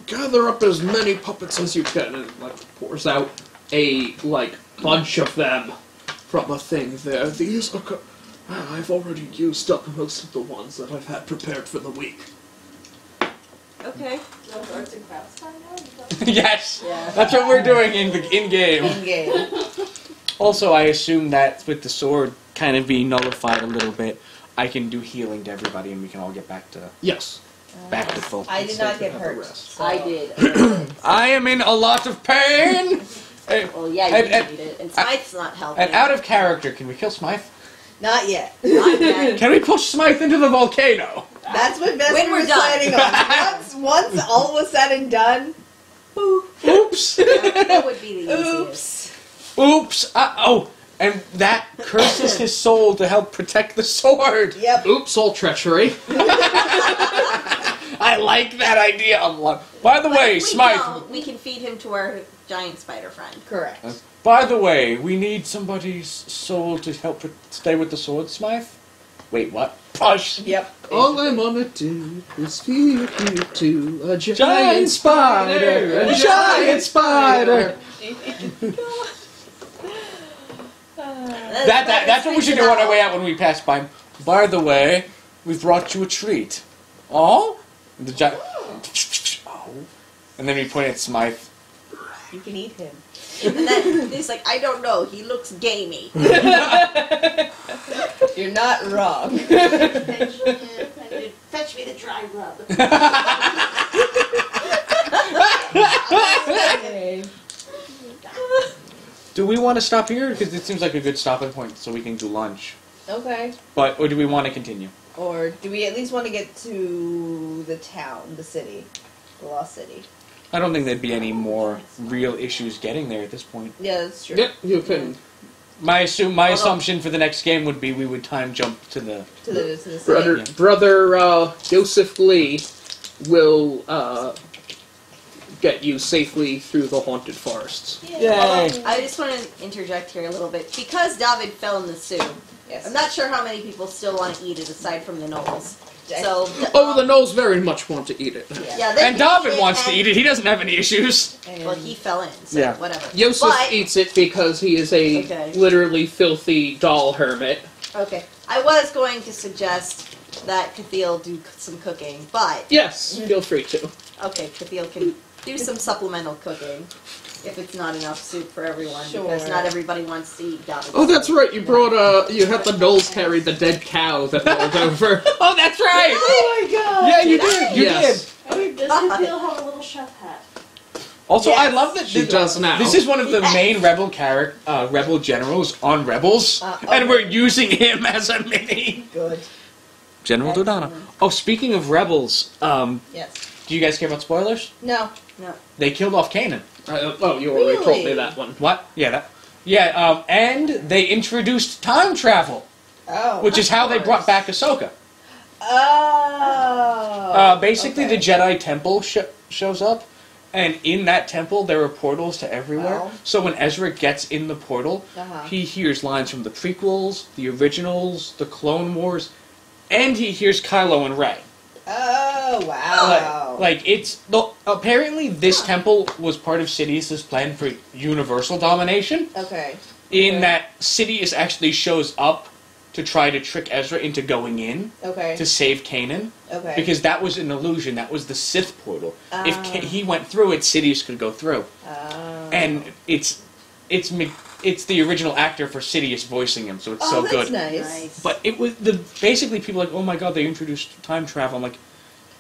Gather up as many puppets as you can, and like pours out a bunch of them from a thing there. These are. I've already used up most of the ones that I've had prepared for the week. Okay. You want arts and crafts time now? Yes, Yeah. that's what we're doing in game. In game. Also, I assume that with the sword kind of being nullified a little bit, I can do healing to everybody, and we can all get back to Yes. full. I did not get Have a hurt. rest. So. I did. I am in a lot of pain. Hey, Well, yeah, you need it. And Smythe's not helping. And out of character, can we kill Smythe? Not yet. Not yet. Can we push Smythe into the volcano? That's what Vesper When we're was done. planning on. Once all was said and done. Oops. That would be the easiest. Oops. Oh, and that curses his soul to help protect the sword. Yep. Oops, soul treachery. I like that idea a lot. By the way, If we Smythe. don't, we can feed him to our giant spider friend. Correct. By the way, we need somebody's soul to help stay with the sword, Smythe. Wait, what? Push. Yep. All I wanna do is feed you to a giant spider. A giant spider. That's what we should do on our way out when we pass by. By the way, we've brought you a treat. Oh? And the giant. Oh. And then we point at Smythe. You can eat him. And then he's like, I don't know, he looks gamey. You're not wrong. Fetch me the dry rub. Okay. Do we want to stop here? Because it seems like a good stopping point so we can do lunch. Okay. Or do we want to continue? Or do we at least want to get to the town, the city, the lost city? I don't think there'd be any more real issues getting there at this point. Yeah, that's true. Yep, you can. My assumption for the next game would be we would time jump to the... To the city. Brother Joseph Lee will get you safely through the haunted forests. Yay! I just want to interject here a little bit. Because David fell in the soup, Yes. I'm not sure how many people still want to eat it aside from the Knowles. So, Oh, the Knowles very much want to eat it. yeah, they And can David eat wants to and- eat it. He doesn't have any issues. Well, he fell in, so Yeah. whatever. Joseph But- eats it because he is a Okay. literally filthy doll hermit. Okay, I was going to suggest that Cathiel do some cooking, but Yes, feel free to. okay, Cathiel can do some supplemental cooking if it's not enough soup for everyone, because Sure. not everybody wants to eat David's Oh, that's soup. right. You brought you had the Knowles carry the dead cow that rolled over. Oh, that's right! Oh my god! Yeah, you did. You Yes. did. Does Cathiel have a little chef hat? Also, I Yes. love that She does now. This is one of the main rebel generals on Rebels, and we're using him as a mini. Good. General Dodonna. Oh, speaking of rebels, Yes. do you guys care about spoilers? No. They killed off Kanan. Oh, you already told me Really? that one. What? Yeah, and they introduced time travel, Oh. which is how they brought back Ahsoka. Oh. Basically, okay. the Jedi Temple shows up, and in that temple there are portals to everywhere. Oh. So when Ezra gets in the portal, Uh-huh. he hears lines from the prequels, the originals, the Clone Wars, and he hears Kylo and Rey. Oh, wow. Like it's apparently this temple was part of Sidious's plan for universal domination. Okay. In that Sidious actually shows up to try to trick Ezra into going in Okay. to save Kanan. Okay. Because that was an illusion. That was the Sith portal. If Ah. he went through it, Sidious could go through. And it's the original actor for Sidious voicing him, so it's so that's good. nice. But it was basically people like, oh my god, they introduced time travel. I'm like,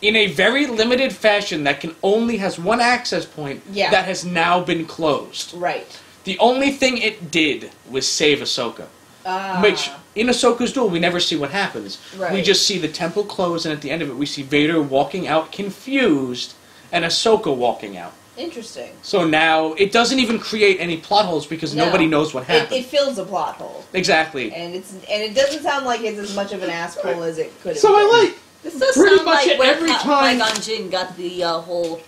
in a very limited fashion that can only has one access point Yeah. that has now been closed. Right. The only thing it did was save Ahsoka. Ah. Which, in Ahsoka's duel, we never see what happens. Right. We just see the temple close, and at the end of it, we see Vader walking out confused, and Ahsoka walking out. Interesting. So now, it doesn't even create any plot holes, because No. nobody knows what happened. It fills a plot hole. Exactly. And it doesn't sound like it's as much of an asshole as it could have So been. I like. This does Pretty sound much like where every time- Qui-Gon Jinn got the whole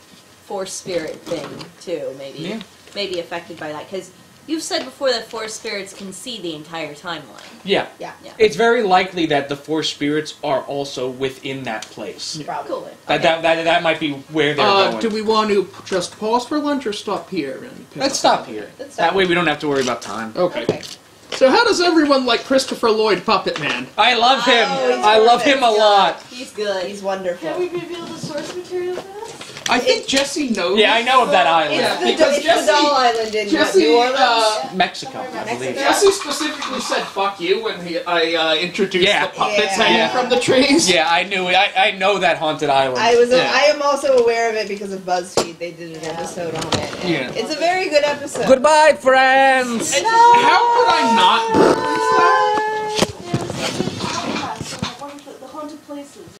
Force Spirit thing, too, maybe. Yeah. Maybe affected by that, because you've said before that Force Spirits can see the entire timeline. Yeah. Yeah. It's very likely that the Force Spirits are also within that place. Probably. Cool. That might be where they're going. Do we want to just pause for lunch or stop here? And pick Let's up? stop here. Let's That stop. way we don't have to worry about time. Okay. Okay. So how does everyone like Christopher Lloyd Puppet Man? I love him. Oh, he's I love him a perfect. lot. He's good. He's wonderful. Can we reveal the source material for this? I think Jesse knows. Yeah, I know of that island. Yeah, It's because the Jesse- doll island in Jesse, New Orleans. Mexico, I believe. Jesse specifically said "fuck you" when I introduced Yeah. the puppets Yeah. hanging from the trees. Yeah, I knew it. I know that haunted island. I Yeah. am also aware of it because of BuzzFeed. They did an episode on it. And Yeah. It's a very good episode. Goodbye, friends! And how could I not reference that? There's the haunted places.